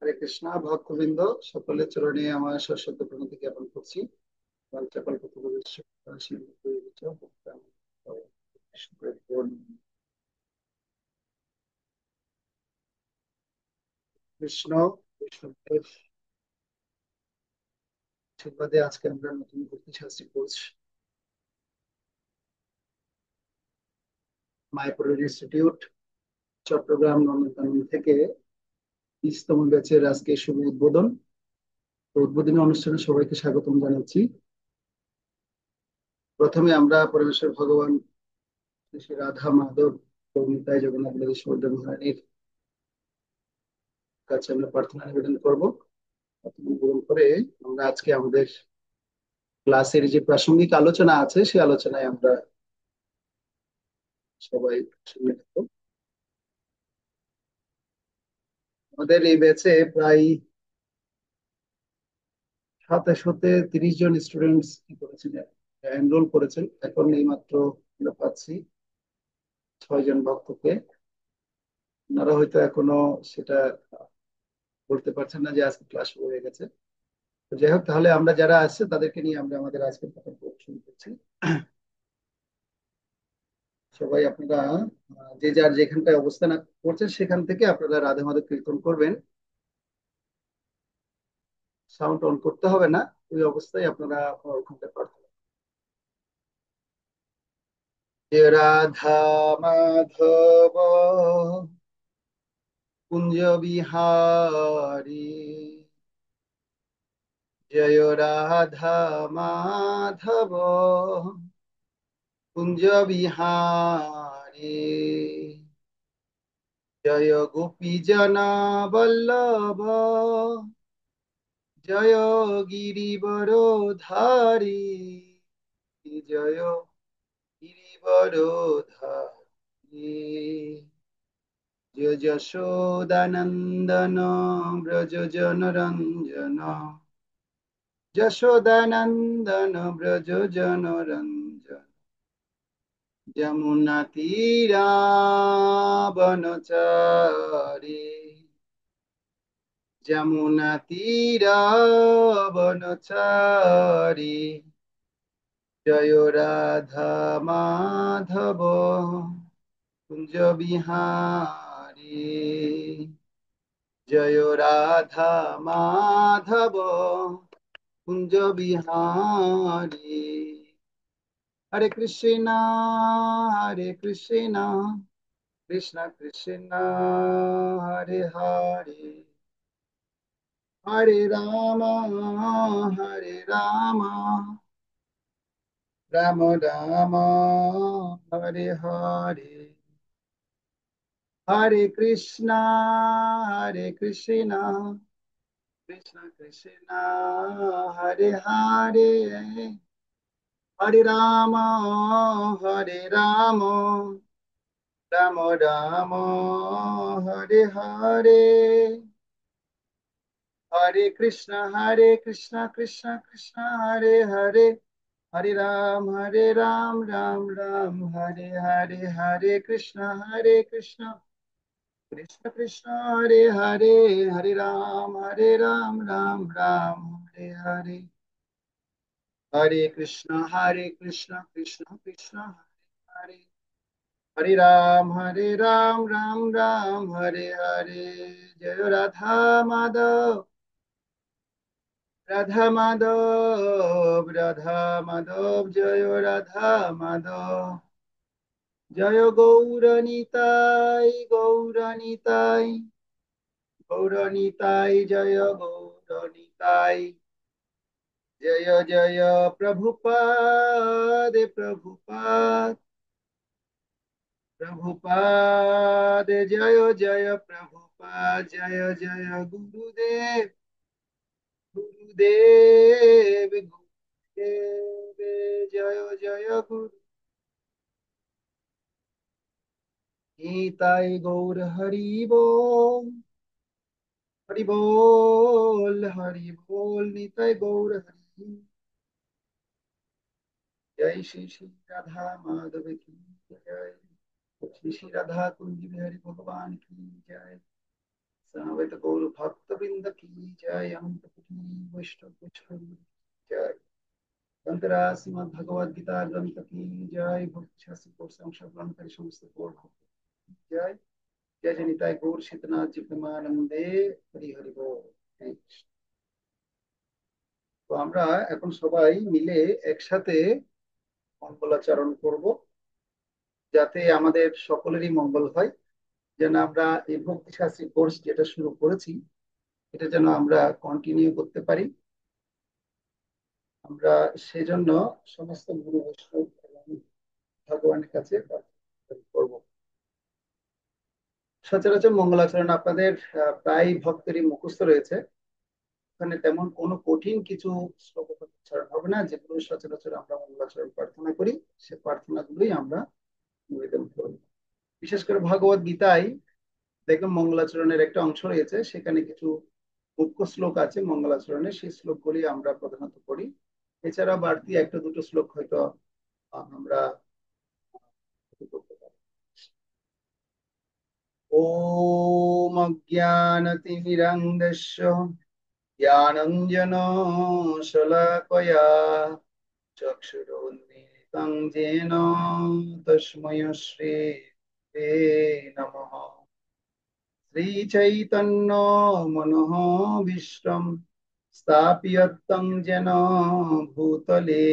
হরে কৃষ্ণ ভক্তবৃন্দ, সকলের চরণে আমার সশ্রদ্ধ প্রণতি জ্ঞাপন করছি। কৃষ্ণ বৈষ্ণবদেব আশীর্বাদে আজকে আমরা নতুন ভক্তি শাস্ত্রী কোর্স মায়াপুর ইনস্টিটিউট চট্টগ্রাম নন্দনকানন থেকে 30তম ব্যাচের আজকে শুভ উদ্বোধন। তো উদ্বোধনী অনুষ্ঠানে সবাইকে স্বাগতম জানাচ্ছি। প্রথমে আমরা পরমেশ্বর ভগবান শ্রী শ্রী রাধা মাধব গৌরীতায় জগন্নাথ বলদেব সুভদ্রা মহারানীর কাছে আমরা প্রার্থনা নিবেদন করবো। প্রার্থনা নিবেদন করে আমরা আজকে আমাদের ক্লাসের যে প্রাসঙ্গিক আলোচনা আছে সেই আলোচনায় আমরা সবাই শুনে থাকবো। আমাদের এই ব্যাচে প্রায় 2730 জন স্টুডেন্টস কি করেছেন, এনরোল করেছেন। এখন এই মাত্র আমরা পাচ্ছি 6 জন ভক্তকে। ওনারা হয়তো এখনো সেটা বলতে পারছেন না যে আজকে ক্লাস শুরু হয়ে গেছে। তো যাই হোক, তাহলে আমরা যারা আসছে তাদেরকে নিয়ে আমরা আমাদের আজকের কথা শুরু করছি। সবাই আপনারা যে যার যেখানটায় অবস্থান করছেন সেখান থেকে আপনারা রাধে মাধব কীর্তন করবেন। সাউন্ড অন করতে হবে না, ওই অবস্থায় আপনারা ওখানটায় প্রার্থনা। যে রাধা মাধব কুঞ্জ বিহারী, জয় রাধা মাধব কুঞ্জ বিহারী, জয় গোপী জনা বল্লভ, জয় গিরিবর ধারী, জয় গিরিবর ধারী, জয় যশোদানন্দন ব্রজ জনরঞ্জন, যশোদানন্দন ব্রজ জনরঞ্জন, যমুনা তীরা বনচারী, যমুনা তীরা বনচারী, জয় রাধা মাধব কুঞ্জ বিহারী, জয় রাধা মাধব কুঞ্জ বিহারী। হরে কৃষ্ণ হরে কৃষ্ণ, কৃষ্ণ কৃষ্ণ হরে হরে, হরে রাম হরে রাম, রাম রাম হরে হরে, হরে কৃষ্ণ হরে কৃষ্ণ, কৃষ্ণ কৃষ্ণ হরে হরে, হরে রাম হরে রাম, রাম রাম হরে হরে, হরে কৃষ্ণ কৃষ্ণ কৃষ্ণ হরে হরে, হরে রাম রাম রাম হরে হরে, হরে কৃষ্ণ কৃষ্ণ কৃষ্ণ কৃষ্ণ হরে হরে, হরে রাম রাম রাম হরে হরে, হরে কৃষ্ণ কৃষ্ণ কৃষ্ণ হরে হরে, হরে রাম রাম হরে হরে। জয় রাধা মাধব, রাধা মাধব, রাধা মাধব, জয় রাধা মাধব, জয় গৌরনিতাই গৌরনিতাই, গৌরনিতাই জয় গৌরনিতাই, জয় জয় প্রভুপাদ প্রভুপাদ, প্রভুপাদ জয় জয় প্রভুপাদ, জয় জয় গুরুদেব গুরুদেব গুরুদেব, জয় জয় গুরু। নিতাই গৌর হরি বল, হরি বল হরি বল, নিতাই গৌর হরি। जय श्री श्री राधा माधव की जय, श्री श्री राधा कुंज बिहारी भगवान की जय। समवेत गौर भक्तवृंद की जय, अनंत कोटि वैष्णव वैष्णव की जय। ग्रंथरा श्रीमद् भगवद गीता ग्रंथ की जय। भक्ति शास्त्र कोर्स संशोधनकारी समस्त गौर भक्त की जय। जय जय निताय गौर शीतनाथ जी प्रेमानंदे हरि हरि बोल। হরে কৃষ্ণ। তো আমরা এখন সবাই মিলে একসাথে মঙ্গলাচরণ করব, যাতে আমাদের সকলেরই মঙ্গল হয়। যেন আমরা এই ভক্তি শাস্ত্রী কোর্স যেটা শুরু করেছি, এটা যেন আমরা কন্টিনিউ করতে পারি। আমরা সেজন্য সমস্ত গুরু বৈষ্ণব এবং ভগবানের কাছে প্রার্থনা করব। সচরাচর মঙ্গলাচরণ আপনাদের প্রায় ভক্তেরই মুখস্থ রয়েছে। ওখানে তেমন কোনো কঠিন কিছু শ্লোক উচ্চারণ হবে না, যেগুলো সচরাচর আমরা মঙ্গলাচরণ প্রার্থনা করি, সে প্রার্থনাগুলোই আমরা নিবেদন করি। বিশেষ করে ভগবত গীতায় দেখবেন মঙ্গলাচরণের একটা অংশ রয়েছে, সেখানে কিছু মুখ্য শ্লোক আছে মঙ্গলাচরণের, সেই শ্লোকগুলি আমরা প্রধানত পড়ি। এছাড়া বাড়তি একটা দুটো শ্লোক হয়তো আমরা করতে পারি। ওম অজ্ঞানতিমিরান্ধস্য জ্ঞানাঞ্জনশলাকয়া চক্ষুরুন্মীলিतं येन তস্मै শ্রী নমঃ। শ্রীচৈতন্য মনোভীষ্টং স্থাপিয়ত্যং যেন ভূতলে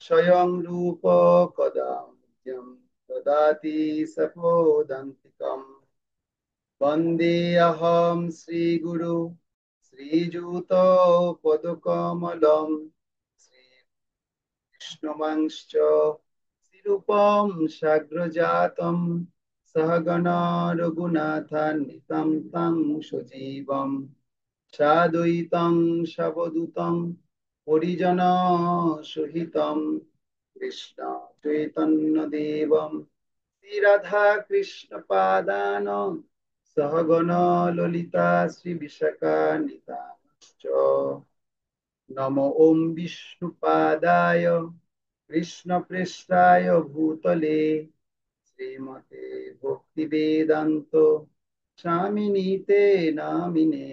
স্বয়ং রূপ কদা মह्यं দদাতি সপদান্তিকम्। वन्देऽहं श्रीगुरु श्रीयुतपदकमलं श्रीकृष्णवंश श्रीरूपं साग्रजातं सहगण रघुनाथान्वितं तं सजीवं साद्वैतं सावधूतं परिजनसहितं कृष्ण चैतन्यदेवं श्रीराधा कृष्ण पादान सहगण ललिता श्री विशाखान्विताश्च। नमो ओम विष्णुपादाय कृष्णप्रेष्ठाय भूतले श्रीमते भक्तिवेदांत स्वामिनीते नामिने।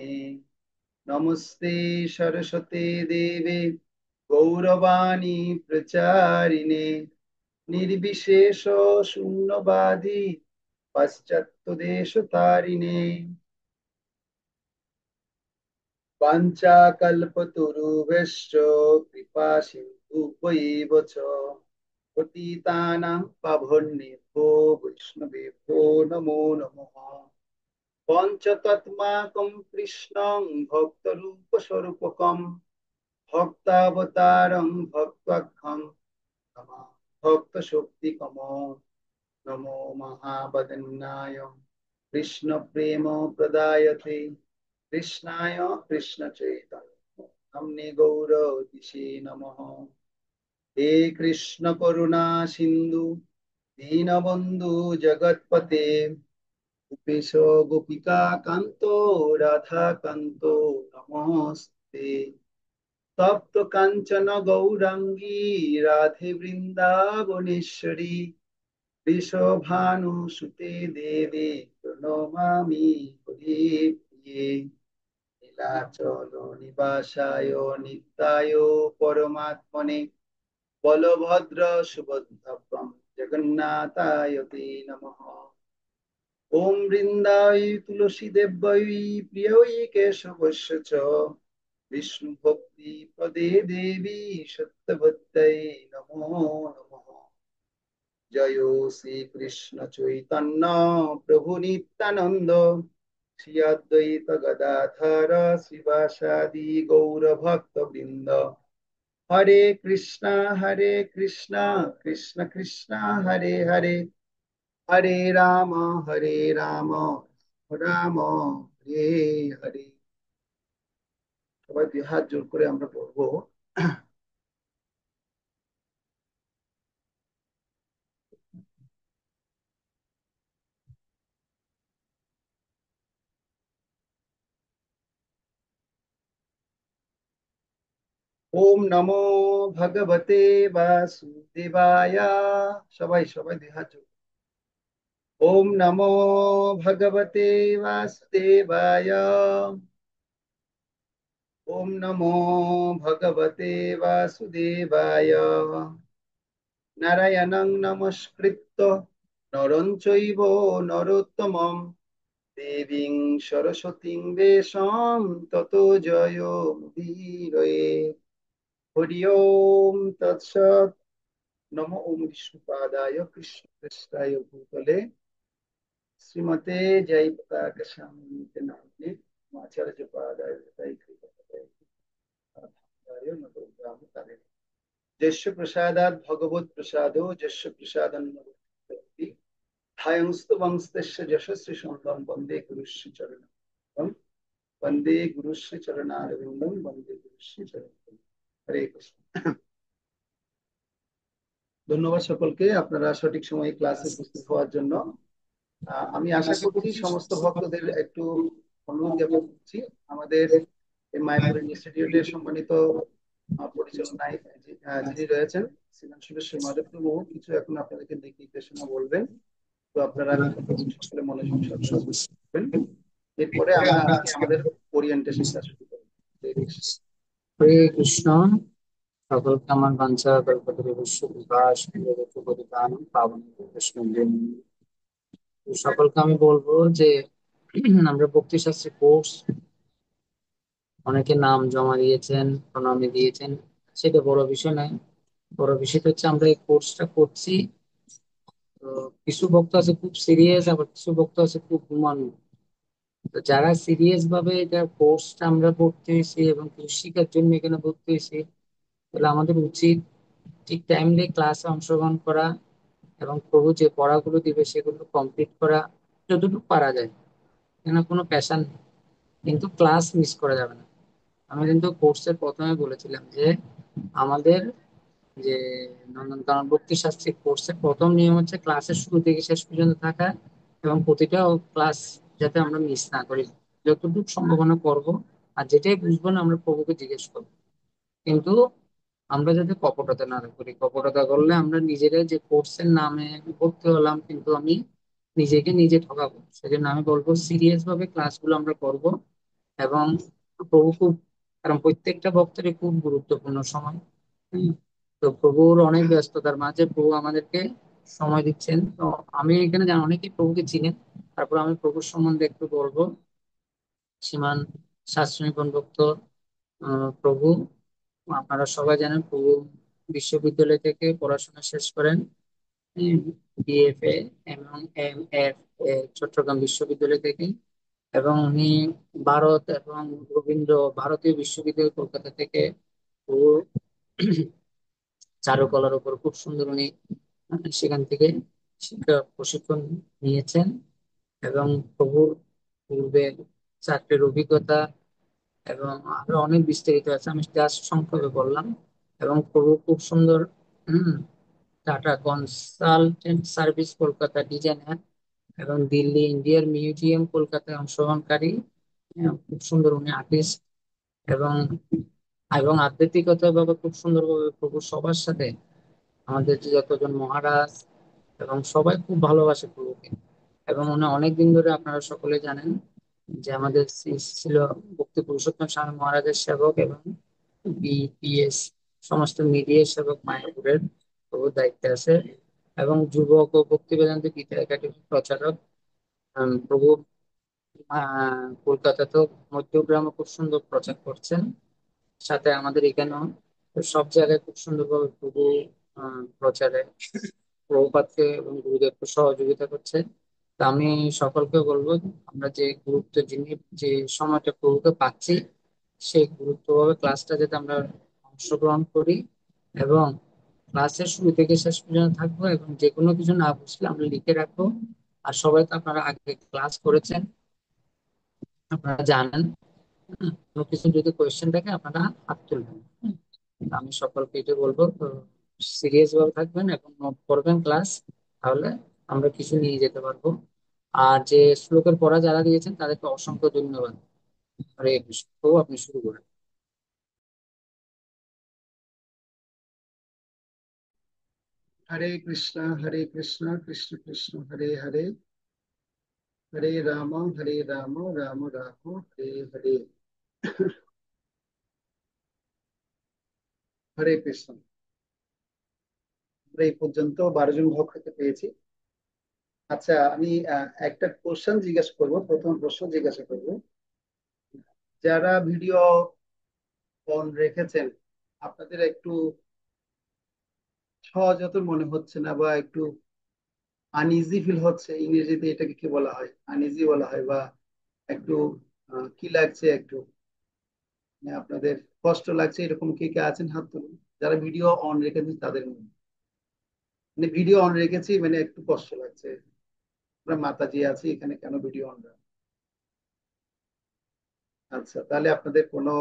नमस्ते सरस्वते देवे गौरवाणी प्रचारिणे निर्विशेष शून्यवादी पाश्चात्य वाञ्छाकल्पतरुभ्यश्च कृपा सिन्धुभ्यैव च पतितानां पावनेभ्यो वैष्णवेभ्यो नमो नमः। पञ्चतत्त्वात्मकं कृष्णं भक्तरूपस्वरूपकं भक्तावतारं भक्त्वाख्यं नमः भक्तशक्तिकमो। नमो महावदन्याय कृष्ण प्रेम प्रदायते कृष्णाय कृष्ण चैतन्य हमने गौर दिशे नमः। हे कृष्ण करुणा सिंधु दीनबंधु जगतपते गोपेश गोपिका कांतो राधा कांतो नमस्ते। तप्त कांचन गौरांगी राधे वृंदावनेश्वरी वृषभानुसुते देवे प्रणमामि हरिप्रिये। नीलाचल निवासाय नित्याय परमात्मने बलभद्र सुभद्रभ्रं जगन्नाथाय ते नमः। ओम वृंदाय तुलसी देव्यै प्रियै केशवस्य च विष्णु भक्ति पदे देवी सत्यवत्यै नमो नमः। जय श्री कृष्ण चैतन्य प्रभु नित्यानंद श्री अद्वैत गदाधर श्रीवासादि गौर भक्त वृंद। हरे कृष्णा कृष्ण कृष्णा हरे हरे हरे हरे राम राम हरे हरे। সবাই দুই হাত জোর করে আমরা বলবো, ওম নমো ভগবতে বাসুদেবায়। সবাই সবাই দুই হাত জোর। ओम नमो भगवते वासुदेवाय। ओम नमो भगवते वासुदेवाय। नारायणं नमस्कृत्य नरं चैव नरोत्तमं देवीं सरस्वतीं वेशं ततो जयोमुदीरये। हरि ओम तत्सत्। नमो ओम विष्णुपादाय कृष्णप्रेष्ठाय भूतले श्रीमते जयपताक स्वामिनिते नामिने आचार्य पादाय नमो ब्राह्मणाय। यस्य प्रसादात् भगवत् प्रसादो यस्य प्रसादन्नवति धायंस्तु वंशस्य यशस्वी संगम वन्दे गुरुस्य चरणं वन्दे गुरुस्य चरणारविन्दं वन्दे गुरुस्य चरणं। हरे कृष्ण। ধন্যবাদ সকলকে আপনারা সঠিক সময়ে ক্লাসে উপস্থিত হওয়ার জন্য। আমি আশা করছি সমস্ত ভক্তদের একটু অনুরোধ জ্ঞাপন করছি। আমাদের এই মায়াপুর ইনস্টিটিউটের সম্মানিত পরিচালনায় যিনি রয়েছেন শ্রীমান সুরেশ্বর মাধব প্রভু কিছু এখন আপনাদেরকে দিক নির্দেশনা বলবেন। তো আপনারা সকলে মনোযোগ সহকারে শুনবেন। এরপরে আমরা আজকে আমাদের ওরিয়েন্টেশনটা শুরু করব। হরে কৃষ্ণ। হরে কৃষ্ণ। সকলকে আমার বাঞ্ছা কল্পতরুশ্য বিকাশ পরিধান পাবন কৃষ্ণ। সকলকে আমি বলবো যে আমরা ভক্তি শাস্ত্রে কোর্স অনেকে নাম জমা দিয়েছেন, প্রণামী দিয়েছেন, সেটা বড় বিষয় নয়। বড় বিষয়টা হচ্ছে আমরা এই কোর্সটা করছি। তো কিছু ভক্ত আছে খুব সিরিয়াস, আবার কিছু ভক্ত আছে খুব ঘুমানো। তো যারা সিরিয়াস ভাবে এটা কোর্সটা আমরা পড়তে হয়েছি এবং কিছু শিখার জন্য এখানে ভর্তি হয়েছি, তাহলে আমাদের উচিত ঠিক টাইমলি ক্লাসে অংশগ্রহণ করা এবং প্রভু যে পড়াগুলো দিবে সেগুলো কমপ্লিট করা যতটুকু পারা যায়। এখানে কোনো প্যাশন নেই, কিন্তু ক্লাস মিস করা যাবে না। আমি কিন্তু কোর্সের প্রথমে বলেছিলাম যে আমাদের যে নন্দনকানন ভক্তি শাস্ত্রী কোর্সের প্রথম নিয়ম হচ্ছে ক্লাসের শুরু থেকে শেষ পর্যন্ত থাকা এবং প্রতিটা ক্লাস যাতে আমরা মিস না করি, যতটুকু সম্ভাবনা করব। আর যেটাই বুঝবো না আমরা প্রভুকে জিজ্ঞেস করবো। কিন্তু আমরা যাতে কপটতা না করি, কপটতা করলে আমরা নিজেরাই যে কোর্সের নামে ভর্তি হলাম কিন্তু আমি নিজেকে নিজে ঠকাবো। সেজন্য আমি বলবো সিরিয়াস ভাবে ক্লাসগুলো আমরা করব। এবং প্রভু খুব, কারণ প্রত্যেকটা ভক্তেরই খুব গুরুত্বপূর্ণ সময়। হুম। তো প্রভুর অনেক ব্যস্ততার মাঝে প্রভু আমাদেরকে সময় দিচ্ছেন। তো আমি এখানে জানি অনেকেই প্রভুকে চিনেন, তারপর আমি প্রভুর সম্বন্ধে একটু বলবো। শ্রীমান শাস্ত্রী ভক্ত প্রভু, আপনারা সবাই জানেন প্রভু বিশ্ববিদ্যালয় থেকে পড়াশোনা শেষ করেন, বিএফএ এবং এম এ চট্টগ্রাম বিশ্ববিদ্যালয় থেকে। এবং উনি ভারত এবং রবীন্দ্র ভারতীয় বিশ্ববিদ্যালয় কলকাতা থেকে প্রভু চারুকলার উপর খুব সুন্দর উনি সেখান থেকে শিক্ষা প্রশিক্ষণ নিয়েছেন। এবং প্রভুর পূর্বে চাকরির অভিজ্ঞতা এবং আরো অনেক বিস্তারিত আছে, আমি জাস্ট সংক্ষেপে বললাম। এবং প্রভু খুব সুন্দর হম Tata consultant service Kolkata designer এবং দিল্লি ইন্ডিয়ার মিউজিয়াম কলকাতায় অংশগ্রহণকারী। খুব সুন্দর উনি আর্টিস্ট। এবং এবং আধ্যাত্মিকতা ভাবে খুব সুন্দরভাবে প্রভু সবার সাথে, আমাদের যে যতজন মহারাজ এবং সবাই খুব ভালোবাসে প্রভুকে। এবং উনি অনেকদিন ধরে আপনারা সকলে জানেন যে আমাদের ছিল ভক্তি পুরুষোত্তম স্বামী মহারাজের সেবক এবং বিপিএস সমস্ত মিডিয়া সেবক মায়াপুরের প্রভুর দায়িত্বে আছে। এবং যুবক ও ভক্তি বেদান্ত গীতা একাডেমি প্রচারক। প্রভু কলকাতাতেও মধ্যগ্রামে খুব সুন্দর প্রচার করছেন। সাথে আমাদের এখানেও সব জায়গায় খুব সুন্দরভাবে প্রভু প্রচারে প্রভুপাদকে এবং গুরুদেবকে সহযোগিতা করছে। তা আমি সকলকে বলবো আমরা যে গুরুত্ব যিনি যে সময়টা প্রভুকে পাচ্ছি সেই গুরুত্বভাবে ক্লাসটা যাতে আমরা অংশগ্রহণ করি এবং ক্লাসের শুরু থেকে শেষ পর্যন্ত থাকবো এবং যে কোনো কিছু না বুঝলে আমরা লিখে রাখবো। আর সবাই তো আপনারা আগে ক্লাস করেছেন, আপনারা জানেন। কোনো কিছু যদি কোয়েশ্চেন থাকে আপনারা হাত তুলবেন। আমি সকলকে এটা বলবো, তো সিরিয়াস ভাবে থাকবেন এবং নোট করবেন ক্লাস, তাহলে আমরা কিছু নিয়ে যেতে পারবো। আর যে শ্লোকের পড়া যারা দিয়েছেন তাদেরকে অসংখ্য ধন্যবাদ। হরে কৃষ্ণ। তো আপনি শুরু করেন। হরে কৃষ্ণ কৃষ্ণ কৃষ্ণ হরে হরে হরে রাম রাম রাম হরে হরে। হরে কৃষ্ণ। আমরা এই পর্যন্ত 12 জন ভক্তকে পেয়েছি। আচ্ছা, আমি একটা কোশ্চেন জিজ্ঞাসা করব, প্রথম প্রশ্ন জিজ্ঞাসা করব। যারা ভিডিও অন রেখেছেন, আপনাদের একটু সহজতর মনে হচ্ছে না, বা একটু আনইজি ফিল হচ্ছে, ইংরেজিতে এটাকে কি বলা হয়, আনইজি বলা হয়, বা একটু কি লাগছে, একটু মানে আপনাদের কষ্ট লাগছে, এরকম কে কে আছেন হাত তুলুন। যারা ভিডিও অন রেখেছেন তাদের মধ্যে, মানে ভিডিও অন রেখেছি মানে একটু কষ্ট লাগছে, আমরা মাতাজি আছি এখানে, কেন ভিডিও অন রাখবো? আচ্ছা, তাহলে আপনাদের কোনো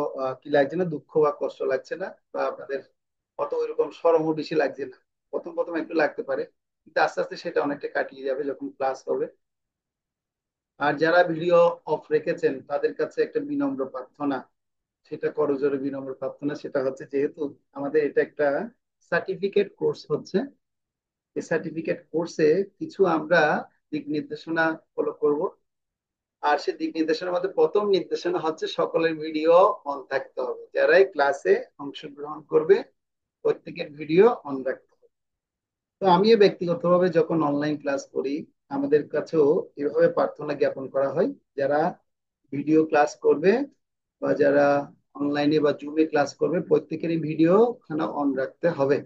কি লাগছে না, দুঃখ বা কষ্ট লাগছে না, বা আপনাদের অত ওইরকম শরমও বেশি লাগছে না। প্রথম প্রথম একটু লাগতে পারে, কিন্তু আস্তে আস্তে সেটা অনেকটা কাটিয়ে যাবে যখন ক্লাস হবে। আর যারা ভিডিও অফ রেখেছেন তাদের কাছে একটা বিনম্র প্রার্থনা, সেটা করজোরে বিনম্র প্রার্থনা, সেটা হচ্ছে যেহেতু আমাদের এটা একটা সার্টিফিকেট কোর্স হচ্ছে, এই সার্টিফিকেট কোর্সে কিছু আমরা দিক নির্দেশনা ফলো করব। আর সেই দিক নির্দেশনার মধ্যে প্রথম নির্দেশনা হচ্ছে সকলের ভিডিও অন থাকতে হবে, যারাই ক্লাসে অংশগ্রহণ করবে প্রত্যেকের ভিডিও অন রাখতে হবে। তো আমিও ব্যক্তিগতভাবে যখন অনলাইন ক্লাস করি, আমাদের কাছেও এভাবে প্রার্থনা জ্ঞাপন করা হয়, যারা ভিডিও ক্লাস করবে বা যারা অনলাইনে বা জুমে ক্লাস করবে প্রত্যেকেরই ভিডিও খানা অন রাখতে হবে।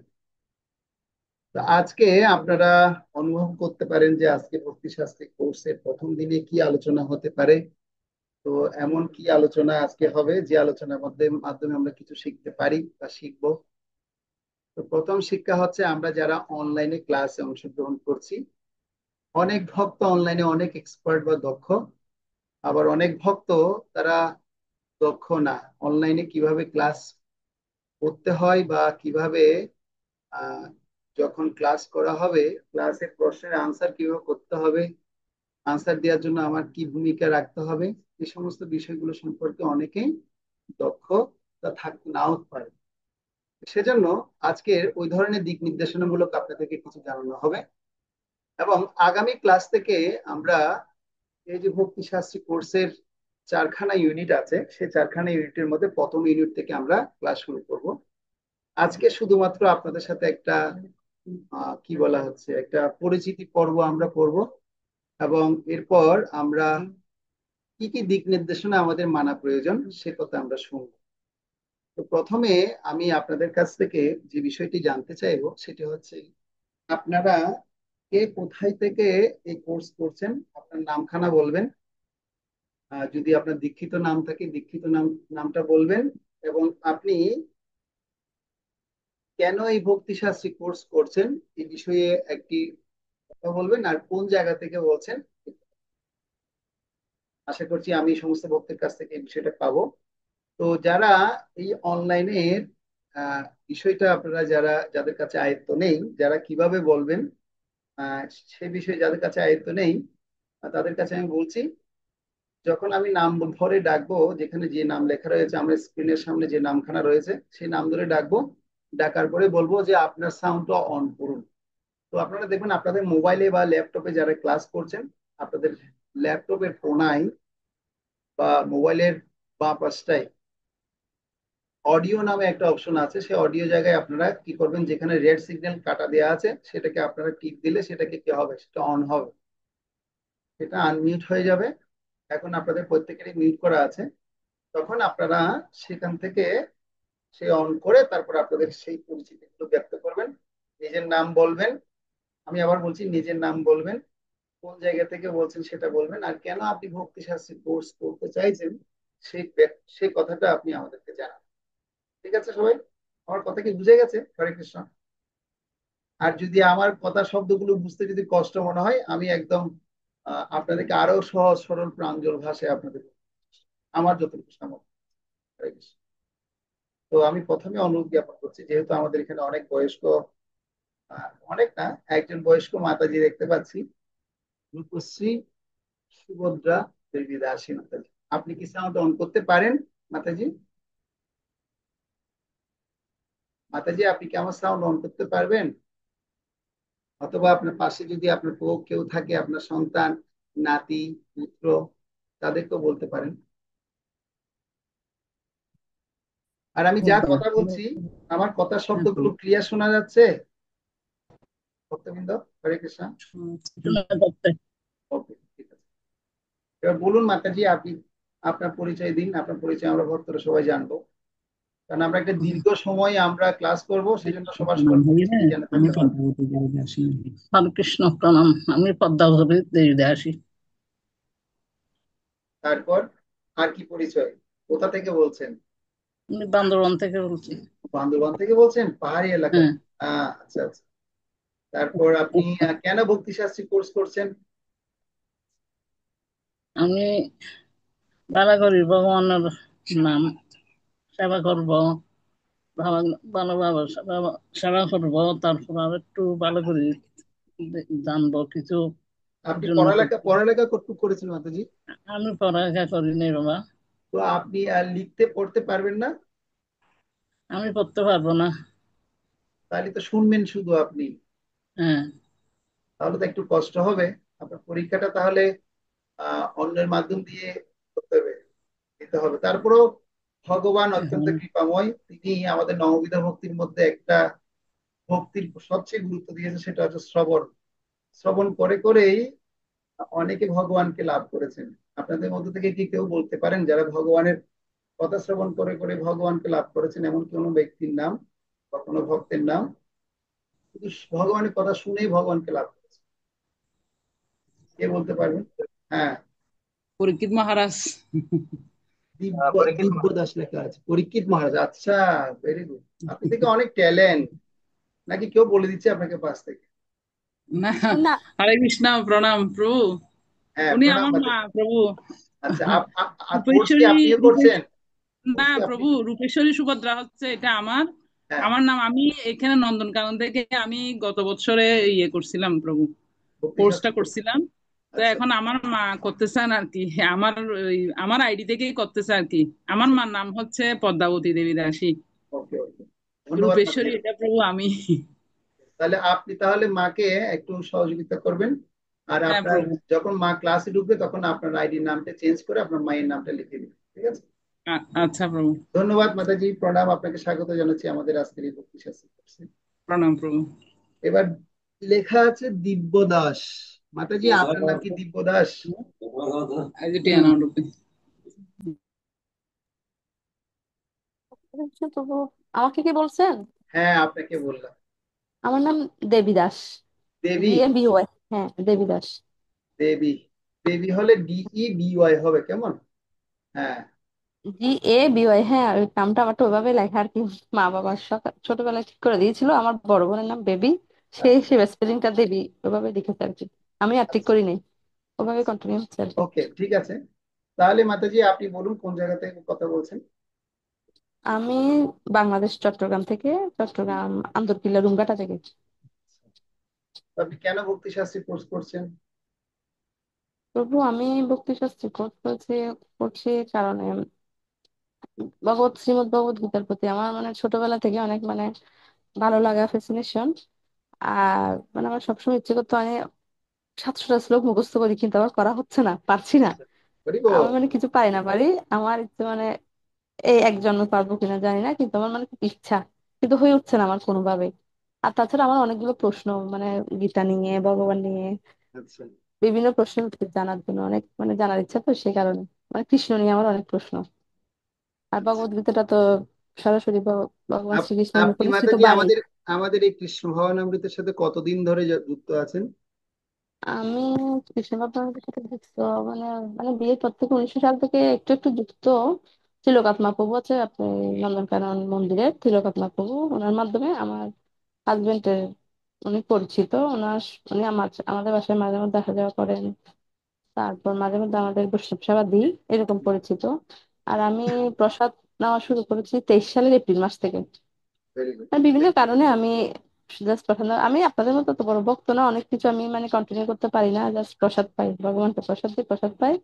তো আজকে আপনারা অনুভব করতে পারেন যে আজকে ভক্তি শাস্ত্রী কোর্সের প্রথম দিনে কি আলোচনা হতে পারে। তো এমন কি আলোচনা আজকে হবে, যে আলোচনার মাধ্যমে আমরা কিছু শিখতে পারি বা শিখবো। তো প্রথম শিক্ষা হচ্ছে, আমরা যারা অনলাইনে ক্লাসে অংশগ্রহণ করছি, অনেক ভক্ত অনলাইনে অনেক এক্সপার্ট বা দক্ষ, আবার অনেক ভক্ত তারা দক্ষ না। অনলাইনে কিভাবে ক্লাস করতে হয় বা কিভাবে আহ, যখন ক্লাস করা হবে, ক্লাসের প্রশ্নের আনসার কিভাবে করতে হবে, আনসার দেওয়ার জন্য আমার কি ভূমিকা রাখতে হবে, এই সমস্ত বিষয়গুলো সম্পর্কে অনেকেই দক্ষ তা থাকতে নাও পারে। সেজন্য আজকের ওই ধরনের দিক নির্দেশনামূলক আপনাদেরকে কিছু জানানো হবে। এবং আগামী ক্লাস থেকে আমরা এই যে ভক্তি শাস্ত্রী কোর্সের 4খানা ইউনিট আছে, সেই 4খানা ইউনিটের মধ্যে প্রথম ইউনিট থেকে আমরা ক্লাস শুরু করব। আজকে শুধুমাত্র আপনাদের সাথে একটা কি বলা হচ্ছে, একটা পরিচিতি পর্ব আমরা করব, এবং এরপর আমরা কি কি দিক নির্দেশনা আমাদের মানা প্রয়োজন সে কথা আমরা শুনবো। তো প্রথমে আমি আপনাদের কাছ থেকে যে বিষয়টি জানতে চাইবো সেটি হচ্ছে, আপনারা কে কোথায় থেকে এই কোর্স করছেন, আপনার নামখানা বলবেন। যদি আপনার দীক্ষিত নাম থাকে, দীক্ষিত নামটা বলবেন। এবং আপনি কেন এই ভক্তি শাস্ত্রী কোর্স করছেন এই বিষয়ে একটি কথা বলবেন, আর কোন জায়গা থেকে বলছেন। আশা করছি আমি সমস্ত ভক্তের কাছ থেকে এই বিষয়টা পাবো। তো যারা এই অনলাইনের আহ, বিষয়টা, আপনারা যারা যাদের কাছে আয়ত্ত নেই, যারা কিভাবে বলবেন আহ, সে বিষয়ে যাদের কাছে আয়ত্ত নেই, তাদের কাছে আমি বলছি, যখন আমি নাম ধরে ডাকবো, যেখানে যে নাম লেখা রয়েছে আমার স্ক্রিনের সামনে, যে নামখানা রয়েছে সেই নাম ধরে ডাকবো, ডাকার পরে বলবো যে আপনার সাউন্ডটা অন করুন। তো আপনারা দেখবেন আপনাদের মোবাইলে বা ল্যাপটপে যারা ক্লাস করছেন, আপনাদের ল্যাপটপের কোনায় বা মোবাইলের বাঁ পাশটায় অডিও নামে একটা অপশন আছে, সেই অডিও জায়গায় আপনারা কি করবেন, যেখানে রেড সিগন্যাল কাটা দেওয়া আছে সেটাকে আপনারা টিপ দিলে সেটাকে কি হবে, সেটা অন হবে, সেটা আনমিউট হয়ে যাবে। এখন আপনাদের প্রত্যেকেরই মিউট করা আছে। তখন আপনারা সেখান থেকে সে অন করে তারপর আপনাদের সেই পরিচিতিগুলো ব্যক্ত করবেন, নিজের নাম বলবেন। আমি আবার বলছি, নিজের নাম বলবেন, কোন জায়গা থেকে বলছেন সেটা বলবেন, আর কেন আপনি ভক্তি শাস্ত্রী কোর্স করতে চাইছেন সেই সেই কথাটা আপনি আমাদেরকে জানান। ঠিক আছে সবাই? আমার কথা কি বুঝে গেছে? হরে কৃষ্ণ। আর যদি আমার কথা শব্দগুলো বুঝতে যদি কষ্ট মনে হয়, আমি একদম আপনাদেরকে আরো সহজ সরল প্রাঞ্জল ভাষায় আপনাদের আমার যতটুকু সামর্থ্য। হরে কৃষ্ণ। তো আমি প্রথমে অনুরোধ জ্ঞাপন করছি, যেহেতু আমাদের এখানে অনেক বয়স্ক, অনেক না, একজন বয়স্ক মাতাজি দেখতে পাচ্ছি, রূপশ্রী সুভদ্রা দেবী দাসী মাতাজি। আপনি কি সাউন্ড অন করতে পারেন মাতাজি? মাতাজি, আপনি কি আমার সাউন্ড অন করতে পারবেন? অথবা আপনার পাশে যদি আপনার কেউ থাকে, আপনার সন্তান, নাতি, পুত্র, তাদেরকেও বলতে পারেন। আর আমি যা কথা বলছি, আমার কথার শব্দগুলো ক্লিয়ার শোনা যাচ্ছে ভক্তবৃন্দ? হরে কৃষ্ণ। ওকে, ঠিক আছে। এবার বলুন মাতাজি, আপনি আপনার পরিচয় দিন। আপনার পরিচয় আমরা ভক্তরা সবাই জানবো, কারণ আমরা একটা দীর্ঘ সময় আমরা ক্লাস করব, সেজন্য সবার প্রণাম সবার হইলে পরিচিতি জানা আমি থাকলে ভালো। পদ্মাবতী দেবী দাসী। হরে কৃষ্ণ, প্রণাম। আমি পদ্মাবতী দেবী দাসী। তারপর আর কি পরিচয়? কোথা থেকে বলছেন? আমি বান্দরবান থেকে বলছি। বান্দরবান থেকে বলছেন, পাহাড়ি এলাকা? হ্যাঁ। আচ্ছা আচ্ছা। তারপর আপনি কেন ভক্তি শাস্ত্রী কোর্স করছেন? আমি ভালো করি ভগবানের নাম সেবা করব, ভালো ভালো ভালো সেবা সেবা করবো, তারপর আর একটু ভালো করে জানবো কিছু আপনি জন্য পড়ালেখা করছি। পড়ালেখা কতটুকু করেছেন মাতাজি? আমি পড়ালেখা করি নাই বাবা। তো আপনি আর লিখতে পড়তে পারবেন না? আমি পড়তে পারবো না। তাহলে তো শুনবেন শুধু আপনি, হ্যাঁ। তাহলে তো একটু কষ্ট হবে। আপনার পরীক্ষাটা তাহলে অন্যের মাধ্যম দিয়ে করতে হবে, দিতে হবে। তারপরেও ভগবান অত্যন্ত এখন কৃপাময়, তিনি আমাদের নববিধা ভক্তির মধ্যে একটা ভক্তির সবচেয়ে গুরুত্ব দিয়েছে, সেটা হচ্ছে শ্রবণ। শ্রবণ করে করেই অনেকে ভগবানকে লাভ করেছেন। আপনাদের মধ্যে থেকে কি কেউ বলতে পারেন যারা ভগবানের কথা শ্রবণ করে করে ভগবানকে লাভ করেছেন, এমন কোনো ব্যক্তির নাম বা কোনো ভক্তের নাম? শুধু ভগবানের কথা শুনেই ভগবানকে লাভ করেছে, কে বলতে পারবেন? হ্যাঁ, পরীক্ষিত মহারাজ। দিব্য দিব্য দাস লেখা আছে, পরীক্ষিত মহারাজ। আচ্ছা, ভেরি গুড। আপনি থেকে অনেক ট্যালেন্ট, নাকি কেউ বলে দিচ্ছে আপনাকে পাশ থেকে? না। না। হরে কৃষ্ণ, প্রণাম প্রভু। হ্যাঁ, উনি প্রণাম আমার মা মাতাজি। প্রভু। আচ্ছা, কোর্স কি রূপেশ্বরী আপনিও রূপেশ করছেন? না কোর্স কি আপনি? প্রভু, রূপেশ্বরী সুভদ্রা হচ্ছে এটা আমার হ্যাঁ, আমার নাম। আমি এখানে নন্দনকানন থেকে আমি গত বছরে ইয়ে করছিলাম প্রভু, ভক্তি কোর্সটা শাস্ত্রী কোর্স। করছিলাম। তো আচ্ছা এখন আমার মা করতেছেন আর কি। আমার আমার আইডি থেকেই করতেছে আর কি। আমার আচ্ছা। মার নাম হচ্ছে পদ্মাবতী দেবী দাসী। ওকে ওকে, ধন্যবাদ রূপেশ্বরী মাতাজি। এটা প্রভু আমি। তাহলে আপনি তাহলে মাকে একটু সহযোগিতা করবেন। আর হ্যাঁ আপনার প্রভু। যখন মা ক্লাসে ঢুকবে তখন আপনার আইডির নামটা চেঞ্জ করে আপনার মায়ের নামটা লিখে দিবেন, ঠিক আছে? আচ্ছা প্রভু। ধন্যবাদ মাতাজি, প্রণাম। আপনাকে স্বাগত জানাচ্ছি আমাদের আজকের এই ভক্তি শাস্ত্রী কোর্সে। প্রণাম প্রভু। এবার লেখা আছে দিব্য দাস। মাতাজি, আপনার নাম কি দিব্য দাস? এই যে টিয়া নাও রূপে। তবু আমাকে কি বলছেন? হ্যাঁ, আপনাকে বললাম। আমার নাম দেবী দাস। দেবী? DABY। হ্যাঁ, দেবী দাস। দেবী? দেবী হলে DEBY হবে কেমন? হ্যাঁ। GABY, হ্যাঁ ওই নামটা আমার তো ওইভাবে লেখা আর কি। মা বাবা ছোটবেলায় ঠিক করে দিয়েছিল। আমার বড় বোনের নাম বেবি, সেই আচ্ছা হিসেবে স্পেলিংটা দেবী ওইভাবে লিখেছে আর কি। আমি আর ঠিক আচ্ছা। করি নাই, ওভাবে কন্টিনিউ হচ্ছে আর কি। ওকে, ঠিক আছে। তাহলে মাতাজি আপনি বলুন কোন জায়গা থেকে কথা বলছেন? আমি বাংলাদেশ চট্টগ্রাম থেকে, চট্টগ্রাম আন্দরকিল্লা রুমঘাটা থেকে। তো আপনি কেন ভক্তি শাস্ত্রী কোর্স করছেন? প্রভু, আমি ভক্তি শাস্ত্রে কোর্স করছি কারণে শ্রীমদ ভগবত গীতার প্রতি আমার মানে ছোটবেলা থেকে অনেক মানে ভালো লাগা, ফ্যাসিনেশন। আর মানে আমার সবসময় ইচ্ছে করতো মানে 700টা শ্লোক মুখস্থ করি, কিন্তু আমার করা হচ্ছে না, পারছি না। আচ্ছা, very good. আমি মানে কিছু পারি না পারি। আমার ইচ্ছে মানে এই এক জন্ম পারবো কিনা জানি না, কিন্তু আমার মানে খুব ইচ্ছা, কিন্তু হয়ে উঠছে না আমার কোনোভাবে। আর তাছাড়া আমার অনেকগুলো প্রশ্ন মানে গীতা নিয়ে, ভগবান নিয়ে আচ্ছা বিভিন্ন প্রশ্ন জানার জন্য অনেক মানে জানার ইচ্ছা, তো সেই কারণে মানে কৃষ্ণ নিয়ে আমার অনেক প্রশ্ন। আর আচ্ছা। ভগবত গীতাটা তো সরাসরি ভগবান শ্রীকৃষ্ণের আপনি মুখে সৃত মাতাজি বাণী। আমাদের আমাদের এই কৃষ্ণ ভবনামৃতের সাথে কতদিন ধরে যুক্ত আছেন? আমি কৃষ্ণ ভগবানের সাথে যুক্ত মানে মানে বিয়ের পর থেকে 1900 সাল থেকে একটু একটু যুক্ত। তিলকাত্মা প্রভু আছে আপনি, নন্দনকানন মন্দিরের তিলকাত্মা প্রভু, ওনার মাধ্যমে আমার হাজবেন্ডের, উনি পরিচিত ওনার। উনি আমাদের বাসায় মাঝে মধ্যে আসা যাওয়া করেন। তারপর মাঝে মধ্যে আমাদের বৈষ্ণব সেবা দিই, এরকম পরিচিত। আর আমি প্রসাদ নেওয়া শুরু করেছি 23 সালের এপ্রিল মাস থেকে। Very good. আর বিভিন্ন কারণে আমি জাস্ট প্রসাদ আমি আপনাদের মতো তো বড় ভক্ত না, অনেক কিছু আমি মানে কন্টিনিউ করতে পারি না, জাস্ট প্রসাদ পাই, ভগবানকে প্রসাদ দিই, প্রসাদ পাই।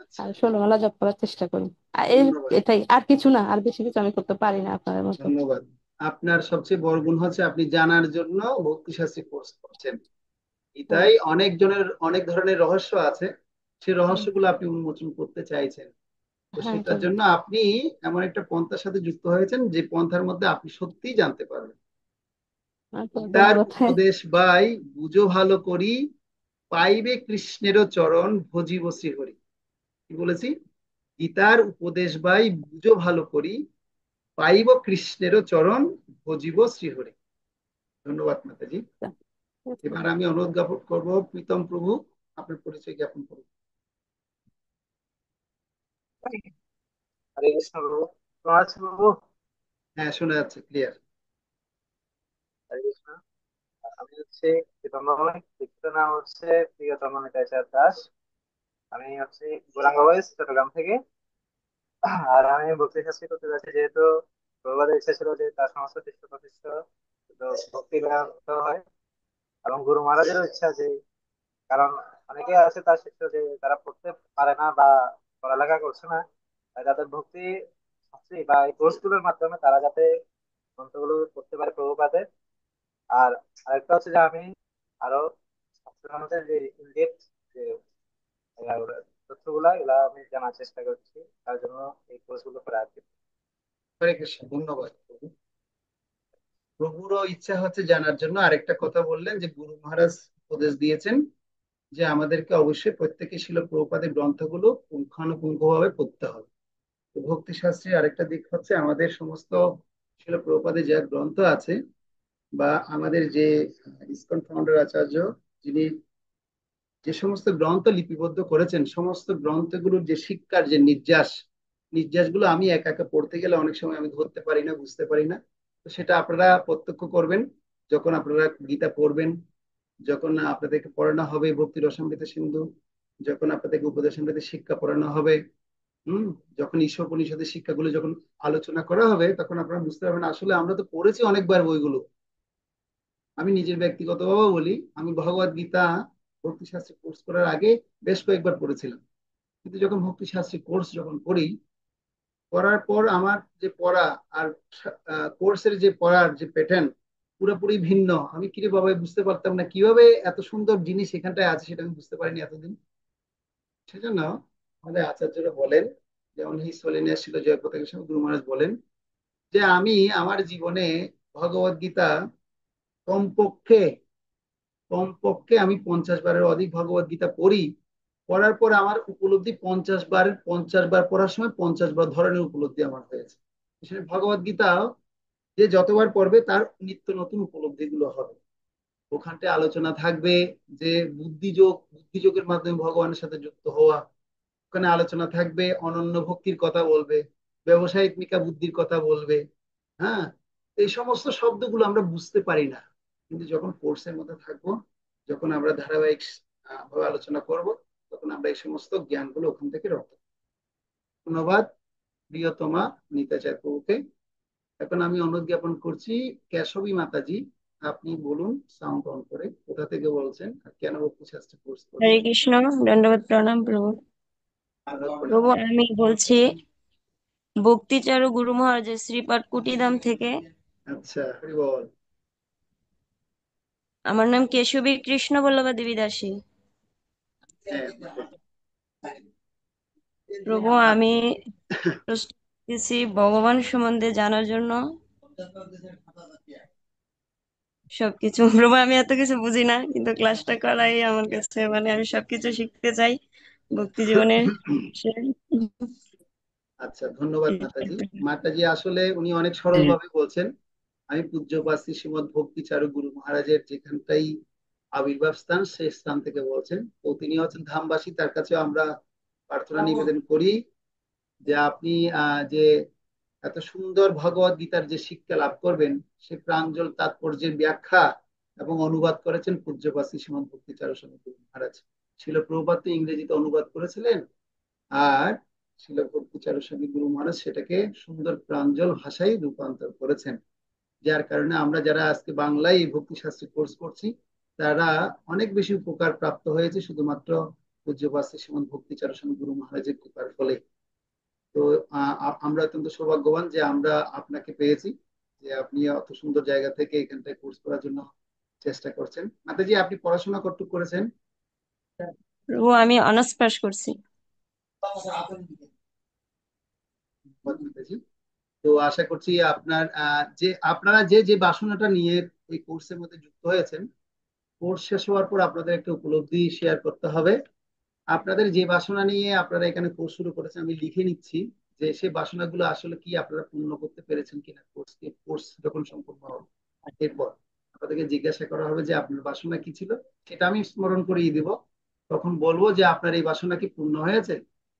আচ্ছা, আর 16 মালা জপ করার চেষ্টা করি। আর ধন্যবাদ। এটাই, আর কিছু না, আর বেশি কিছু আমি করতে পারি না আপনাদের মতো। ধন্যবাদ। আপনার সবচেয়ে বড় গুণ হচ্ছে আপনি জানার জন্য ভক্তি শাস্ত্রী কোর্স করছেন। হ্যাঁ। এটাই, অনেক জনের অনেক ধরনের রহস্য আছে, সেই হুম। রহস্যগুলো আপনি উন্মোচন করতে চাইছেন। তো হ্যাঁ, সেটার করবো। জন্য আপনি এমন একটা পন্থার সাথে যুক্ত হয়েছেন যে পন্থার মধ্যে আপনি সত্যিই জানতে পারবেন। আচ্ছা, গীতার ধন্যবাদ। হ্যাঁ। উপদেশ বাই বুঝো ভালো করি, পাইবে কৃষ্ণেরও চরণ ভজিব শ্রীহরি। কি বলেছি? গীতার উপদেশ বাই বুঝো ভালো করি, পাইব কৃষ্ণেরও চরণ ভজিব শ্রীহরি। ধন্যবাদ মাতাজি। আচ্ছা, ঠিক আছে। এবার আমি অনুরোধ জ্ঞাপন করবো প্রীতম প্রভু, আপনার পরিচয় জ্ঞাপন করুন। হরে কৃষ্ণ প্রভু। কেমন আছেন প্রভু? হ্যাঁ, শোনা যাচ্ছে ক্লিয়ার। হরে কৃষ্ণ। আমি হচ্ছে প্রীতমভাবে, দীক্ষিত নাম হচ্ছে প্রিয়তম নিতাইচাঁদ দাস। আমি হচ্ছে গৌরাঙ্গ বয়েজ, চট্টগ্রাম থেকে। আর আমি ভক্তি শাস্ত্রী করতে যাচ্ছি, যেহেতু প্রভুপাদের ইচ্ছা ছিল যে তার সমস্ত শিষ্য প্রতিষ্ঠ তো ভক্তি গ্রন্থ হয়, এবং গুরু মহারাজেরও ইচ্ছা যে, কারণ অনেকে আছে তার শিষ্য যে তারা পড়তে পারে না বা পড়ালেখা করছে না, তাই তাদের ভক্তি শাস্ত্রী বা এই কোর্সগুলোর মাধ্যমে তারা যাতে গ্রন্থগুলো পড়তে পারে প্রভুপাদের। আর আরেকটা হচ্ছে যে আমি আরো ছাত্রদের যে ইনডেপথ যে তথ্যগুলা, এগুলা আমি জানার চেষ্টা করছি, তার জন্য এই কোর্সগুলো করা আর কি। হরে কৃষ্ণ, ধন্যবাদ প্রভু। প্রভুরও ইচ্ছা হচ্ছে জানার জন্য। আরেকটা কথা বললেন যে গুরু মহারাজ উপদেশ দিয়েছেন যে আমাদেরকে অবশ্যই প্রত্যেকে শিল প্রভুপাদের গ্রন্থগুলো পুঙ্খানুপুঙ্খভাবে পড়তে হবে। তো ভক্তি শাস্ত্রের আরেকটা দিক হচ্ছে আমাদের সমস্ত শিল প্রভুপাদের যা গ্রন্থ আছে, বা আমাদের যে ইসকন ফাউন্ডার আচার্য, যিনি যে সমস্ত গ্রন্থ লিপিবদ্ধ করেছেন, সমস্ত গ্রন্থগুলোর যে শিক্ষার যে নির্যাসগুলো আমি একা একা পড়তে গেলে অনেক সময় আমি ধরতে পারি না, বুঝতে পারি না। তো সেটা আপনারা প্রত্যক্ষ করবেন যখন আপনারা গীতা পড়বেন, যখন আপনাদেরকে পড়ানো হবে ভক্তি রসামৃত সিন্ধু, যখন আপনাদেরকে উপদেশামৃত শিক্ষা পড়ানো হবে, হম, যখন ঈশ্বর উপনিষদের শিক্ষাগুলো যখন আলোচনা করা হবে, তখন আপনারা বুঝতে পারবেন আসলে আমরা তো পড়েছি অনেকবার বইগুলো। আমি নিজের ব্যক্তিগতভাবে বলি, আমি ভগবত গীতা ভক্তি শাস্ত্রে কোর্স করার আগে বেশ কয়েকবার পড়েছিলাম, কিন্তু যখন ভক্তি শাস্ত্রে কোর্স যখন করি, করার পর আমার যে পড়া আর কোর্সের যে পড়ার যে প্যাটার্ন পুরোপুরি ভিন্ন। আমি কিরে বাবা বুঝতে পারতাম না কিভাবে এত সুন্দর জিনিস এখানটায় আছে, সেটা আমি বুঝতে পারিনি এতদিন। সেজন্য আমাদের আচার্যরা বলেন, যেমন হিস হোলিনেস ছিল জয়প্রতাকের সঙ্গে গুরু মহারাজ বলেন যে আমি আমার জীবনে ভগবত গীতা কমপক্ষে কমপক্ষে আমি 50 বারের অধিক ভগবত গীতা পড়ি। পড়ার পর আমার উপলব্ধি 50 বার পড়ার সময় 50 বার ধরনের উপলব্ধি আমার হয়েছে। সেখানে ভগবত গীতা যে যতবার পড়বে তার নিত্য নতুন উপলব্ধি গুলো হবে। ওখানটায় আলোচনা থাকবে যে বুদ্ধিযোগের মাধ্যমে ভগবানের সাথে যুক্ত হওয়া। ওখানে আলোচনা থাকবে অনন্য ভক্তির কথা বলবে, ব্যবসায়িক মিকা বুদ্ধির কথা বলবে। হ্যাঁ, এই সমস্ত শব্দগুলো আমরা বুঝতে পারি না, কিন্তু যখন কোর্সের মধ্যে থাকবো, যখন আমরা ধারাবাহিক ভাবে আলোচনা করব, তখন আমরা এই সমস্ত জ্ঞানগুলো ওখান থেকে রপ্ত করব। ধন্যবাদ প্রিয়তমা নিতাচার্য প্রভুকে। এখন আমি অনুরোধ জ্ঞাপন করছি কেশবী মাতাজি, আপনি বলুন সাউন্ড অন করে কোথা থেকে বলছেন আর কেন ভক্তি শাস্ত্রে কোর্স হরে করছেন। কৃষ্ণ। দণ্ডবত প্রণাম প্রভু। প্রভু, আমি বলছি ভক্তিচারু গুরু মহারাজের শ্রীপাঠ কুটিধাম থেকে। আচ্ছা, হরি বল। আমার নাম কেশবী কৃষ্ণ বল্লভা দেবী দাসী। হ্যাঁ, প্রভু, আমি প্রশ্ন করতেছি ভগবান সম্বন্ধে জানার জন্য সবকিছু। প্রভু, আমি এত কিছু বুঝি না, কিন্তু ক্লাসটা করাই আমার কাছে, মানে আমি সবকিছু শিখতে চাই ভক্তি জীবনে। আচ্ছা, ধন্যবাদ মাতাজি। মাতাজি আসলে উনি অনেক সরল ভাবে বলছেন। আমি পূজ্যপাদ শ্রী শ্রীমদ ভক্তি চারু গুরু মহারাজের যেখানটাই আবির্ভাব স্থান, সেই স্থান থেকে বলছেন। তো তিনি হচ্ছেন ধামবাসী, তার কাছে আমরা প্রার্থনা নিবেদন করি যে আপনি যে এত সুন্দর ভগবত গীতার যে শিক্ষা লাভ করবেন, সে প্রাঞ্জল তাৎপর্যের ব্যাখ্যা এবং অনুবাদ করেছেন পূজ্যপাদ শ্রী শ্রীমদ ভক্তি চারু স্বামী গুরু মহারাজ। ছিল প্রভুপাদ তো ইংরেজিতে অনুবাদ করেছিলেন, আর শিল ভক্তিচারু স্বামী গুরু মহারাজ সেটাকে সুন্দর প্রাঞ্জল ভাষায় রূপান্তর করেছেন। যার কারণে আমরা যারা আজকে বাংলায় এই ভক্তি শাস্ত্রে কোর্স করছি, তারা অনেক বেশি উপকার প্রাপ্ত হয়েছে শুধুমাত্র পূজ্যপাদ শ্রী শ্রীমদ ভক্তিচারু স্বামী গুরু মহারাজের কৃপার ফলে। তো আমরা অত্যন্ত সৌভাগ্যবান যে আমরা আপনাকে পেয়েছি, যে আপনি অত সুন্দর জায়গা থেকে এখানটায় কোর্স করার জন্য চেষ্টা করছেন। মাতাজি, আপনি পড়াশোনা কতটুকু করেছেন? প্রভু আমি অনার্স পাস করছি। ধন্যবাদ মাতাজি। তো আশা করছি আপনার যে আপনারা যে যে বাসনাটা নিয়ে এই কোর্সের মধ্যে যুক্ত হয়েছেন, কোর্স শেষ হওয়ার পর আপনাদের একটা উপলব্ধি শেয়ার করতে হবে। আপনাদের যে বাসনা নিয়ে আপনারা এখানে কোর্স শুরু করেছেন, আমি লিখে নিচ্ছি যে সেই বাসনাগুলো আসলে কি আপনারা পূর্ণ করতে পেরেছেন কিনা। কোর্স যখন সম্পূর্ণ হবে এরপর আপনাদেরকে জিজ্ঞাসা করা হবে যে আপনার বাসনা কি ছিল, সেটা আমি স্মরণ করিয়ে দিব। তখন বলবো যে আপনার এই বাসনা কি পূর্ণ হয়েছে।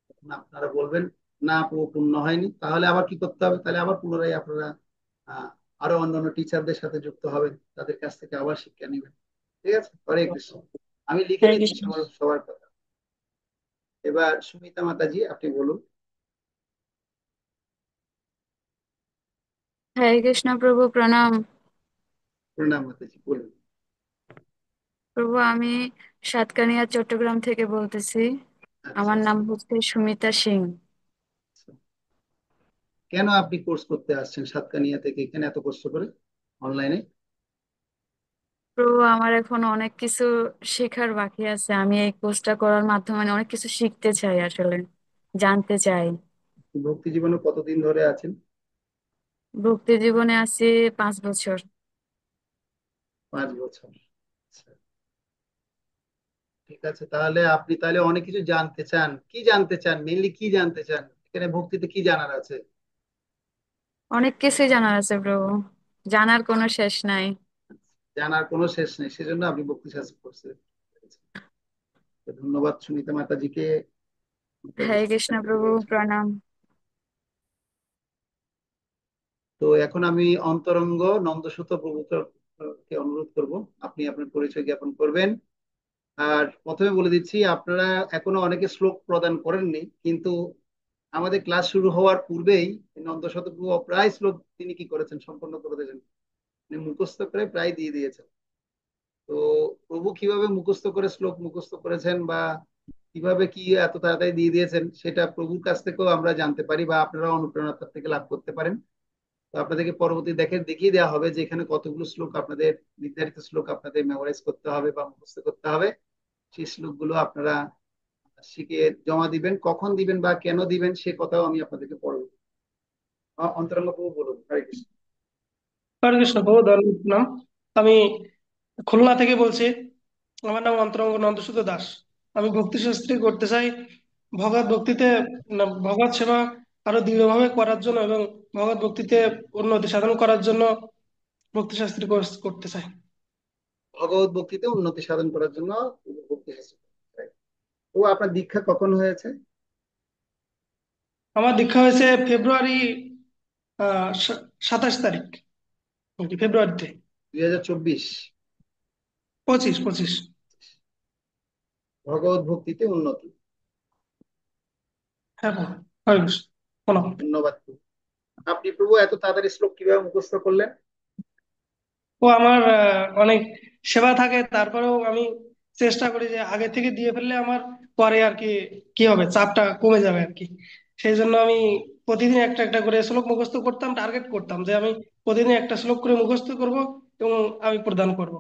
তখন আপনারা বলবেন না পূর্ণ হয়নি, তাহলে আবার কি করতে হবে, তাহলে আবার পুনরায় আপনারা আহ আরো অন্যান্য টিচারদের সাথে যুক্ত হবেন, তাদের কাছ থেকে আবার শিক্ষা নেবেন। ঠিক আছে, হরে কৃষ্ণ। আমি লিখে হরে নিচ্ছি কৃষ্ণ। সবার সবার কথা। এবার সুমিতা মাতাজি আপনি বলুন। হরে কৃষ্ণ প্রভু, প্রণাম। প্রণাম মাতাজি, বলুন। প্রভু আমি সাতকানিয়া চট্টগ্রাম থেকে বলতেছি। আচ্ছা আমার আচ্ছা নাম হচ্ছে সুমিতা সিং। আচ্ছা। কেন আপনি কোর্স করতে আসছেন সাতকানিয়া থেকে এখানে এত কষ্ট করে অনলাইনে? প্রভু আমার এখন অনেক কিছু শেখার বাকি আছে। আমি এই কোর্সটা করার মাধ্যমে অনেক কিছু শিখতে চাই, আসলে জানতে চাই। ভক্তি জীবনে কতদিন ধরে আছেন? ভক্তি জীবনে আছি 5 বছর। 5 বছর। আচ্ছা, ঠিক আছে, তাহলে আপনি তাহলে অনেক কিছু জানতে চান। কি জানতে চান, মেনলি কি জানতে চান, এখানে ভক্তিতে কি জানার আছে? অনেক কিছুই জানার আছে প্রভু, জানার কোনো শেষ নাই। জানার কোনো শেষ নেই, সেজন্য আপনি ভক্তি শাস্ত্র করছেন। তো ধন্যবাদ সুমিতা মাতাজিকে আমাদের হরে কৃষ্ণ শিক্ষার্থী প্রভু, করার জন্য। প্রণাম। তো এখন আমি অন্তরঙ্গ নন্দসুত প্রভুকে অনুরোধ করব, আপনি আপনার পরিচয় জ্ঞাপন করবেন। আর প্রথমে বলে দিচ্ছি, আপনারা এখনো অনেকে শ্লোক প্রদান করেননি, কিন্তু আমাদের ক্লাস শুরু হওয়ার পূর্বেই নন্দশত প্রভু প্রায় শ্লোক তিনি কি করেছেন, সম্পন্ন করে দিয়েছেন। তিনি মুখস্থ করে প্রায় দিয়ে দিয়েছেন। তো প্রভু কিভাবে মুখস্থ করে শ্লোক মুখস্থ করেছেন বা কিভাবে কি এত তাড়াতাড়ি দিয়ে দিয়েছেন, সেটা প্রভুর কাছ থেকেও আমরা জানতে পারি বা আপনারা অনুপ্রেরণা তার থেকে লাভ করতে পারেন। তো আপনাদেরকে পরবর্তী দেখিয়ে দেওয়া হবে যে এখানে কতগুলো শ্লোক আপনাদের, নির্ধারিত শ্লোক আপনাদের মেমোরাইজ করতে হবে বা মুখস্থ করতে হবে। সেই শ্লোকগুলো আপনারা শিখে জমা দিবেন, কখন দিবেন বা কেন দিবেন সে কথাও আমি আপনাদেরকে পরবর্তী। অন্তরঙ্গ প্রভু বলুন, হরে কৃষ্ণ। হরে কৃষ্ণ প্রভু, ধন্যবাদ নাম। আমি খুলনা থেকে বলছি। আমার নাম অন্তরঙ্গ নন্দসুত দাস। আমি ভক্তি শাস্ত্রী করতে চাই। ভগবত ভক্তিতে ভগবত সেবা আরো দৃঢ়ভাবে করার জন্য এবং ভগবত ভক্তিতে উন্নতি সাধন করার জন্য ভক্তি শাস্ত্রী কোর্স করতে চাই। ভগবত ভক্তিতে উন্নতি সাধন করার জন্য ভক্তি শাস্ত্র। ও আপনার দীক্ষা কখন হয়েছে? আমার দীক্ষা হয়েছে ফেব্রুয়ারি 27 তারিখ, ফেব্রুয়ারিতে। 2024। 25। ভগবত ভক্তিতে উন্নতি। হ্যাঁ প্রভু, হরে কৃষ্ণ, প্রণাম। ধন্যবাদ প্রভু। আপনি প্রভু এত তাড়াতাড়ি শ্লোক কিভাবে মুখস্থ করলেন? ও আমার অনেক সেবা থাকে, তারপরেও আমি চেষ্টা করি যে আগে থেকে দিয়ে ফেললে আমার পরে আর কি কি হবে, চাপটা কমে যাবে আর কি। সেই জন্য আমি প্রতিদিন একটা একটা করে শ্লোক মুখস্থ করতাম, টার্গেট করতাম যে আমি প্রতিদিন একটা শ্লোক করে মুখস্থ করব এবং আমি প্রদান করব।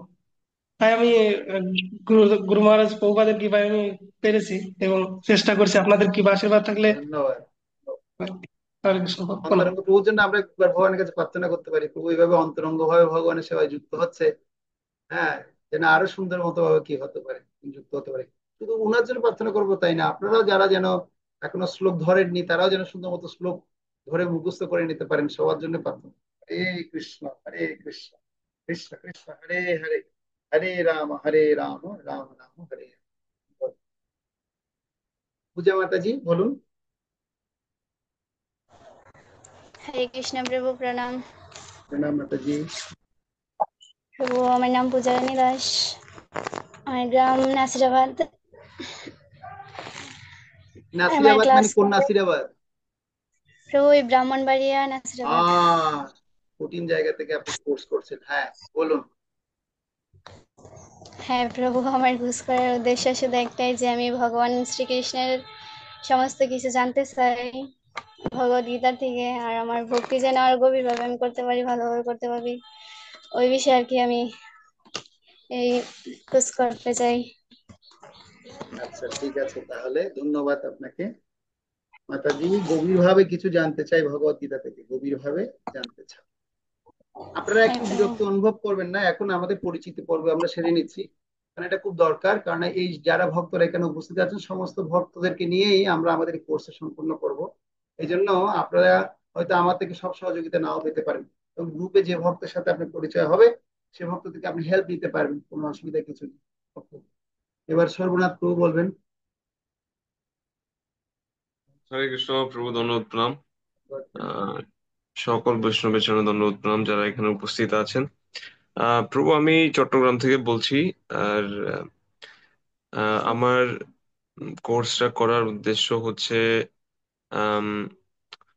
তাই আমি আহ, গুরু গুরু মহারাজ প্রভুপাদের কৃপায় আমি পেরেছি এবং চেষ্টা করছি। আপনাদের কৃপা আশীর্বাদ থাকলে ধন্যবাদ। হরে কৃষ্ণ, প্রণাম। অন্তরঙ্গ প্রভুর জন্য আমরা একবার ভগবানের কাছে প্রার্থনা করতে পারি, প্রভু এইভাবে অন্তরঙ্গ ভাবে ভগবানের সেবায় যুক্ত হচ্ছে, হ্যাঁ, যেন আরো সুন্দর মতো ভাবে কি হতে পারে, যুক্ত হতে পারে। শুধু ওনার জন্য প্রার্থনা করবো তাই না, আপনারাও যারা যেন এখনো শ্লোক ধরেননি তারাও যেন সুন্দর মতো শ্লোক ধরে মুখস্থ করে নিতে পারেন, সবার জন্য প্রার্থনা। হরে কৃষ্ণ, হরে কৃষ্ণ, কৃষ্ণ কৃষ্ণ হরে হরে, হরে রাম রাম রাম হরে হরে। পূজা মাতাজি বলুন। হরে কৃষ্ণ প্রভু, প্রণাম। প্রণাম মাতাজি। প্রভু আমার নাম পূজা রানী দাস, আমার গ্রাম নাসিরাবাদ, আর আমার নাসিরাবাদ ক্লাস মানে কোন নাসিরাবাদ? প্রভু ওই ব্রাহ্মণবাড়িয়া নাসিরাবাদ। আহ কঠিন জায়গা থেকে আপনি কোর্স করছেন, হ্যাঁ বলুন। হ্যাঁ প্রভু, আমার ঘুষ করার উদ্দেশ্য শুধু একটাই যে আমি ভগবান শ্রীকৃষ্ণের সমস্ত কিছু জানতে চাই ভগবদ গীতা থেকে, আর আমার ভক্তি যেন আরো গভীরভাবে আমি করতে পারি, ভালোভাবে করতে পারি, ওই বিষয়ে আর কি আমি এই কোর্স করতে চাই। আচ্ছা, ঠিক আছে, তাহলে ধন্যবাদ আপনাকে। মাতাজি গভীরভাবে কিছু জানতে চাই, ভগবত গীতা থেকে গভীরভাবে জানতে চাই। আপনারা হ্যাঁ একটু প্রভু। বিরক্তি অনুভব করবেন না, এখন আমাদের পরিচিতি পর্ব আমরা সেরে নিচ্ছি, কারণ এটা খুব দরকার। কারণ এই যারা ভক্তরা এখানে উপস্থিত আছেন সমস্ত ভক্তদেরকে নিয়েই আমরা আমাদের কোর্স সম্পূর্ণ করব। এই জন্য আপনারা হয়তো আমার থেকে সব সহযোগিতা নাও পেতে পারেন, এবং গ্রুপে যে ভক্তের সাথে আপনার পরিচয় হবে সে ভক্ত থেকে আপনি হেল্প নিতে পারবেন, কোনো অসুবিধা কিছু নেই। Okay. এবার সর্বনাথ প্রভু বলবেন। হরে কৃষ্ণ প্রভু, ধন্যবাদ প্রণাম। আহ সকল বৈষ্ণবের জন্য ধন্যবাদ প্রণাম যারা এখানে উপস্থিত আছেন। প্রভু, আমি চট্টগ্রাম থেকে বলছি। আর আমার কোর্সটা করার উদ্দেশ্য হচ্ছে, আম,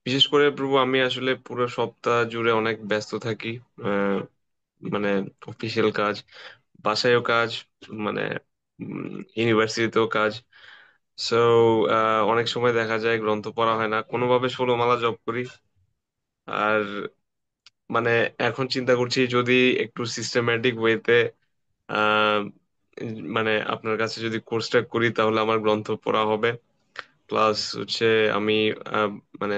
বিশেষ করে প্রভু আমি আসলে পুরো সপ্তাহ জুড়ে অনেক ব্যস্ত থাকি। আহ, মানে অফিসিয়াল কাজ, বাসায়ও কাজ, মানে ইউনিভার্সিটিতেও কাজ। সো অনেক সময় দেখা যায় গ্রন্থ পড়া হয় না, কোনোভাবে 16 মালা জপ করি। আর মানে এখন চিন্তা করছি যদি একটু সিস্টেম্যাটিক ওয়েতে আহ মানে আপনার কাছে যদি কোর্সটা করি তাহলে আমার গ্রন্থ পড়া হবে। প্লাস হচ্ছে আমি আহ, মানে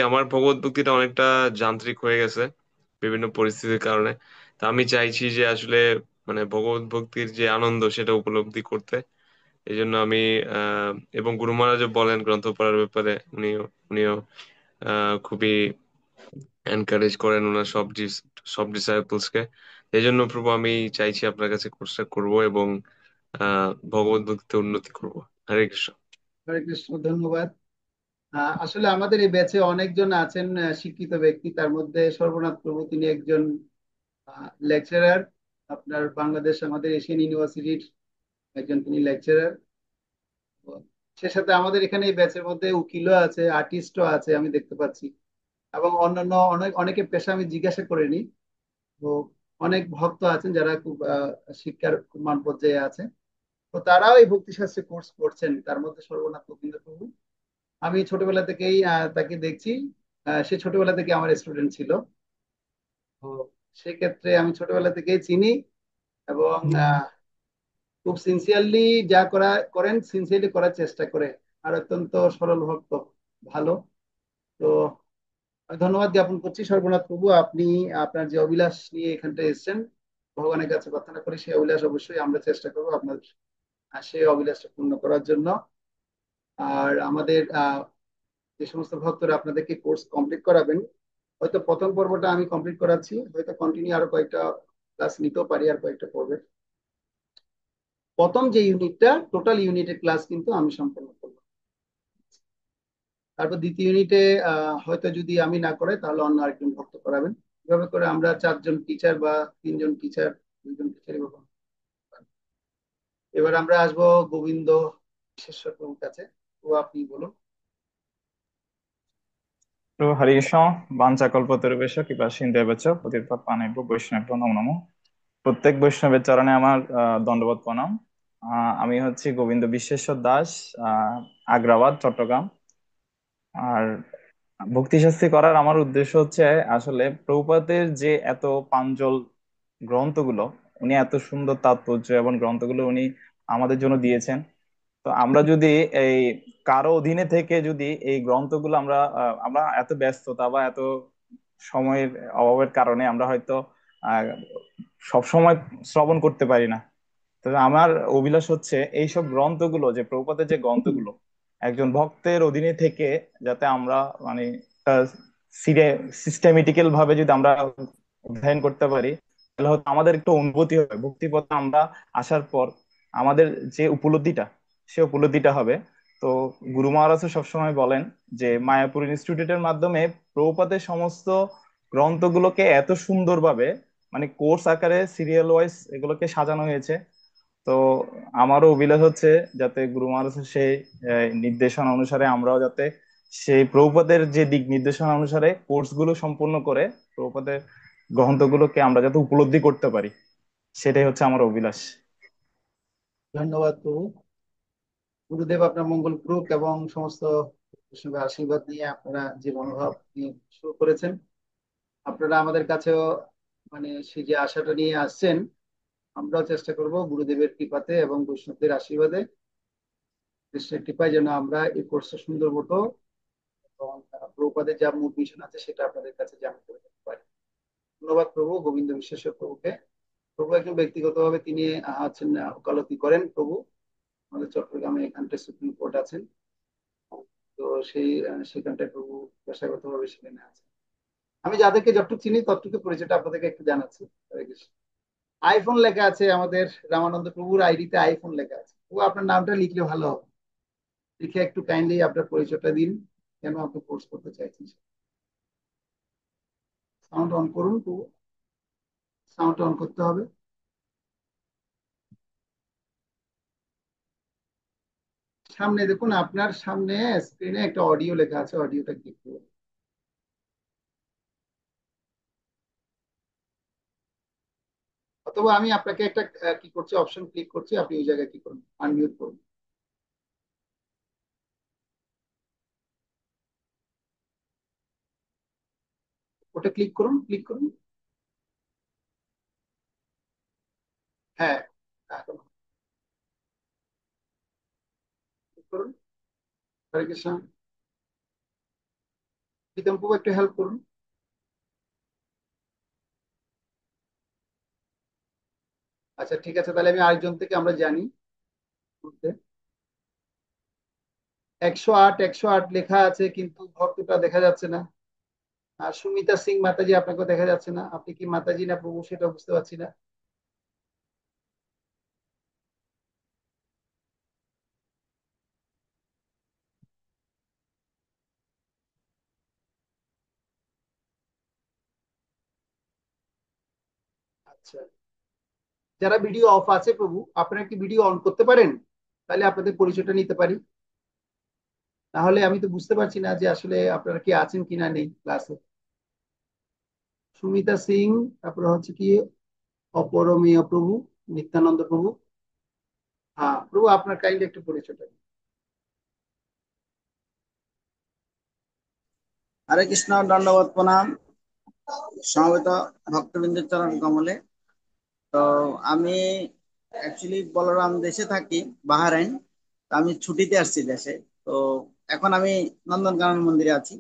আমার ভগবত ভক্তিটা অনেকটা যান্ত্রিক হয়ে গেছে বিভিন্ন পরিস্থিতির কারণে। তা আমি চাইছি যে আসলে মানে ভগবত ভক্তির যে আনন্দ সেটা উপলব্ধি করতে। এই জন্য আমি আহ এবং গুরু মহারাজও বলেন গ্রন্থ পড়ার ব্যাপারে, উনিও উনিও খুবই এনকারেজ করেন ওনার সব ডিসাইপলস কে। এই জন্য প্রভু আমি চাইছি আপনার কাছে কোর্সটা করব এবং ভগবত ভক্তিতে উন্নতি করব। হরে কৃষ্ণ। হরে কৃষ্ণ, ধন্যবাদ। আসলে আমাদের এই ব্যাচে অনেকজন আছেন শিক্ষিত ব্যক্তি, তার মধ্যে সর্বনাথ প্রভু তিনি একজন লেকচারার, আপনার বাংলাদেশ আমাদের এশিয়ান ইউনিভার্সিটির একজন তিনি লেকচারার। সে সাথে আমাদের এখানে এই ব্যাচের মধ্যে উকিলও আছে, আর্টিস্টও আছে আমি দেখতে পাচ্ছি, এবং অন্যান্য অনেকে পেশা আমি জিজ্ঞাসা করিনি। তো অনেক ভক্ত আছেন যারা খুব শিক্ষার খুব মান পর্যায়ে আছে, তো তারাও এই ভক্তিশাস্ত্রে কোর্স করছেন, তার মধ্যে সর্বনাথ গোবিন্দ প্রভু। আমি ছোটবেলা থেকেই তাকে দেখছি, সে ছোটবেলা থেকে আমার স্টুডেন্ট ছিল। তো সেক্ষেত্রে আমি ছোটবেলা থেকেই চিনি, এবং খুব সিনসিয়ারলি যা করেন সিনসিয়ারলি করার চেষ্টা করে, আর অত্যন্ত সরল ভক্ত, ভালো। তো আমি ধন্যবাদ জ্ঞাপন করছি সর্বনাথ প্রভু, আপনি আপনার যে অভিলাষ নিয়ে এখানটা এসেছেন, ভগবানের কাছে প্রার্থনা করি সেই অভিলাষ অবশ্যই আমরা চেষ্টা করবো আপনার সেই অভিলাষটা পূর্ণ করার জন্য। আর আমাদের যে সমস্ত ভক্তরা আপনাদেরকে কোর্স কমপ্লিট করাবেন, হয়তো প্রথম পর্বটা আমি কমপ্লিট করাচ্ছি, হয়তো কন্টিনিউ আরো কয়েকটা ক্লাস নিতেও পারি, আর কয়েকটা পর্বে। প্রথম যে ইউনিটটা টোটাল ইউনিটের ক্লাস কিন্তু আমি সম্পন্ন করবো, তারপর দ্বিতীয় ইউনিটে হয়তো যদি আমি না করাই তাহলে অন্য আরেকজন ভক্ত করাবেন। এভাবে করে আমরা 4 জন টিচার বা 3 জন টিচার, 2 জন টিচার এভাবে। এবার আমরা আসবো গোবিন্দ বিশেশ্বর প্রভুর কাছে। তো আপনি বলুন। তো হরে কৃষ্ণ। বাঞ্ছাকল্পতরুভ্যশ্চ কৃপা সিন্ধুভ্যশ্চ পতিতানাং পাবনেভ্যো বৈষ্ণবেভ্যো নমো নমঃ। প্রত্যেক বৈষ্ণবের চরণে আমার দণ্ডবত প্রণাম। আমি হচ্ছি গোবিন্দ বিশ্বেশ্বর দাস, আগ্রাবাদ, চট্টগ্রাম। আর ভক্তিশাস্ত্রী করার আমার উদ্দেশ্য হচ্ছে আসলে প্রভুপাদের যে এত প্রাঞ্জল গ্রন্থগুলো, উনি এত সুন্দর তাৎপর্য এবং গ্রন্থগুলো উনি আমাদের জন্য দিয়েছেন। তো আমরা যদি এই কারো অধীনে থেকে যদি এই গ্রন্থগুলো আমরা এত ব্যস্ততা বা এত সময়ের অভাবের কারণে আমরা হয়তো সব সময় শ্রবণ করতে পারি না। তবে আমার অভিলাষ হচ্ছে এইসব গ্রন্থগুলো, যে প্রভুপাদের যে গ্রন্থগুলো একজন ভক্তের অধীনে থেকে যাতে আমরা মানে সিস্টেমেটিক্যাল ভাবে যদি আমরা অধ্যয়ন করতে পারি, তাহলে হয়তো আমাদের একটু অনুভূতি হবে ভক্তি পথে আমরা আসার পর। আমাদের যে উপলব্ধিটা, সে উপলব্ধিটা হবে। তো গুরু মহারাজ সবসময় বলেন যে মায়াপুর ইনস্টিটিউটের মাধ্যমে প্রভুপাদের সমস্ত গ্রন্থগুলোকে এত সুন্দরভাবে মানে কোর্স আকারে সিরিয়াল ওয়াইজ এগুলোকে সাজানো হয়েছে। তো আমারও অভিলাষ হচ্ছে যাতে গুরু মহারাজের সেই নির্দেশনা অনুসারে আমরাও যাতে সেই প্রভুপাদের যে দিক নির্দেশনা অনুসারে কোর্স গুলো সম্পূর্ণ করে প্রভুপাদের গ্রন্থগুলোকে আমরা যাতে উপলব্ধি করতে পারি, সেটাই হচ্ছে আমার অভিলাষ। ধন্যবাদ প্রভু। গুরুদেব আপনার মঙ্গল করুক, এবং সমস্ত বৈষ্ণবের আশীর্বাদ নিয়ে আপনারা যে মনোভাব নিয়ে শুরু করেছেন, আপনারা আমাদের কাছেও মানে সেই যে আশাটা নিয়ে আসছেন, আমরাও চেষ্টা করব গুরুদেবের কৃপাতে এবং বৈষ্ণবদের আশীর্বাদে, কৃষ্ণের কৃপায় যেন আমরা এই কোর্সটা সুন্দর মতো এবং প্রভুপাদের যা মূল মিশন আছে সেটা আপনাদের কাছে জানাতে করে যেতে পারি। ধন্যবাদ প্রভু গোবিন্দ বিশ্বেশ্বর প্রভুকে। প্রভু একজন ব্যক্তিগতভাবে তিনি আছেন, ওকালতি করেন প্রভু, আমাদের চট্টগ্রামে এখানটায় সুপ্রিম কোর্ট আছেন। তো সেখানটায় প্রভু পেশাগতভাবে সেখানে আছেন। আমি যাদেরকে যতটুকু চিনি ততটুকু পরিচয়টা আপনাদেরকে একটু জানাচ্ছি। হরে কৃষ্ণ। আইফোন লেখা আছে আমাদের রামানন্দ প্রভুর আইডিতে, আইফোন লেখা আছে। প্রভু আপনার নামটা লিখলে ভালো হবে, লিখে একটু কাইন্ডলি আপনার পরিচয়টা দিন, কেন আপনি কোর্স করতে চাইছেন। সাউন্ড অন করুন প্রভু, সাউন্ড অন করতে হবে। সামনে দেখুন, আপনার সামনে স্ক্রিনে একটা অডিও লেখা আছে, অডিওটা ক্লিক করুন। অথবা আমি আপনাকে একটা কি করছি, অপশন ক্লিক করছি, আপনি ওই জায়গায় কি করুন, আনমিউট করুন। ওটা ক্লিক করুন, ক্লিক করুন। হ্যাঁ, এখন ক্লিক করুন। হরে কৃষ্ণ। প্রীতম প্রভু একটু হেল্প করুন। আচ্ছা ঠিক আছে, তাহলে আমি আরেকজন থেকে আমরা জানি। 108 108 লেখা আছে কিন্তু ভক্তটা দেখা যাচ্ছে না। আর সুমিতা সিং মাতাজি আপনাকে দেখা যাচ্ছে না, আপনি কি মাতাজি না প্রভু সেটা বুঝতে পারছি না। আচ্ছা, যারা ভিডিও অফ আছে প্রভু আপনারা কি ভিডিও অন করতে পারেন, তাহলে আপনাদের পরিচয়টা নিতে পারি। তাহলে আমি তো বুঝতে পারছি না যে আসলে আপনারা কি আছেন কিনা নেই ক্লাসে। সুমিতা সিং, তারপরে হচ্ছে কি অপরমীয় প্রভু, নিত্যানন্দ প্রভু। হ্যাঁ প্রভু, আপনার কাইন্ডলি একটু পরিচয়টা দিন। হরে কৃষ্ণ, দণ্ডবত প্রণাম সমবেত ভক্তবৃন্দের চরণ কমলে। তো আমি অ্যাকচুয়ালি বলরাম দেশে থাকি, বাহারাইন। তো আমি ছুটিতে আসছি দেশে। তো এখন আমি নন্দনকানন মন্দিরে আছি।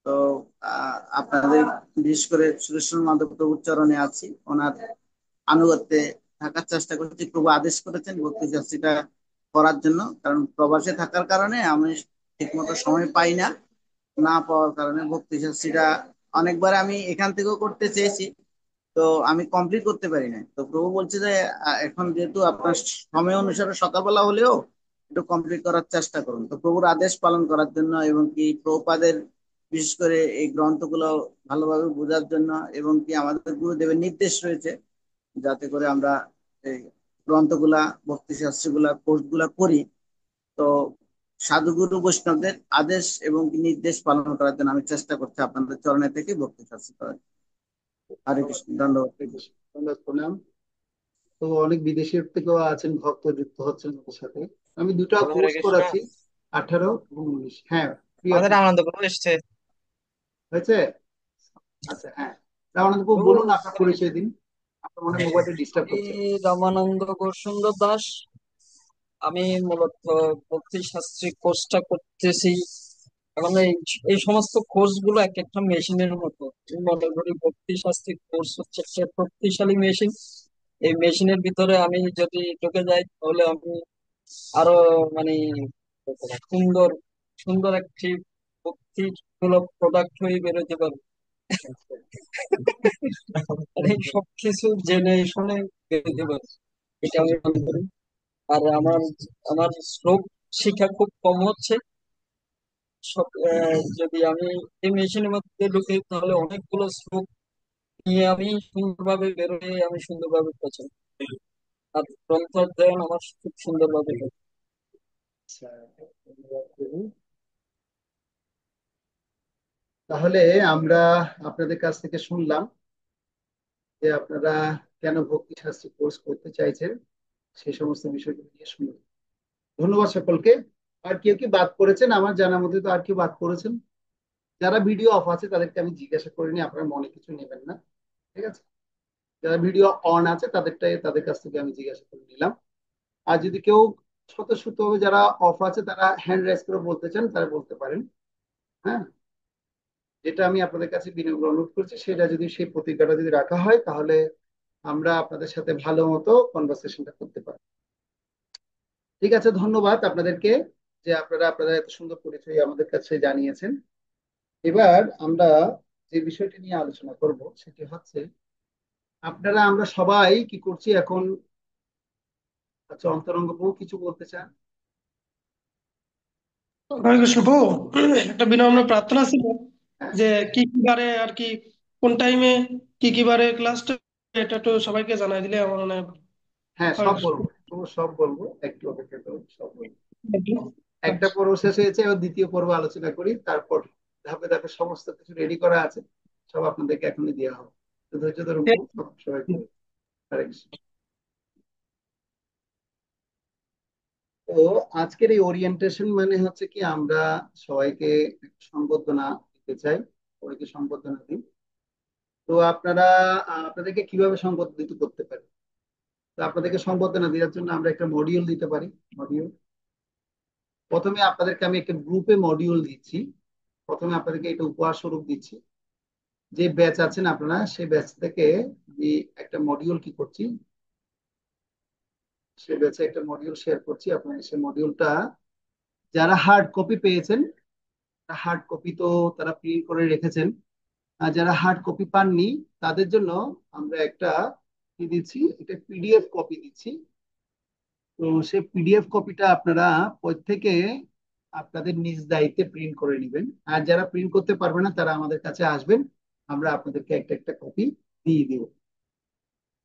তো আপনাদের বিশেষ করে সুরেশ্বর মাধব প্রভুর চরণে আছি, ওনার আনুগত্যে থাকার চেষ্টা করছি। প্রভু আদেশ করেছেন ভক্তি শাস্ত্রীটা করার জন্য, কারণ প্রবাসে থাকার কারণে আমি ঠিকমতো সময় পাই না। না পাওয়ার কারণে ভক্তি শাস্ত্রীটা অনেকবার আমি এখান থেকেও করতে চেয়েছি, তো আমি কমপ্লিট করতে পারি না। তো প্রভু বলছে যে এখন যেহেতু আপনার সময় অনুসারে সকালবেলা হলেও একটু কমপ্লিট করার চেষ্টা করুন। তো প্রভুর আদেশ পালন করার জন্য এবং কি প্রভুপাদের বিশেষ করে এই গ্রন্থগুলো ভালোভাবে বোঝার জন্য, এবং কি আমাদের গুরুদেবের নির্দেশ রয়েছে যাতে করে আমরা এই গ্রন্থগুলা ভক্তি শাস্ত্রগুলা কোর্সগুলা করি। তো সাধুগুরু বৈষ্ণবদের আদেশ এবং কি নির্দেশ পালন করার জন্য আমি চেষ্টা করছি আপনাদের চরণে থেকে ভক্তি শাস্ত্র করার। হরে ধন্যবাদ, কৃষ্ণ, ধন্যবাদ। হরে কৃষ্ণ, ধন্যবাদ, প্রণাম। তো অনেক বিদেশের থেকেও আছেন ভক্ত, যুক্ত হচ্ছেন ওদের সাথে। আমি দুটা হরে কোর্স কৃষ্ণ। করাচ্ছি, 18 এবং 19। হ্যাঁ প্রিয় আমাদের প্রভু, আনন্দ প্রভু এসছে। হয়েছে। আচ্ছা হ্যাঁ, রামানন্দ প্রভু প্রভু, বলুন, আপনার পরিচয় দিন। আপনার মনে হয় মোবাইলটা ডিস্টার্ব আমি করছে। রামানন্দ গৌরসুন্দর দাস। আমি মূলত ভক্তি শাস্ত্রী কোর্সটা করতেছি। এখন এই সমস্ত কোর্স গুলো এক একটা মেশিনের মতো। আমি মনে করি ভক্তি শাস্ত্রী কোর্স হচ্ছে একটা শক্তিশালী মেশিন। এই মেশিনের ভিতরে আমি যদি ঢুকে যাই তাহলে আমি আরো মানে সুন্দর সুন্দর একটি ভক্তি মূলক প্রোডাক্ট হয়ে বেরোতে পারবো। আচ্ছা মানে সবকিছু জেনে শুনে বেরোতে পারবো, এটা আমি মনে করি। আর আমার আমার শ্লোক শিক্ষা খুব কম হচ্ছে। যদি আমি এই মেশিনের মধ্যে ঢুকি তাহলে অনেকগুলো শ্লোক নিয়ে আমি সুন্দরভাবে বেরোয় আমি সুন্দরভাবে প্রচার করি। আর গ্রন্থ অধ্যয়ন আমার খুব সুন্দরভাবে হয়। আচ্ছা, ধন্যবাদ প্রভু। তাহলে আমরা আপনাদের কাছ থেকে শুনলাম যে আপনারা কেন ভক্তি শাস্ত্রী কোর্স করতে চাইছেন, সেই সমস্ত বিষয়গুলো নিয়ে শুনলাম। ধন্যবাদ সকলকে। আর কেউ কি বাদ করেছেন? আমার জানার মধ্যে তো আর কেউ বাদ করেছেন? যারা ভিডিও অফ আছে তাদেরকে আমি জিজ্ঞাসা করিনি, আপনারা মনে কিছু নেবেন না, ঠিক আছে। যারা ভিডিও অন আছে তাদের কাছ থেকে আমি জিজ্ঞাসা করে নিলাম। আর যদি কেউ স্বতঃস্ফূর্তভাবে যারা অফ আছে তারা হ্যান্ড রাইজ করে বলতে চান তারা বলতে পারেন। হ্যাঁ, যেটা আমি আপনাদের কাছে বিনম্র অনুরোধ করছি, সেটা যদি সেই প্রতিজ্ঞাটা যদি রাখা হয় তাহলে আমরা আপনাদের সাথে ভালো মতো কনভারসেশনটা করতে পারি। ঠিক আছে, ধন্যবাদ আপনাদেরকে যে আপনারা এত সুন্দর পরিচয় আমাদের কাছে জানিয়েছেন। এবার আমরা যে বিষয়টি নিয়ে আলোচনা করব সেটি হচ্ছে আমরা সবাই কি করছি এখন। আচ্ছা, অন্তরঙ্গ বউ কিছু বলতে চান? হরে কৃষ্ণ প্রভু, একটা বিনম্র প্রার্থনা ছিল হ্যাঁ, যে কি কি বারে আর কি, কোন টাইমে কি কি বারে ক্লাসটা, এটা একটু সবাইকে জানাই দিলে আমার মনে হয় ভালো। হ্যাঁ, হরে সব কৃষ্ণ। বলবো, সব বলবো, একটু অপেক্ষা করুন, সব বলবো। একটা আচ্ছা, পর্ব শেষ হয়েছে, এবার দ্বিতীয় পর্ব আলোচনা করি, তারপর ধাপে ধাপে সমস্ত কিছু রেডি করা আছে, সব আপনাদেরকে এখনই দেওয়া হবে। তো ধৈর্য ধরুন, সবাই করুন। হরে কৃষ্ণ। তো আজকের এই ওরিয়েন্টেশন মানে হচ্ছে কি, আমরা সবাইকে সম্বর্ধনা দিতে চাই, সবাইকে সম্বর্ধনা দিই। তো আপনাদেরকে কিভাবে সম্বোধিত করতে পারি? তো আপনাদেরকে সম্বর্ধনা দেওয়ার জন্য আমরা একটা মডিউল দিতে পারি। মডিউল, প্রথমে আপনাদেরকে আমি একটা গ্রুপে মডিউল দিচ্ছি। প্রথমে আপনাদেরকে এটা উপহার স্বরূপ দিচ্ছি। যে ব্যাচ আছেন আপনারা, সেই ব্যাচ থেকে আমি একটা মডিউল কি করছি, সে ব্যাচে একটা মডিউল শেয়ার করছি। আপনারা সেই মডিউলটা যারা হার্ড কপি পেয়েছেন, হার্ড কপি তো তারা প্রিন্ট করে রেখেছেন, আর যারা হার্ড কপি পাননি তাদের জন্য আমরা একটা কি দিচ্ছি, এটা পিডিএফ কপি দিচ্ছি। তো সেই পিডিএফ কপিটা আপনারা প্রত্যেকে আপনাদের নিজ দায়িত্বে প্রিন্ট করে নেবেন। আর যারা প্রিন্ট করতে পারবে না তারা আমাদের কাছে আসবেন, আমরা আপনাদেরকে একটা একটা কপি দিয়ে দিব।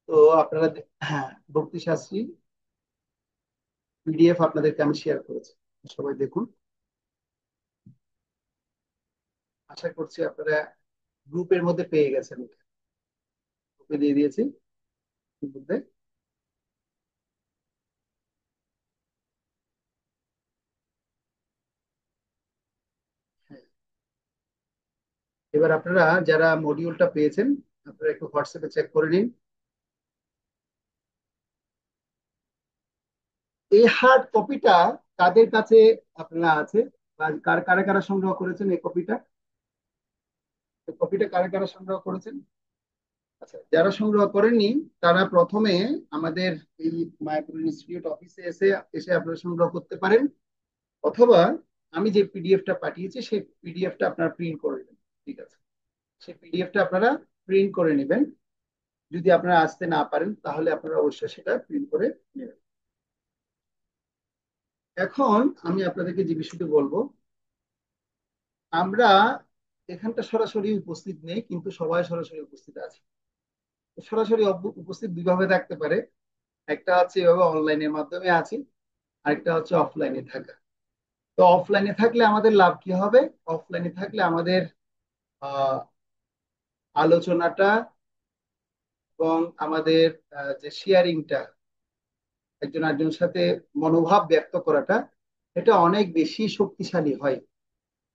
তো আপনারা হ্যাঁ, ভক্তি শাস্ত্রী পিডিএফ আপনাদেরকে আমি শেয়ার করেছি, সবাই দেখুন। আশা করছি আপনারা গ্রুপের মধ্যে পেয়ে গেছেন, গ্রুপে দিয়ে দিয়েছি মধ্যে। হ্যাঁ, এবার আপনারা যারা মডিউলটা পেয়েছেন আপনারা একটু হোয়াটসঅ্যাপে চেক করে নিন। এই হার্ড কপিটা কাদের কাছে আপনারা আছে, বা কারা কারা সংগ্রহ করেছেন এই কপিটা? এই কপিটা কারা কারা সংগ্রহ করেছেন? আচ্ছা, যারা সংগ্রহ করেননি তারা প্রথমে আমাদের এই মায়াপুর ইনস্টিটিউট অফিসে এসে এসে আপনারা সংগ্রহ করতে পারেন, অথবা আমি যে পিডিএফটা পাঠিয়েছি সেই পিডিএফটা আপনারা প্রিন্ট করে নেবেন। ঠিক আছে, সেই পিডিএফটা আপনারা প্রিন্ট করে নেবেন। যদি আপনারা আসতে না পারেন তাহলে আপনারা অবশ্যই সেটা প্রিন্ট করে নেবেন। এখন আমি আপনাদেরকে যে বিষয়টি বলবো, আমরা এখানটা সরাসরি উপস্থিত নেই কিন্তু সবাই সরাসরি উপস্থিত আছে। সরাসরি উপস্থিত দুইভাবে থাকতে পারে, একটা হচ্ছে এভাবে অনলাইনের মাধ্যমে আছি, আরেকটা হচ্ছে অফলাইনে থাকা। তো অফলাইনে থাকলে আমাদের লাভ কি হবে? অফলাইনে থাকলে আমাদের আহ আলোচনাটা এবং আমাদের যে শেয়ারিংটা, একজন আরেকজনের সাথে মনোভাব ব্যক্ত করাটা, এটা অনেক বেশি শক্তিশালী হয়।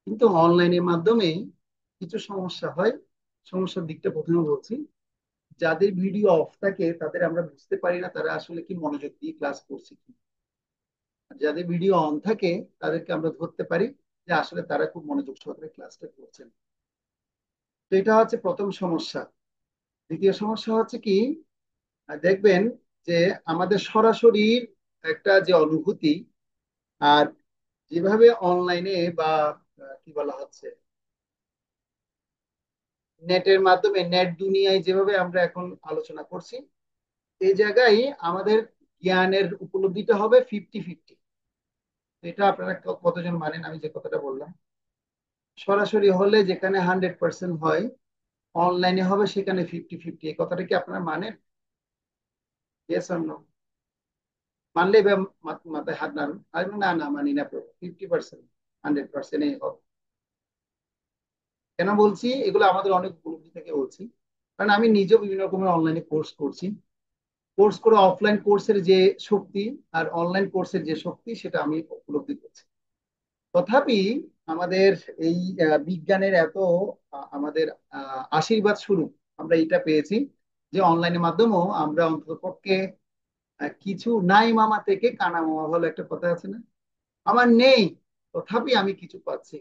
কিন্তু অনলাইনের মাধ্যমে কিছু সমস্যা হয়। সমস্যার দিকটা প্রথমে বলছি। যাদের ভিডিও অফ থাকে তাদের আমরা বুঝতে পারি না তারা আসলে কি মনোযোগ দিয়ে ক্লাস করছে কি। আর যাদের ভিডিও অন থাকে তাদেরকে আমরা ধরতে পারি যে আসলে তারা খুব মনোযোগ সহকারে ক্লাসটা করছেন। তো এটা হচ্ছে প্রথম সমস্যা। দ্বিতীয় সমস্যা হচ্ছে কি, দেখবেন যে আমাদের সরাসরি একটা যে অনুভূতি, আর যেভাবে অনলাইনে বা কি বলা হচ্ছে নেটের মাধ্যমে, নেট দুনিয়ায় যেভাবে আমরা এখন আলোচনা করছি, এই জায়গায় আমাদের জ্ঞানের উপলব্ধিটা হবে 50-50। এটা আপনারা কতজন মানেন আমি যে কথাটা বললাম? সরাসরি হলে যেখানে 100% হয়, অনলাইনে হবে সেখানে 50-50। এই কথাটা কি আপনারা মানেন? Yes or no? মানলে এবার মাথায় হাত নাড়ুন। আমি বলি, না না মানি না, 50%, 100% এই হবে। কেন বলছি এগুলো? আমাদের অনেক উপলব্ধি থেকে বলছি, কারণ আমি নিজেও বিভিন্ন রকমের অনলাইনে কোর্স করছি। কোর্স করে অফলাইন কোর্সের যে শক্তি আর অনলাইন কোর্সের যে শক্তি সেটা আমি উপলব্ধি করছি। তথাপি আমাদের এই বিজ্ঞানের এত আমাদের আশীর্বাদ স্বরূপ আমরা এটা পেয়েছি যে অনলাইনের মাধ্যমেও আমরা অন্তত পক্ষে কিছু নাই মামা থেকে কানা মামা হলো একটা কথা আছে না, আমার নেই তথাপি আমি কিছু পাচ্ছি,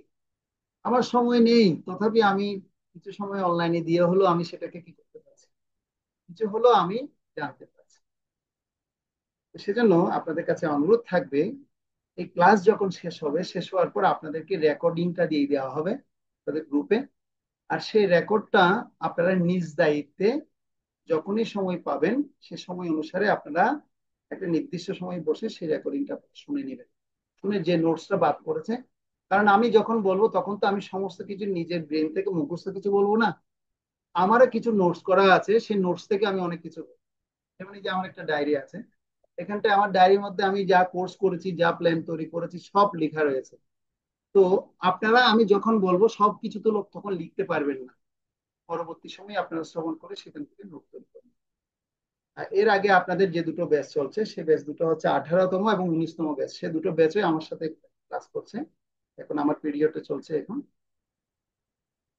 আমার সময় নেই তথাপি আমি কিছু সময় অনলাইনে দিয়ে হলো আমি সেটাকে কি করতে পারছি, কিছু হলো আমি জানতে পারছি। তো সেজন্য আপনাদের কাছে অনুরোধ থাকবে, এই ক্লাস যখন শেষ হবে, শেষ হওয়ার পর আপনাদেরকে রেকর্ডিংটা দিয়ে দেওয়া হবে তাদের গ্রুপে। আর সেই রেকর্ডটা আপনারা নিজ দায়িত্বে যখনই সময় পাবেন সে সময় অনুসারে আপনারা একটা নির্দিষ্ট সময় বসে সেই রেকর্ডিংটা শুনে নেবেন, শুনে যে নোটসটা বাদ পড়েছে। কারণ আমি যখন বলবো তখন তো আমি সমস্ত কিছু নিজের ব্রেন থেকে মুখস্থ কিছু বলবো না, আমারও কিছু নোটস করা আছে, সেই নোটস থেকে আমি অনেক কিছু বলবো। যেমন এই যে আমার একটা ডায়েরি আছে, এখানটায় আমার ডায়েরির মধ্যে আমি যা কোর্স করেছি, যা প্ল্যান তৈরি করেছি সব লেখা রয়েছে। তো আপনারা আমি যখন বলবো সবকিছু তো লোক তখন লিখতে পারবেন না, পরবর্তী সময়ে আপনারা শ্রবণ করে সেখান থেকে নোট তৈরি করবেন। আর এর আগে আপনাদের যে দুটো ব্যাচ চলছে সে ব্যাচ দুটো হচ্ছে 18তম এবং 19তম ব্যাচ, সে দুটো ব্যাচে আমার সাথে ক্লাস করছে, এখন আমার পিরিয়ডে চলছে এখন।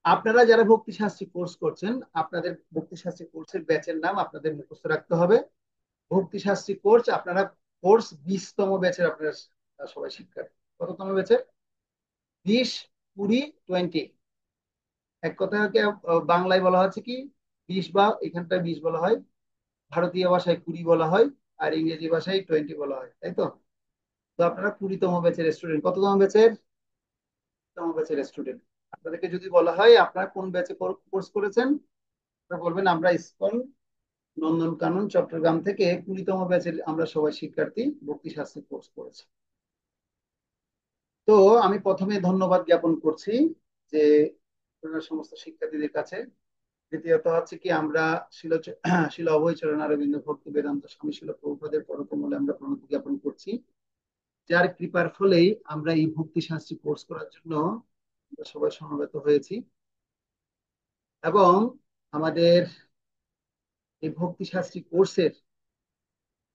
আপনারা যারা ভক্তিশাস্ত্রী কোর্স করছেন, আপনাদের ভক্তিশাস্ত্রী কোর্সের ব্যাচের নাম আপনাদের মুখস্থ রাখতে হবে। ভক্তিশাস্ত্রী কোর্স আপনারা কোর্স 20তম ব্যাচের আপনারা সবাই শিক্ষার্থী। কততম ব্যাচের? 20, 20, 20। এক কথাকে বাংলায় বলা হচ্ছে কি 20, বা এখানটায় 20 বলা হয়, ভারতীয় ভাষায় 20 বলা হয়, আর ইংরেজি ভাষায় 20 বলা হয়, তাই তো? তো আপনারা 20তম ব্যাচের স্টুডেন্ট। কততম ব্যাচের? তম ব্যাচের স্টুডেন্ট। আপনাদেরকে যদি বলা হয় আপনারা কোন ব্যাচে কোর্স করেছেন, আপনারা বলবেন আমরা ইসকন নন্দনকানন চট্টগ্রাম থেকে 20তম ব্যাচের আমরা সবাই শিক্ষার্থী ভক্তিশাস্ত্রী কোর্স করেছি। তো আমি প্রথমে ধন্যবাদ জ্ঞাপন করছি যে আপনারা সমস্ত শিক্ষার্থীদের কাছে। দ্বিতীয়ত হচ্ছে কি আমরা শিল অভয়চরণ অরবিন্দ ভক্তি বেদান্ত স্বামী শিল প্রভুপাদের পরকমলে আমরা প্রণতি জ্ঞাপন করছি, যার কৃপার ফলেই আমরা এই ভক্তি শাস্ত্রী কোর্স করার জন্য সবাই সমবেত হয়েছি। এবং আমাদের এই ভক্তি শাস্ত্রী কোর্সের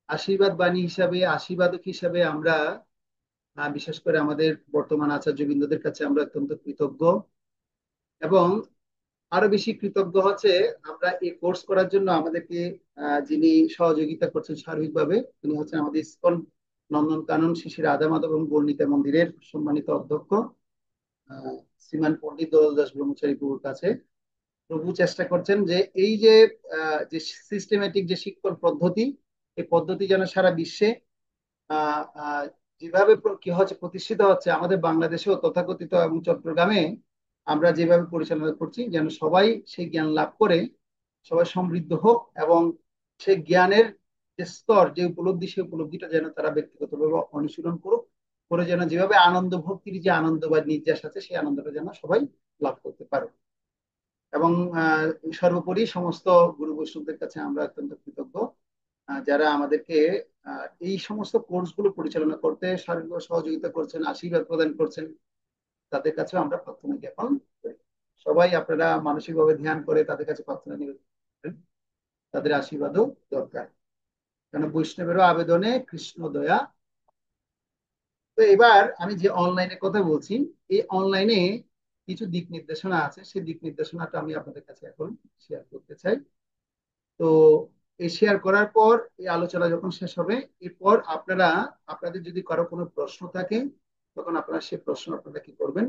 আশীর্বাদ বাণী হিসাবে, আশীর্বাদক হিসাবে আমরা বিশেষ করে আমাদের বর্তমান আচার্যবৃন্দদের কাছে আমরা অত্যন্ত কৃতজ্ঞ। এবং আরো বেশি কৃতজ্ঞ হচ্ছে আমরা এই কোর্স করার জন্য আমাদেরকে যিনি সহযোগিতা করছেন সার্বিকভাবে, তিনি হচ্ছেন আমাদের ইসকন নন্দনকানন শ্রী শ্রী রাধা মাধব এবং বর্ণিতা মন্দিরের সম্মানিত অধ্যক্ষ শ্রীমান পণ্ডিত দয়াল দাস ব্রহ্মচারী প্রভুর কাছে। প্রভু চেষ্টা করছেন যে এই যে যে সিস্টেমেটিক যে শিক্ষণ পদ্ধতি, এই পদ্ধতি যেন সারা বিশ্বে আহ আহ যেভাবে কি হচ্ছে প্রতিষ্ঠিত হচ্ছে, আমাদের বাংলাদেশেও তথাকথিত এবং চট্টগ্রামে আমরা যেভাবে পরিচালনা করছি, যেন সবাই সেই জ্ঞান লাভ করে সবাই সমৃদ্ধ হোক, এবং সেই জ্ঞানের যে স্তর, যে উপলব্ধি, সেই উপলব্ধিটা যেন তারা ব্যক্তিগতভাবে অনুশীলন করুক, করে যেন যেভাবে আনন্দ ভক্তির যে আনন্দ বা নির্যাস আছে সেই আনন্দটা যেন সবাই লাভ করতে পারে। এবং সর্বোপরি সমস্ত গুরু বৈষ্ণবদের কাছে আমরা অত্যন্ত কৃতজ্ঞ, যারা আমাদেরকে এই সমস্ত কোর্সগুলো পরিচালনা করতে শারীরিক সহযোগিতা করছেন, আশীর্বাদ প্রদান করছেন, তাদের কাছেও আমরা প্রার্থনা জ্ঞাপন করি। সবাই আপনারা মানসিকভাবে ধ্যান করে তাদের কাছে প্রার্থনা নিবেদন করেন, তাদের আশীর্বাদও দরকার, কারণ বৈষ্ণবেরও আবেদনে কৃষ্ণ দয়া। তো এবার আমি যে অনলাইনে কথা বলছি, এই অনলাইনে কিছু দিক নির্দেশনা আছে, সেই দিক নির্দেশনাটা আমি আপনাদের কাছে এখন শেয়ার করতে চাই। তো এই শেয়ার করার পর এই আলোচনা যখন শেষ হবে, এরপর আপনারা আপনাদের যদি কারো কোনো প্রশ্ন থাকে তখন আপনারা সেই প্রশ্ন আপনারা কি করবেন,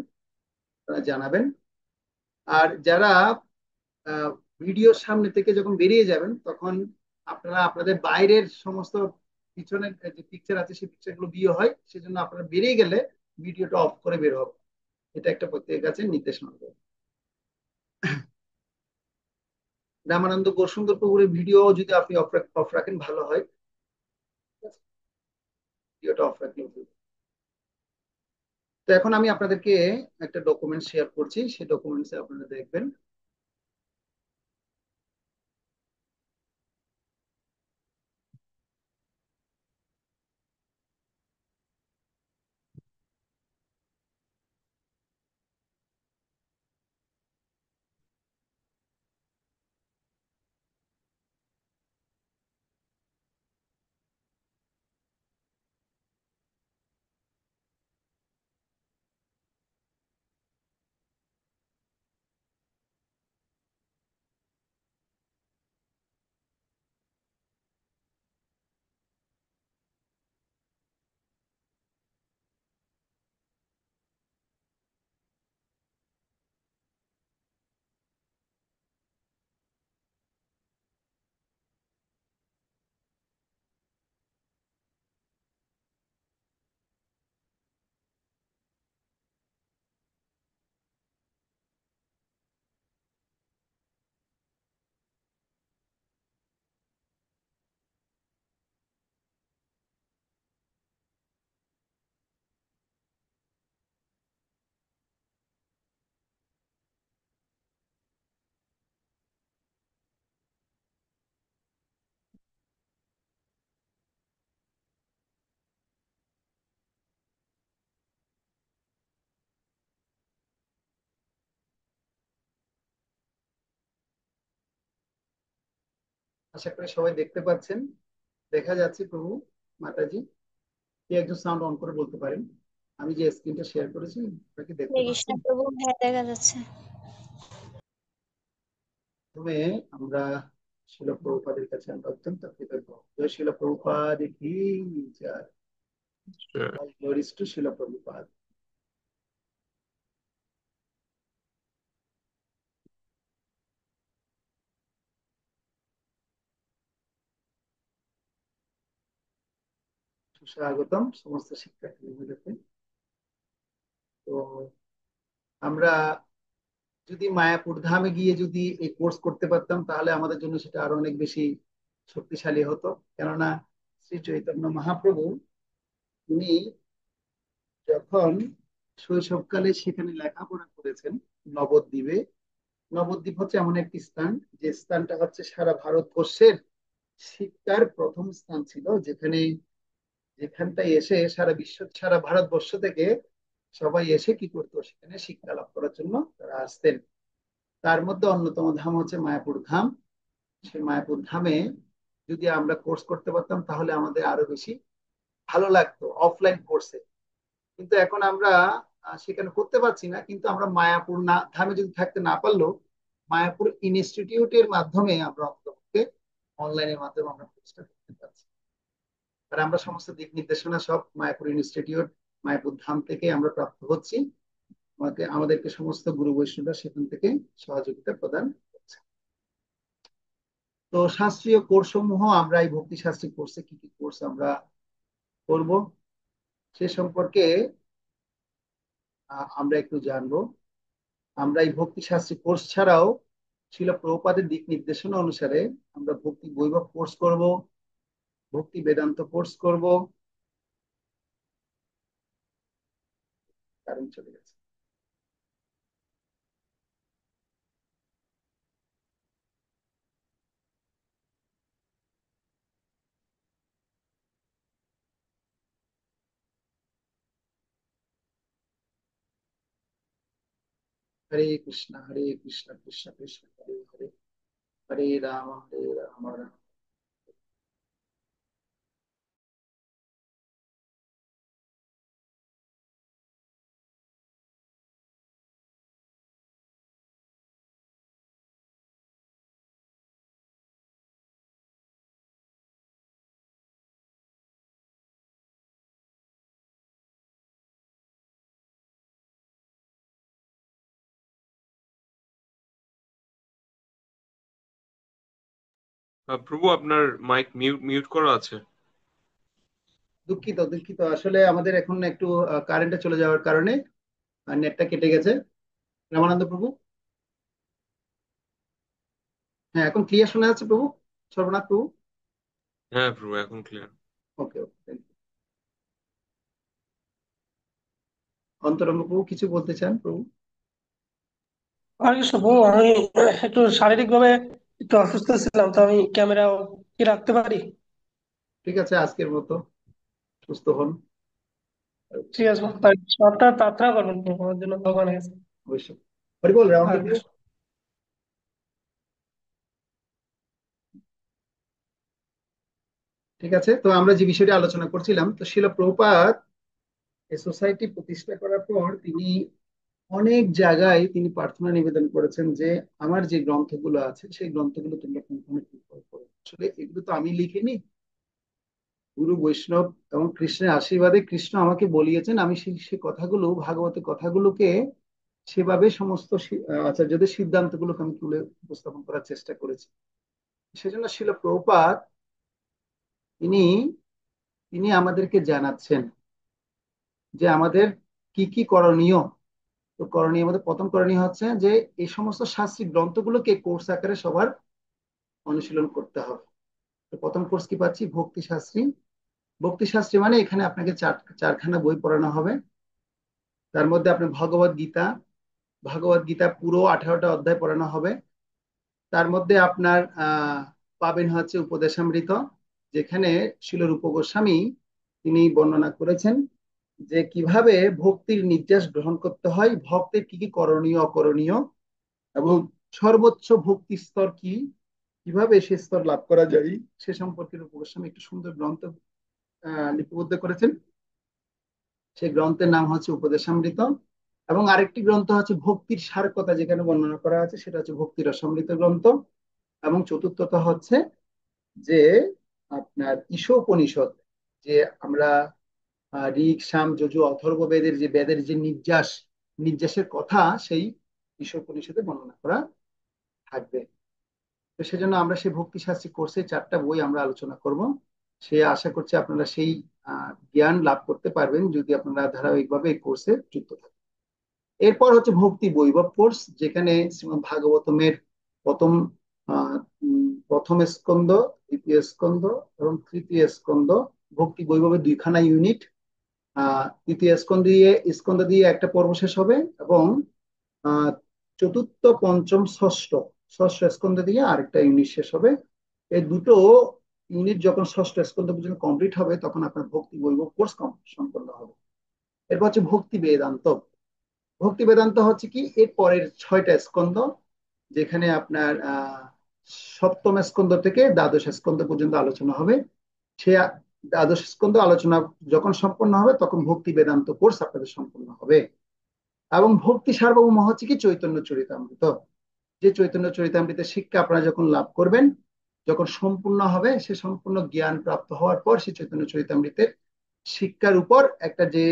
আপনারা জানাবেন। আর যারা ভিডিওর সামনে থেকে যখন বেরিয়ে যাবেন তখন আপনারা আপনাদের বাইরের সমস্ত পিছনের যে পিকচার আছে সেই পিকচার গুলো বিয়ে হয়, সেজন্য আপনারা বেরিয়ে গেলে ভিডিওটা অফ করে বের হবে, এটা একটা প্রত্যেকের কাছে নির্দেশনা দেবো। রামানন্দ গোস্বামী প্রভুর ভিডিও যদি আপনি অফ রাখেন ভালো হয়, ভিডিওটা অফ রাখলে। তো এখন আমি আপনাদেরকে একটা ডকুমেন্ট শেয়ার করছি, সেই ডকুমেন্টসে আপনারা দেখবেন। আশা করি সবাই দেখতে পাচ্ছেন, দেখা যাচ্ছে প্রভু। মাতাজি, কি একজন সাউন্ড অন করে বলতে পারেন? আমি যে স্ক্রিনটা শেয়ার করেছি ওটা কি দেখতে হরে কৃষ্ণ পাচ্ছেন? প্রভু, হ্যাঁ দেখা যাচ্ছে। প্রথমে আমরা শিল প্রভুপাদের কাছে আমরা অত্যন্ত কৃতজ্ঞ। জয় শিল প্রভুপাদ কি জয়। All glories to শিল প্রভুপাদ। সুস্বাগতম সমস্ত শিক্ষার্থীদেরকে। তো আমরা যদি মায়াপুর ধামে গিয়ে যদি এই কোর্স করতে পারতাম তাহলে আমাদের জন্য সেটা আরো অনেক বেশি শক্তিশালী হতো। কেননা শ্রী চৈতন্য মহাপ্রভু তিনি যখন শৈশবকালে সেখানে লেখাপড়া করেছেন নবদ্বীপে। নবদ্বীপ হচ্ছে এমন একটি স্থান, যে স্থানটা হচ্ছে সারা ভারতবর্ষের শিক্ষার প্রথম স্থান ছিল, যেখানে যেখানটায় এসে সারা ভারতবর্ষ থেকে সবাই এসে কি করতো, সেখানে শিক্ষা লাভ করার জন্য তারা আসতেন। তার মধ্যে অন্যতম ধাম হচ্ছে মায়াপুর ধাম। সেই মায়াপুর ধামে যদি আমরা কোর্স করতে পারতাম তাহলে আমাদের আরো বেশি ভালো লাগতো অফলাইন কোর্সে। কিন্তু এখন আমরা সেখানে করতে পারছি না, কিন্তু আমরা মায়াপুর না ধামে যদি থাকতে না পারলেও মায়াপুর ইনস্টিটিউটের মাধ্যমে আমরা অন্তত অনলাইনের মাধ্যমে আমরা কোর্সটা করতে পারছি। আর আমরা সমস্ত দিক নির্দেশনা সব মায়াপুর ইনস্টিটিউট, মায়াপুর ধাম থেকে আমরা প্রাপ্ত হচ্ছি। আমাদেরকে সমস্ত গুরু বৈষ্ণবরা সেখান থেকে সহযোগিতা প্রদান করছে। তো শাস্ত্রীয় কোর্স সমূহ আমরা এই ভক্তি শাস্ত্রী কোর্সে কি কি কোর্স আমরা করব সে সম্পর্কে আমরা একটু জানবো। আমরা এই ভক্তি শাস্ত্রী কোর্স ছাড়াও শিল প্রভুপাদের দিক নির্দেশনা অনুসারে আমরা ভক্তি বৈভব কোর্স করব, ভক্তি বেদান্ত কোর্স করব। কারণ চলে গেছে। হরে কৃষ্ণ হরে কৃষ্ণ কৃষ্ণ কৃষ্ণ হরে হরে, হরে রাম রাম রাম। প্রভু আপনার মাইক মিউট মিউট করা আছে। দুঃখিত দুঃখিত, আসলে আমাদের এখন একটু কারেন্টে চলে যাওয়ার কারণে নেটটা কেটে গেছে। রামানন্দ প্রভু, হ্যাঁ এখন ক্লিয়ার শোনা যাচ্ছে প্রভু। সর্বনাথ প্রভু, হ্যাঁ প্রভু এখন ক্লিয়ার। ওকে ওকে। অন্তরঙ্গ প্রভু কিছু বলতে চান প্রভু? আর কিছু বউ, আমি একটু শারীরিক ভাবে একটু অসুস্থ ছিলাম, তো আমি ক্যামেরা কি রাখতে পারি? ঠিক আছে, আজকের মতো সুস্থ হন। ঠিক আছে, তাই সবটা প্রার্থনা করবেন প্রভু আমার জন্য ভগবানের কাছে। অবশ্যই। হরি বল রামানন্দ হরে প্রভু। কৃষ্ণ। ঠিক আছে, তো আমরা যে বিষয়টি আলোচনা করছিলাম, তো শিল প্রভুপাদ এই সোসাইটি প্রতিষ্ঠা করার পর তিনি অনেক জায়গায় তিনি প্রার্থনা নিবেদন করেছেন যে আমার যে গ্রন্থগুলো আছে সেই গ্রন্থগুলো তোমরা কোনখানে করো। আসলে এগুলো তো আমি লিখিনি, গুরু বৈষ্ণব এবং কৃষ্ণের আশীর্বাদে কৃষ্ণ আমাকে বলিয়েছেন, আমি সেই কথাগুলো ভাগবতের কথাগুলোকে সেভাবে সমস্ত আচার্যদের সিদ্ধান্তগুলোকে আমি তুলে উপস্থাপন করার চেষ্টা করেছি। সেজন্য শিল প্রভুপাদ তিনি তিনি আমাদেরকে জানাচ্ছেন যে আমাদের কি কি করণীয়। তো করণীয়, আমাদের প্রথম করণীয় হচ্ছে যে এই সমস্ত শাস্ত্রী গ্রন্থগুলোকে কোর্স আকারে সবার অনুশীলন করতে হবে। তো প্রথম কোর্স কি পাচ্ছি? ভক্তি শাস্ত্রী। ভক্তি শাস্ত্রী মানে এখানে আপনাকে চারখানা বই পড়ানো হবে। তার মধ্যে আপনার ভগবত গীতা পুরো 18টা অধ্যায় পড়ানো হবে। তার মধ্যে আপনার পাবেন হচ্ছে উপদেশামৃত, যেখানে শিল রূপ গোস্বামী তিনি বর্ণনা করেছেন যে কিভাবে ভক্তির নির্যাস গ্রহণ করতে হয়, ভক্তের কি কি করণীয় অকরণীয়, এবং সর্বোচ্চ ভক্তি স্তর কি, কিভাবে সে স্তর লাভ করা যায় সে সম্পর্কে রূপক গোস্বামী একটু সুন্দর গ্রন্থ লিপিবদ্ধ করেছেন। সেই গ্রন্থের নাম হচ্ছে উপদেশামৃত, এবং আরেকটি গ্রন্থ হচ্ছে ভক্তির সার কথা যেখানে বর্ণনা করা আছে, সেটা হচ্ছে ভক্তি রসামৃত গ্রন্থ। এবং চতুর্থত হচ্ছে যে আপনার ঈশোপনিষদ, যে আমরা ঋক সাম যজু অথর্ব বেদের যে বেদের যে নির্যাসের কথা সেই ঈশোপনিষদে বর্ণনা করা থাকবে। তো সেজন্য আমরা সেই ভক্তি শাস্ত্রী কোর্সে 4টা বই আমরা আলোচনা করব। সে আশা করছি আপনারা সেই জ্ঞান লাভ করতে পারবেন যদি আপনারা ধারাবাহিকভাবে এই কোর্সে যুক্ত থাকেন। এরপর হচ্ছে ভক্তি বৈভব কোর্স, যেখানে শ্রীমদ ভাগবতমের প্রথম প্রথম স্কন্ধ, দ্বিতীয় স্কন্ধ এবং তৃতীয় স্কন্ধ, ভক্তি বৈভবের 2খানা ইউনিট। তৃতীয় স্কন্ধ দিয়ে একটা পর্ব শেষ হবে, এবং আহ চতুর্থ পঞ্চম ষষ্ঠ ষষ্ঠ স্কন্ধ দিয়ে আরেকটা ইউনিট শেষ হবে। এই দুটো ইউনিট যখন ষষ্ঠ স্কন্ধ পর্যন্ত কমপ্লিট হবে তখন আপনার ভক্তি বৈভব কোর্স সম্পন্ন হবে। এরপর হচ্ছে ভক্তি বেদান্ত। ভক্তি বেদান্ত হচ্ছে কি এর পরের 6টা স্কন্ধ, যেখানে আপনার সপ্তম স্কন্ধ থেকে দ্বাদশ স্কন্ধ পর্যন্ত আলোচনা হবে। সে দ্বাদশ স্কন্ধ আলোচনা যখন সম্পন্ন হবে তখন ভক্তি বেদান্ত কোর্স আপনাদের সম্পন্ন হবে। এবং ভক্তি সার্বভৌম হচ্ছে কি চৈতন্য চরিতামৃত, যে চৈতন্য চরিতামৃতের শিক্ষা আপনারা যখন লাভ করবেন, যখন সম্পূর্ণ হবে, সে সম্পূর্ণ জ্ঞান প্রাপ্ত হওয়ার পর সে চৈতন্য চরিতামৃতের শিক্ষার উপর একটা যে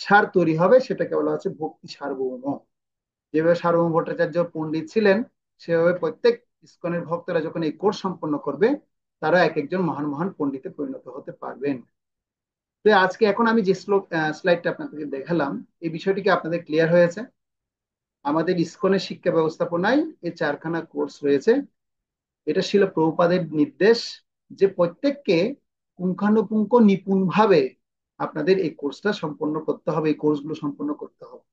সার তৈরি হবে সেটাকে বলা হচ্ছে ভক্তি সার্বভৌম। যেভাবে সার্বভৌম ভট্টাচার্য পণ্ডিত ছিলেন, সেভাবে প্রত্যেক ইসকনের ভক্তরা যখন এই কোর্স সম্পন্ন করবে তারা এক একজন মহান মহান পণ্ডিতে পরিণত হতে পারবেন। তো আজকে এখন আমি যে স্লাইডটা আপনাদেরকে দেখালাম, এই বিষয়টিকে আপনাদের ক্লিয়ার হয়েছে? আমাদের ইসকনের শিক্ষা ব্যবস্থাপনায় এই 4খানা কোর্স রয়েছে। এটা ছিল প্রভুপাদের নির্দেশ যে প্রত্যেককে পুঙ্খানুপুঙ্খ নিপুণ ভাবে আপনাদের এই কোর্সটা সম্পন্ন করতে হবে, এই কোর্সগুলো সম্পন্ন করতে হবে।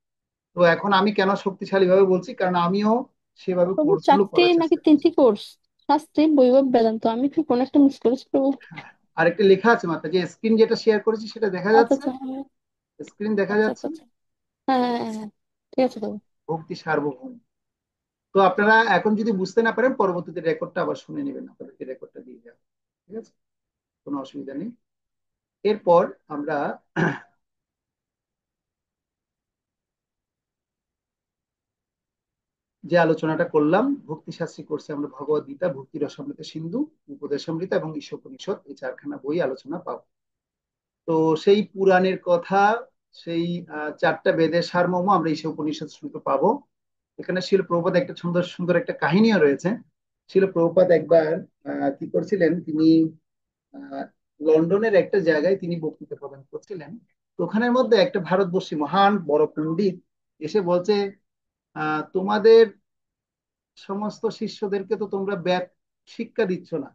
তো এখন আমি কেন শক্তিশালী ভাবে বলছি, কারণ আমিও সেভাবে প্রভু কোর্সগুলো 4টে করার নাকি চেষ্টা করছি। 3টি কোর্স? শাস্ত্রী, বৈভব, বেদান্ত, আমি কি কোন একটা মিস করেছি প্রভু? আরেকটা লেখা আছে মাত্র, যে স্ক্রিন যেটা শেয়ার করেছি সেটা দেখা আচ্ছা যাচ্ছে? আচ্ছা, হ্যাঁ স্ক্রিন দেখা আচ্ছা যাচ্ছে? আচ্ছা আচ্ছা, হ্যাঁ হ্যাঁ হ্যাঁ হ্যাঁ, ঠিক আছে প্রভু। ভক্তি সার্বভৌম। তো আপনারা এখন যদি বুঝতে না পারেন পরবর্তীতে রেকর্ডটা আবার শুনে নেবেন, আপনাদেরকে রেকর্ডটা দিয়ে দেওয়া, ঠিক আছে? কোনো অসুবিধা নেই। এরপর আমরা যে আলোচনাটা করলাম, ভক্তি শাস্ত্রী কোর্সে আমরা ভগবদ গীতা, ভক্তি রসামৃত সিন্ধু, উপদেশামৃত এবং ঈশোপনিষদ এই 4খানা বই আলোচনা পাবো। তো সেই পুরাণের কথা, সেই 4টা বেদের সারমর্ম আমরা ঈশোপনিষদ শুনতে পাবো। এখানে শিল প্রভুপাদ একটা সুন্দর সুন্দর একটা কাহিনীও রয়েছে। শিল প্রভুপাদ একবার কি করছিলেন, তিনি আহ, লন্ডনের একটা জায়গায় তিনি বক্তৃতা প্রদান করছিলেন। তো ওখানের মধ্যে একটা ভারতবর্ষী মহান বড় পণ্ডিত এসে বলছে, তোমাদের সমস্ত শিষ্যদেরকে তো তোমরা বেদ শিক্ষা দিচ্ছ না।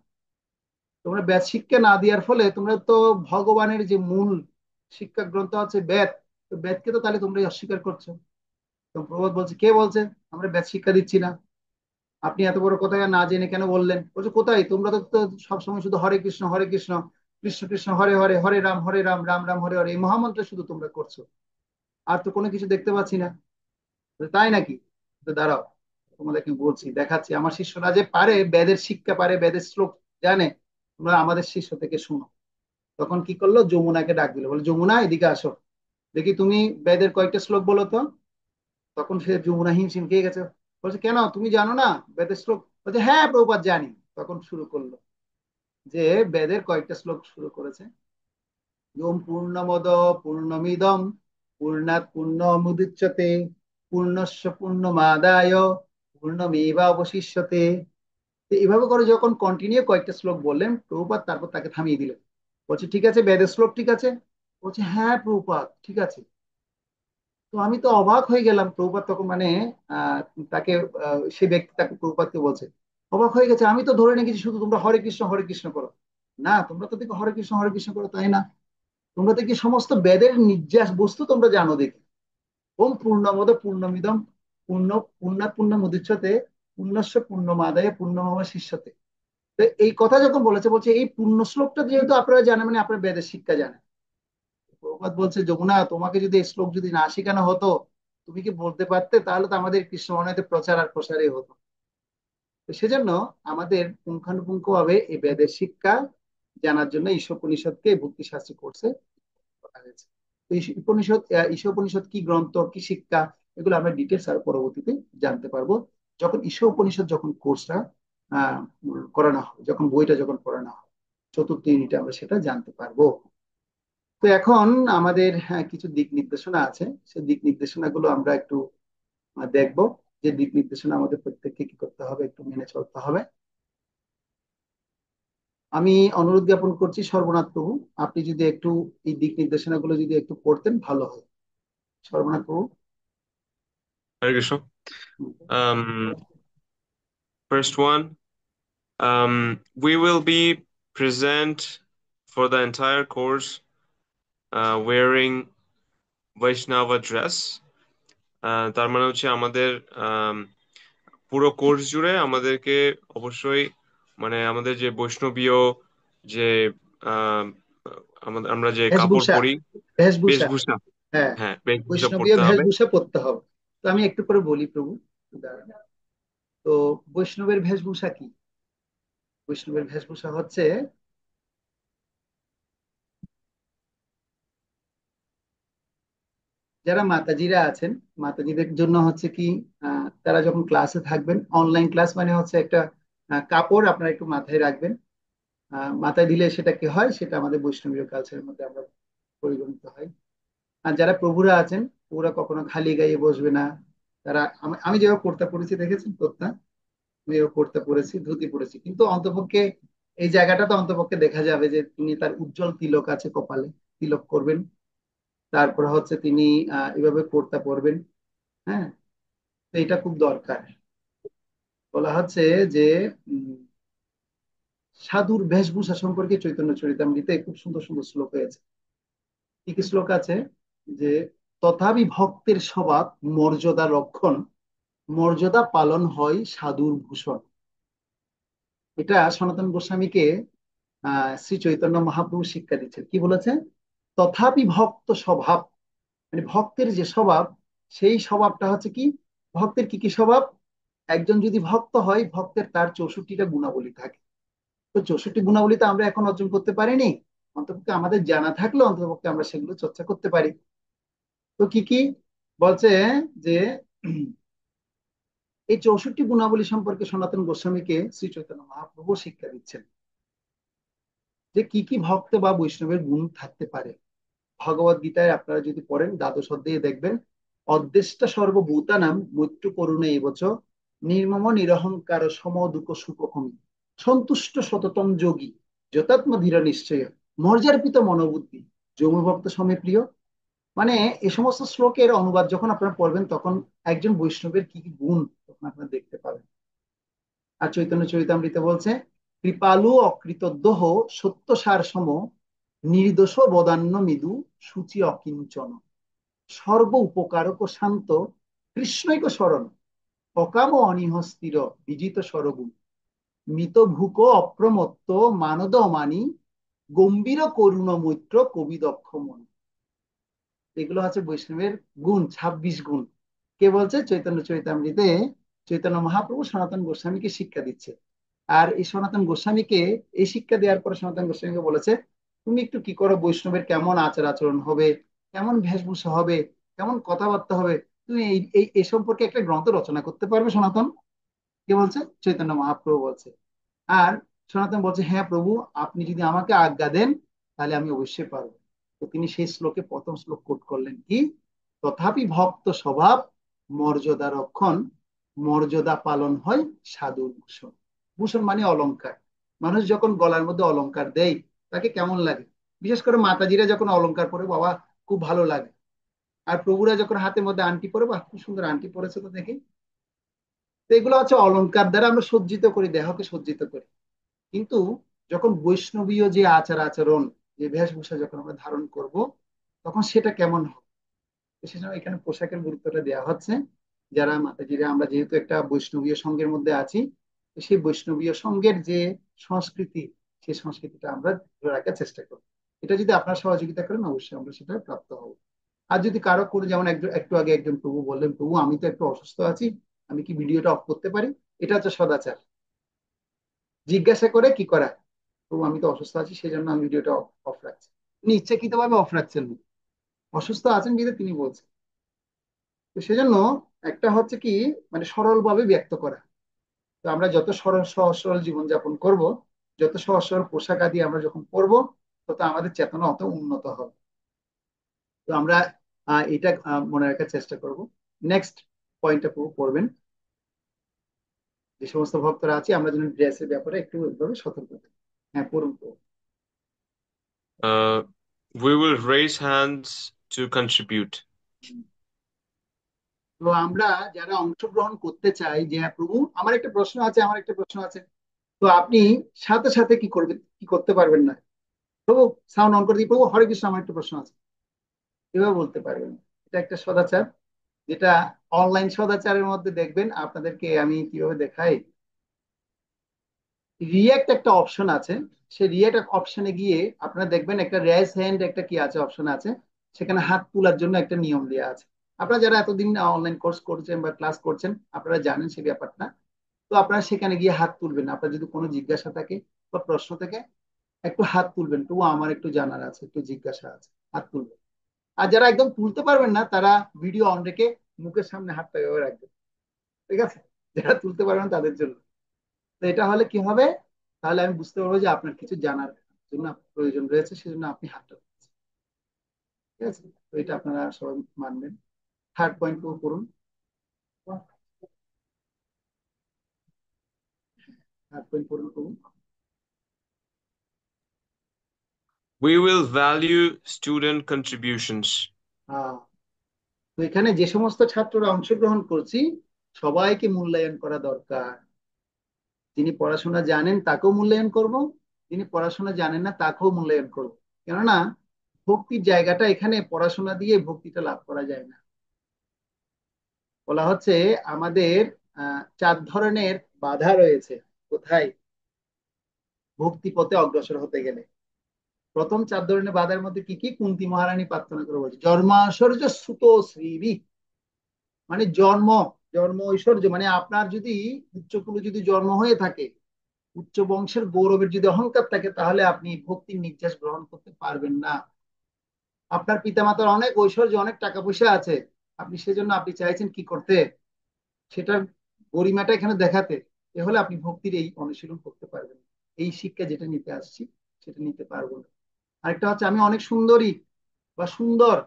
তোমরা বেদ শিক্ষা না দেওয়ার ফলে তোমরা তো ভগবানের যে মূল শিক্ষা গ্রন্থ আছে বেদ, তো বেদকে তো তাহলে তোমরা অস্বীকার করছো। তো প্রবোধ বলছে, কে বলছে আমরা বেদ শিক্ষা দিচ্ছি না? আপনি এত বড় কথা না জেনে কেন বললেন? বলছে, কোথায়, তোমরা তো সবসময় শুধু হরে কৃষ্ণ হরে কৃষ্ণ, কৃষ্ণ কৃষ্ণ হরে হরে, হরে রাম রাম রাম হরে হরে, এই মহামন্ত্র শুধু তোমরা করছো, আর তো কোনো কিছু দেখতে পাচ্ছি না। বলে, তাই নাকি? তো দাঁড়াও, তোমাদেরকে বলছি, দেখাচ্ছি। আমার শিষ্যরা যে পারে, বেদের শিক্ষা পারে, বেদের শ্লোক জানে, তোমরা আমাদের শিষ্য থেকে শুনো। তখন কি করলো, যমুনাকে ডাক দিল, বলে, যমুনা এদিকে আসো, দেখি তুমি বেদের কয়েকটা শ্লোক বলো তো। তখন সে যমুনা হিমশিম খেয়ে গেছে, বলছে, কেন তুমি জানো না বেদের শ্লোক? বলছে, হ্যাঁ প্রভুপাদ জানি। তখন শুরু করলো যে বেদের কয়েকটা শ্লোক শুরু করেছে। ওম পূর্ণমদ পূর্ণমিদম পূর্ণাৎ পূর্ণমুদচ্যতে পূর্ণস্য পূর্ণমাদায় পূর্ণমেবা অবশিষ্যতে। তো এইভাবে করে যখন কন্টিনিউ কয়েকটা শ্লোক বললেন প্রভুপাদ, তারপর তাকে থামিয়ে দিলেন। বলছে, ঠিক আছে, বেদের শ্লোক ঠিক আছে? বলছে, হ্যাঁ প্রভুপাদ ঠিক আছে। তো আমি তো অবাক হয়ে গেলাম। প্রভুপাদ তখন মানে আহ তাকে সে ব্যক্তি তাকে প্রভুপাদকে বলছে, অবাক হয়ে গেছে, আমি তো ধরে নিয়েছি শুধু তোমরা হরে কৃষ্ণ করো। না, তোমরা তো দেখো হরে কৃষ্ণ করো, তাই না? তোমরা দেখি সমস্ত বেদের নির্যাস বস্তু তোমরা জানো দেখি। ওম পূর্ণমদ পূর্ণমিদম পূর্ণাৎ পূর্ণমুদচ্যতে পূর্ণস্য পূর্ণমাদায় পূর্ণমম শিষ্যতে। তো এই কথা যখন বলেছে, বলছে এই পূর্ণ শ্লোকটা যেহেতু আপনারা জানেন, মানে আপনারা বেদের শিক্ষা জানেন। প্রভুপাদ বলছে, যমুনা তোমাকে যদি এই শ্লোক যদি না শেখানো হতো, তুমি কি বলতে পারতে? তাহলে তো আমাদের কৃষ্ণ মনে প্রচার আর প্রসারই হতো। তো সেজন্য আমাদের পুঙ্খানুপুঙ্খভাবে এই বেদের শিক্ষা জানার জন্য ঈশোপনিষদকে ভক্তি শাস্ত্রী কোর্সে করা হয়েছে। তো ঈশোপনিষদ কি গ্রন্থ, কি শিক্ষা, এগুলো আমরা ডিটেলস আর পরবর্তীতে জানতে পারবো যখন ঈশোপনিষদ যখন কোর্সটা আহ করানো হবে, যখন বইটা যখন পড়ানো হবে, চতুর্থ ইউনিটে আমরা সেটা জানতে পারবো। তো এখন আমাদের কিছু দিক নির্দেশনা আছে, সেই দিক নির্দেশনাগুলো আমরা একটু দেখবো, যে দিক নির্দেশনা আমাদের প্রত্যেককে কি করতে হবে, একটু মেনে চলতে হবে। আমি অনুরোধ জ্ঞাপন করছি সর্বনাথ প্রভু, আপনি যদি একটু এই দিক নির্দেশনাগুলো যদি একটু পড়তেন ভালো হয়। সর্বনাথ প্রভু। Hare Krishna. First one, we will be present for the entire course wearing Vaishnava dress. তার মানে হচ্ছে আমাদের পুরো কোর্স জুড়ে আমাদেরকে অবশ্যই মানে আমাদের যে বৈষ্ণবীয় যে আহ, আমরা যে কাপড় বেশভূষা, পরি, বেশভূষা, বেশভূষা, হ্যাঁ, হ্যাঁ বেশভূষা বৈষ্ণবীয় পরতে হবে। বেশভূষা পরতে হবে। তো আমি একটু করে বলি প্রভু, দাঁড়ান। তো বৈষ্ণবের বেশভূষা কি? বৈষ্ণবের বেশভূষা হচ্ছে যারা মাতাজিরা আছেন, মাতাজিদের জন্য হচ্ছে কি, তারা যখন ক্লাসে থাকবেন, অনলাইন ক্লাস মানে হচ্ছে একটা কাপড় আপনারা একটু মাথায় রাখবেন। মাথায় দিলে সেটা কি হয়, সেটা আমাদের বৈষ্ণবীয় কালচারের মধ্যে আমরা পরিগণিত হয়। আর যারা প্রভুরা আছেন, প্রভুরা কখনো খালি গায়ে বসবে না। তারা আমি যেভাবে পড়তে পড়েছি দেখেছেন তোরটা, আমি এভাবে পড়তে পড়েছি, ধুতি পড়েছি, কিন্তু অন্তপক্ষে এই জায়গাটা তো অন্তপক্ষে দেখা যাবে যে তিনি তার উজ্জ্বল তিলক আছে কপালে, তিলক করবেন। তারপর হচ্ছে তিনি এভাবে পড়তে পড়বেন। হ্যাঁ, তো এটা খুব দরকার। বলা হচ্ছে যে উম, সাধুর বেশভূষা সম্পর্কে চৈতন্য চরিতামৃতে খুব সুন্দর সুন্দর শ্লোক হয়েছে। কি কি শ্লোক আছে, যে তথাপি ভক্তের স্বভাব মর্যাদা রক্ষণ, মর্যাদা পালন হয় সাধুর ভূষণ। এটা সনাতন গোস্বামীকে শ্রী চৈতন্য মহাপ্রভু শিক্ষা দিচ্ছেন। কি বলেছে? তথাপি ভক্ত স্বভাব, মানে ভক্তের যে স্বভাব, সেই স্বভাবটা হচ্ছে কি, ভক্তের কি কি স্বভাব? একজন যদি ভক্ত হয়, ভক্তের তার 64টা গুণাবলী থাকে। তো 64 গুণাবলী তো আমরা এখন অর্জন করতে পারিনি, অন্ততপক্ষে আমাদের জানা থাকলে অন্ততপক্ষে আমরা সেগুলো চর্চা করতে পারি। তো কি কি বলছে, যে এই 64 গুণাবলী সম্পর্কে সনাতন গোস্বামীকে শ্রী চৈতন্য মহাপ্রভু শিক্ষা দিচ্ছেন, যে কি কি ভক্ত বা বৈষ্ণবের গুণ থাকতে পারে। ভগবদ গীতায় আপনারা যদি পড়েন দ্বাদশ অধ্যায়ে দেখবেন, অদ্দেষ্টা সর্বভূতানাং মৈত্র করুণা এবচ নির্মম নিরহংকার সম দুঃখ সুখমি সন্তুষ্ট সততম যোগী যতাত্ম ধীর নিশ্চয় মর্যার্পিত মনোবুদ্ধি যৌমভক্ত সমে প্রিয়। মানে এই সমস্ত শ্লোকের অনুবাদ যখন আপনারা পড়বেন, তখন একজন বৈষ্ণবের কি কি গুণ তখন আপনারা দেখতে পাবেন। আর চৈতন্য চরিতামৃতে বলছে, কৃপালু অকৃতদ্দহ সত্যসার সম নির্দোষ বদান্য মৃদু সূচি অকিঞ্চন সর্ব উপকারক শান্ত কৃষ্ণৈক শরণ অকাম অনিহস্থির বিজিত সরগুণ মিত ভূক অপ্রমত্ত মানদ মানি গম্ভীর করুণ মৈত্র কবি দক্ষ মন। এগুলো হচ্ছে বৈষ্ণবের গুণ, 26 গুণ। কে বলছে? চৈতন্য চরিতামৃতে চৈতন্য মহাপ্রভু সনাতন গোস্বামীকে শিক্ষা দিচ্ছে। আর এই সনাতন গোস্বামীকে এই শিক্ষা দেওয়ার পরে সনাতন গোস্বামীকে বলেছে, তুমি একটু কি করো, বৈষ্ণবের কেমন আচার আচরণ হবে, কেমন বেশভূষা হবে, কেমন কথাবার্তা হবে, তুমি এই এই এ সম্পর্কে একটা গ্রন্থ রচনা করতে পারবে সনাতন। কে বলছে? চৈতন্য মহাপ্রভু বলছে। আর সনাতন বলছে, হ্যাঁ প্রভু, আপনি যদি আমাকে আজ্ঞা দেন তাহলে আমি অবশ্যই পারবো। তো তিনি সেই শ্লোকে প্রথম শ্লোক কোট করলেন, কি, তথাপি ভক্ত স্বভাব মর্যাদা রক্ষণ, মর্যাদা পালন হয় সাধুর ভূষণ। ভূষণ মানে অলংকার। মানুষ যখন গলার মধ্যে অলংকার দেয় তাকে কেমন লাগে? বিশেষ করে মাতাজিরা যখন অলংকার পরে, বাবা খুব ভালো লাগে। আর প্রভুরা যখন হাতের মধ্যে আংটি পরে, বাহ খুব সুন্দর আংটি পরেছে তো দেখি। তো এগুলো হচ্ছে অলংকার দ্বারা আমরা সজ্জিত করি, দেহকে সজ্জিত করি। কিন্তু যখন বৈষ্ণবীয় যে আচার আচরণ, যে বেশভূষা যখন আমরা ধারণ করব, তখন সেটা কেমন হবে? সেজন্য এখানে পোশাকের গুরুত্বটা দেওয়া হচ্ছে। যারা মাতাজিরা, আমরা যেহেতু একটা বৈষ্ণবীয় সঙ্গের মধ্যে আছি, সেই বৈষ্ণবীয় সঙ্গের যে সংস্কৃতি, সেই সংস্কৃতিটা আমরা ধরে রাখার চেষ্টা করব। এটা যদি আপনারা সহযোগিতা করেন, অবশ্যই আমরা সেটা প্রাপ্ত হব। আর যদি কারো করে, যেমন একটু আগে একজন প্রভু বললেন, প্রভু আমি তো একটু অসুস্থ আছি, আমি কি ভিডিওটা অফ করতে পারি? এটা হচ্ছে সদাচার। জিজ্ঞাসা করে কি করা, তো আমি তো অসুস্থ আছি সেই জন্য আমি ভিডিওটা অফ রাখছি। উনি ইচ্ছাকৃতভাবে অফ রাখছেন না, অসুস্থ আছেন কিন্তু তিনি বলছেন। তো সেজন্য একটা হচ্ছে কি, মানে সরলভাবে ব্যক্ত করা। তো আমরা যত সরল সহজ সরল জীবনযাপন করব, যত সহজ সরল পোশাক আদি আমরা যখন পরবো, তত আমাদের চেতনা অত উন্নত হবে। তো আমরা এটা মনে রাখার চেষ্টা করব। নেক্সট পয়েন্টটা পড়বেন, যে সমস্ত ভক্তরা আছে আমরা যেন ড্রেসের ব্যাপারে একটু এভাবে সতর্ক থাকি। হ্যাঁ, পড়ুন তো। Uh, we will raise hands to contribute. তো আমরা যারা অংশগ্রহণ করতে চাই, যে হ্যাঁ প্রভু আমার একটা প্রশ্ন আছে, আমার একটা প্রশ্ন আছে, তো আপনি সাথে সাথে কি করবেন, কি করতে পারবেন না, প্রভু সাউন্ড অন করে দিই, প্রভু হরে কৃষ্ণ আমার একটা প্রশ্ন আছে, এভাবে বলতে পারবেন না। এটা একটা সদাচার, যেটা অনলাইন সদাচারের মধ্যে দেখবেন। আপনাদেরকে আমি কিভাবে দেখাই, রিয়েক্ট একটা অপশন আছে, সেই রিয়েক্ট অপশনে গিয়ে আপনারা দেখবেন একটা রেজ হ্যান্ড একটা কি আছে, অপশন আছে, সেখানে হাত তোলার জন্য একটা নিয়ম দেওয়া আছে। আপনারা যারা এতদিন অনলাইন কোর্স করছেন বা ক্লাস করছেন আপনারা জানেন সেই ব্যাপারটা। তো আপনারা সেখানে গিয়ে হাত তুলবেন, আপনার যদি কোনো জিজ্ঞাসা থাকে বা প্রশ্ন থাকে একটু হাত তুলবেন, তো আমার একটু জানার আছে, একটু জিজ্ঞাসা আছে, হাত তুলবেন। আর যারা একদম তুলতে পারবেন না তারা ভিডিও অন রেখে মুখের সামনে হাতটা এভাবে রাখবেন, ঠিক আছে? যারা তুলতে পারবেন তাদের জন্য। তো এটা হলে কি হবে, তাহলে আমি বুঝতে পারবো যে আপনার কিছু জানার জন্য প্রয়োজন রয়েছে, সেজন্য আপনি হাতটা তুলছেন, ঠিক আছে? তো এটা আপনারা সবাই মানবেন। থার্ড পয়েন্ট করুন। থার্ড পয়েন্ট করুন। We will value student contributions. তো এখানে যে সমস্ত ছাত্ররা অংশগ্রহণ করছি সবাইকে মূল্যায়ন করা দরকার। যিনি পড়াশোনা জানেন তাকেও মূল্যায়ন করব, যিনি পড়াশোনা জানেন না তাকেও মূল্যায়ন করব। কেননা ভক্তির জায়গাটা এখানে পড়াশোনা দিয়ে ভক্তিটা লাভ করা যায় না। বলা হচ্ছে আমাদের 4 ধরনের বাধা রয়েছে কোথায়, ভক্তি পথে অগ্রসর হতে গেলে। প্রথম 4 ধরনের বাধার মধ্যে কি কি, কুন্তী মহারানী প্রার্থনা করে বলছে, জন্মাশ্বর্য সুত শ্রী, মানে জন্ম, জন্ম ঐশ্বর্য, মানে আপনার যদি উচ্চকুলে যদি জন্ম হয়ে থাকে, উচ্চ বংশের গৌরবের যদি অহংকার থাকে, তাহলে আপনি ভক্তির নির্যাস গ্রহণ করতে পারবেন না। আপনার পিতামাতার অনেক ঐশ্বর্য, অনেক টাকা পয়সা আছে, আপনি সেজন্য আপনি চাইছেন কি করতে, সেটার গরিমাটা এখানে দেখাতে, এ হলে আপনি ভক্তির এই অনুশীলন করতে পারবেন। এই শিক্ষা যেটা নিতে আসছি সেটা নিতে পারবো না। আরেকটা হচ্ছে আমি অনেক সুন্দরী বা সুন্দর,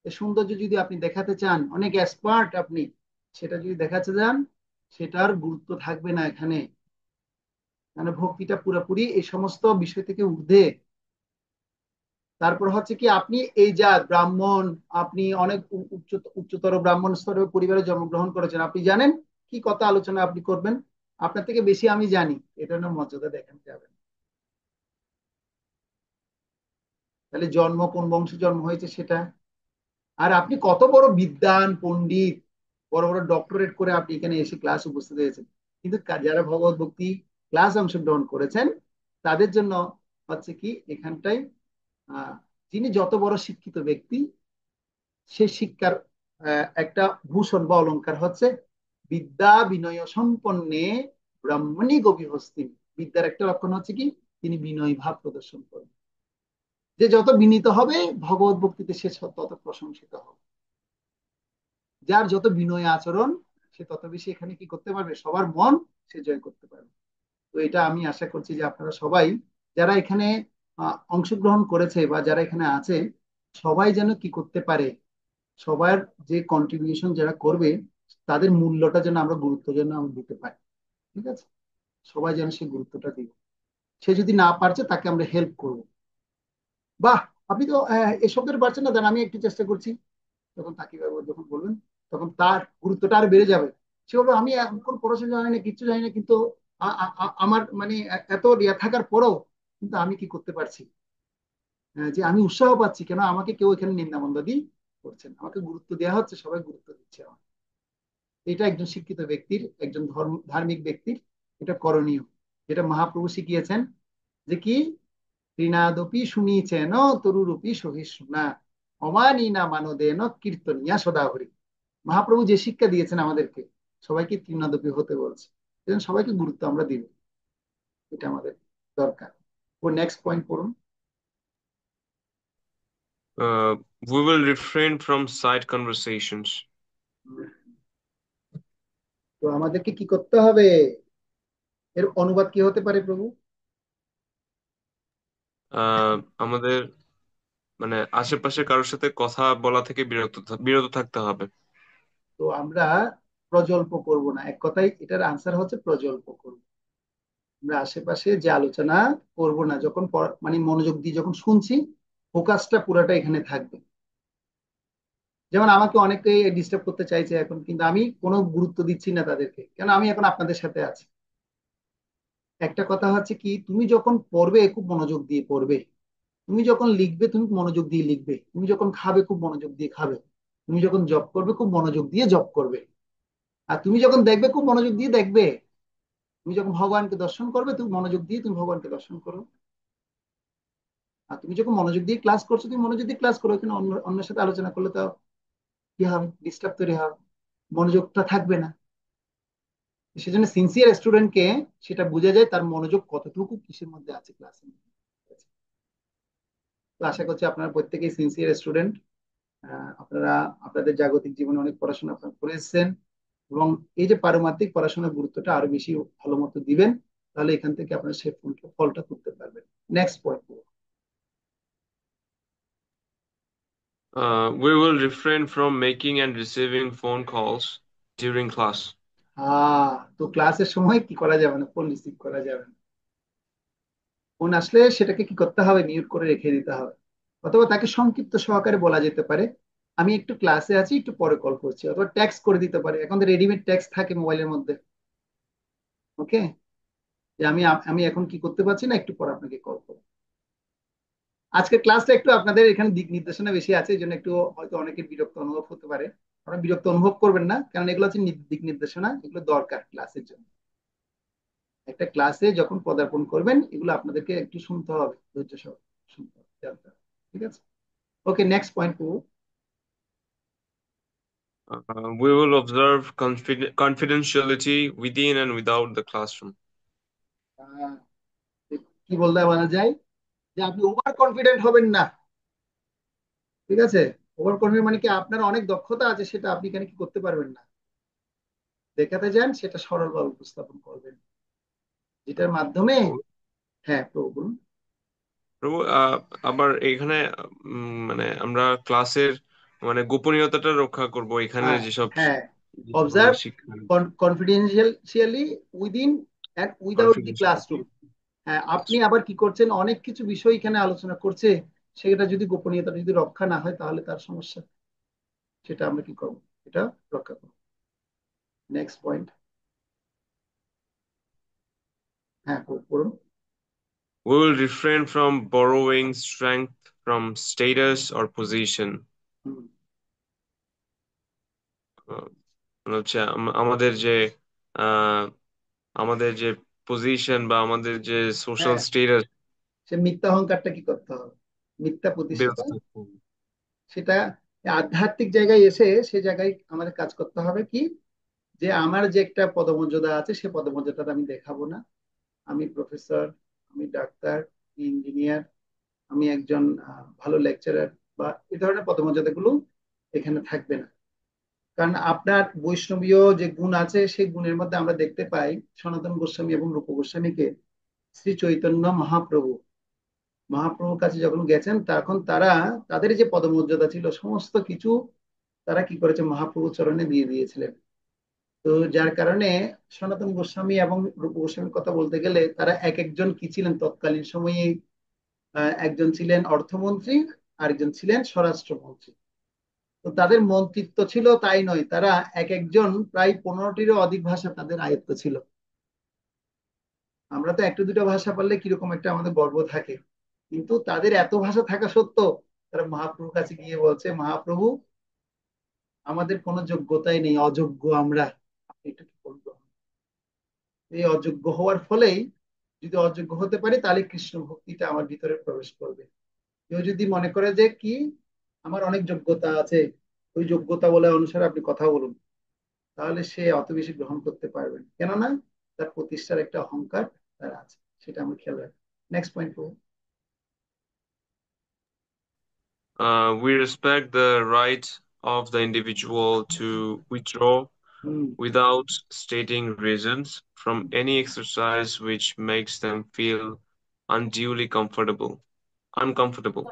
এই সৌন্দর্য যদি আপনি দেখাতে চান, অনেক এক্সপার্ট আপনি, সেটা যদি দেখাতে চান, সেটার গুরুত্ব থাকবে না এখানে। মানে ভক্তিটা পুরোপুরি এই সমস্ত বিষয় থেকে ঊর্ধ্বে। তারপর হচ্ছে কি, আপনি এই জাত ব্রাহ্মণ, আপনি অনেক উচ্চতর ব্রাহ্মণ স্তরের পরিবারে জন্মগ্রহণ করেছেন, আপনি জানেন কি কথা আলোচনা আপনি করবেন, আপনার থেকে বেশি আমি জানি, এটা না মর্যাদা দেখানো যাবে না। তাহলে জন্ম কোন বংশে জন্ম হয়েছে সেটা, আর আপনি কত বড় বিদ্বান পণ্ডিত, বড় বড় ডক্টরেট করে আপনি এখানে এসে ক্লাস উপস্থিত হয়েছেন, কিন্তু যারা ভগবত ভক্তি ক্লাস অংশগ্রহণ করেছেন তাদের জন্য হচ্ছে কি এখানটাই, যিনি যত বড় শিক্ষিত ব্যক্তি, সে শিক্ষার একটা ভূষণ বা অলংকার হচ্ছে বিদ্যা বিনয় সম্পন্নে ব্রাহ্মণী গভী হস্তি। বিদ্যার একটা লক্ষণ হচ্ছে কি, তিনি বিনয় ভাব প্রদর্শন করেন। যে যত বিনীত হবে ভগবত ভক্তিতে সে তত প্রশংসিত হবে। যার যত বিনয় আচরণ সে তত বেশি এখানে কি করতে পারবে, সবার মন সে জয় করতে পারবে। তো এটা আমি আশা করছি যে আপনারা সবাই যারা এখানে অংশগ্রহণ করেছে বা যারা এখানে আছে, সবাই যেন কি করতে পারে, সবার যে কন্ট্রিবিউশন যারা করবে তাদের মূল্যটা যেন আমরা গুরুত্ব যেন আমরা দিতে পারি, ঠিক আছে? সবাই যেন সেই গুরুত্বটা দিব। সে যদি না পারছে তাকে আমরা হেল্প করব। বাহ, আপনি তো এই শব্দটা পারছেন না, আমি একটু চেষ্টা করছি, তখন তাকে যখন বলবেন তখন তার গুরুত্বটা আর বেড়ে যাবে। সে বলবে আমি এখন পড়াশোনা জানি না, কিচ্ছু জানি না, কিন্তু আমার মানে এত ইয়া থাকার পরেও কিন্তু আমি কি করতে পারছি, যে আমি উৎসাহ পাচ্ছি, কেন আমাকে কেউ এখানে নিন্দামন্দাদি করছেন, আমাকে গুরুত্ব দেওয়া হচ্ছে, সবাই গুরুত্ব দিচ্ছে আমার। এটা একজন শিক্ষিত ব্যক্তির, একজন ধার্মিক ব্যক্তির এটা করণীয়, যেটা মহাপ্রভু শিখিয়েছেন, যে কি ত্রিনাদপি শুনিছেন তরুরূপী সহিষ্ণুনা অমানি না মানদেন কীর্তনিয়া সদাহরি। মহাপ্রভু যে শিক্ষা দিয়েছেন আমাদেরকে, সবাইকে ত্রিনাদপি হতে বলছে, সবাইকে গুরুত্ব আমরা দিব। এটা আমাদের দরকার। ও নেক্সট পয়েন্ট পড়ুন। Uh, we will refrain from side conversations. তো আমাদেরকে কি করতে হবে? এর অনুবাদ কি হতে পারে প্রভু? আমাদের মানে আশেপাশে কারোর সাথে কথা বলা থেকে বিরত থাকতে হবে। তো আমরা প্রজল্প করব না, এক কথায় এটার আনসার হচ্ছে প্রজল্প করব। আমরা আশেপাশে যে আলোচনা করব না, যখন মানে মনোযোগ দিয়ে যখন শুনছি, ফোকাসটা পুরাটা এখানে থাকবে। যেমন আমাকে অনেকে ডিস্টার্ব করতে চাইছে এখন, কিন্তু আমি কোনো গুরুত্ব দিচ্ছি না তাদেরকে, কেন আমি এখন আপনাদের সাথে আছি। একটা কথা হচ্ছে কি, তুমি যখন পড়বে খুব মনোযোগ দিয়ে পড়বে, তুমি যখন লিখবে তুমি মনোযোগ দিয়ে লিখবে, তুমি যখন খাবে খুব মনোযোগ দিয়ে খাবে, তুমি যখন জব করবে খুব মনোযোগ দিয়ে জব করবে, আর তুমি যখন দেখবে খুব মনোযোগ দিয়ে দেখবে, তুমি যখন ভগবানকে দর্শন করবে তুমি মনোযোগ দিয়ে তুমি ভগবানকে দর্শন করো। আর তুমি যখন মনোযোগ দিয়ে ক্লাস করছো তুমি মনোযোগ দিয়ে ক্লাস করো, এখানে অন্যের সাথে আলোচনা করলে তো কি হবে, ডিস্টার্ব তৈরি হবে, মনোযোগটা থাকবে না। সেজন্য সিনসিয়ার স্টুডেন্টকে সেটা বোঝা যায় তার মনোযোগ কতটুকু কিসের মধ্যে আছে ক্লাসে। তো আশা করছি আপনারা প্রত্যেকেই সিনসিয়ার স্টুডেন্ট। আপনারা আপনাদের জাগতিক জীবনে অনেক পড়াশোনা আপনারা করে এসেছেন, এবং এই যে পারমার্থিক পড়াশোনার গুরুত্বটা আরো বেশি ভালো মতো দিবেন, তাহলে এখান থেকে আপনারা সেই ফলটা করতে পারবেন। Next point. We will refrain from making and receiving phone calls during class. তো ক্লাসের সময় কি করা যাবে না, ফোন রিসিভ করা যাবে না। ফোন আসলে সেটাকে কি করতে হবে, মিউট করে রেখে দিতে হবে, অথবা তাকে সংক্ষিপ্ত সহকারে বলা যেতে পারে আমি একটু ক্লাসে আছি, একটু পরে কল করছি, অথবা ট্যাক্স করে দিতে পারে, এখন তো রেডিমেড ট্যাক্স থাকে মোবাইলের মধ্যে। ওকে, যে আমি আমি এখন কি করতে পারছি না, একটু পরে আপনাকে কল করবো। আজকের ক্লাসটা একটু আপনাদের এখানে দিক নির্দেশনা বেশি আছে, এই জন্য একটু হয়তো অনেকের বিরক্ত অনুভব হতে পারে। আপনারা বিরক্ত অনুভব করবেন না, কারণ এগুলো হচ্ছে দিক নির্দেশনা, এগুলো দরকার ক্লাসের জন্য। একটা ক্লাসে যখন পদার্পণ করবেন এগুলো আপনাদেরকে একটু শুনতে হবে, ধৈর্য সহ শুনতে হবে, জানতে হবে। ঠিক আছে, okay next point. We will observe confidentiality within and without the classroom. কি বলতে বলা যায়, যে আপনি ওভার কনফিডেন্ট হবেন না। ঠিক আছে, ওভার কনফিডেন্ট মানে কি, আপনার অনেক দক্ষতা আছে সেটা আপনি এখানে কি করতে পারবেন না, দেখাতে যান, সেটা সরলভাবে উপস্থাপন করবেন, যেটার মাধ্যমে। হ্যাঁ প্রভু বলুন। প্রভু, আবার এখানে মানে আমরা ক্লাসের মানে গোপনীয়তাটা রক্ষা করব, এখানে হ্যাঁ যেসব হ্যাঁ, আমরা অবজার্ভ শিক্ষা confidentiality within and without the confidentiality. Classroom. হ্যাঁ, আপনি আবার কি করছেন, অনেক কিছু বিষয় এখানে আলোচনা করছে, সেটা যদি গোপনীয়তা যদি রক্ষা না হয় তাহলে তার সমস্যা, সেটা আমরা কি করবো, এটা রক্ষা করবো। Next point. হ্যাঁ পড়ুন। We will refrain from borrowing strength from status or position. মানে হচ্ছে আমাদের যে আহ, আমাদের যে পজিশন বা আমাদের যে সোশ্যাল হ্যাঁ, স্টেটাস সে মিথ্যা অহংকারটা কি করতে হবে, মিথ্যা বিরত প্রতিষ্ঠা, থাকতে হবে। সেটা আধ্যাত্মিক জায়গায় এসে সে জায়গায় আমাদের কাজ করতে হবে কি, যে আমার যে একটা পদমর্যাদা আছে সে পদমর্যাদাটা আমি দেখাবো না। আমি প্রফেসর, আমি ডাক্তার, আমি ইঞ্জিনিয়ার, আমি একজন ভালো লেকচারার, বা এই ধরনের পদমর্যাদাগুলো এখানে থাকবে না। কারণ আপনার বৈষ্ণবীয় যে গুণ আছে সেই গুণের মধ্যে আমরা দেখতে পাই সনাতন গোস্বামী এবং রূপ গোস্বামীকে শ্রী চৈতন্য মহাপ্রভু মহাপ্রভুর কাছে যখন গেছেন, তখন তারা তাদের যে পদমর্যাদা ছিল সমস্ত কিছু তারা কি করেছে, মহাপ্রভু চরণে দিয়ে দিয়েছিলেন। তো যার কারণে সনাতন গোস্বামী এবং রূপ গোস্বামীর কথা বলতে গেলে তারা এক একজন কি ছিলেন তৎকালীন সময়ে, একজন ছিলেন অর্থমন্ত্রী, আরেকজন ছিলেন স্বরাষ্ট্রমন্ত্রী। তো তাদের মন্ত্রিত্ব ছিল তাই নয়, তারা এক একজন প্রায় 15টিরও অধিক ভাষা তাদের আয়ত্ত ছিল। আমরা তো একটু দুটো ভাষা পারলে কিরকম একটা আমাদের গর্ব থাকে, কিন্তু তাদের এত ভাষা থাকা সত্ত্বেও তারা মহাপ্রভুর কাছে গিয়ে বলছে, মহাপ্রভু আমাদের কোনো যোগ্যতাই নেই, অযোগ্য আমরা, আপনি একটু কি করবেন। এই অযোগ্য হওয়ার ফলেই, যদি অযোগ্য হতে পারি তাহলে কৃষ্ণ ভক্তিটা আমার ভিতরে প্রবেশ করবে। কেউ যদি মনে করে যে কি আমার অনেক যোগ্যতা আছে, ওই যোগ্যতা বলে অনুসারে আপনি কথা বলুন, তাহলে সে অত বেশি গ্রহণ করতে পারবেন, কেননা তার প্রতিষ্ঠার একটা অহংকার তার আছে। সেটা আমরা খেয়াল রাখবো। Next point. We respect the right of the individual to withdraw without stating reasons from any exercise which makes them feel unduly uncomfortable.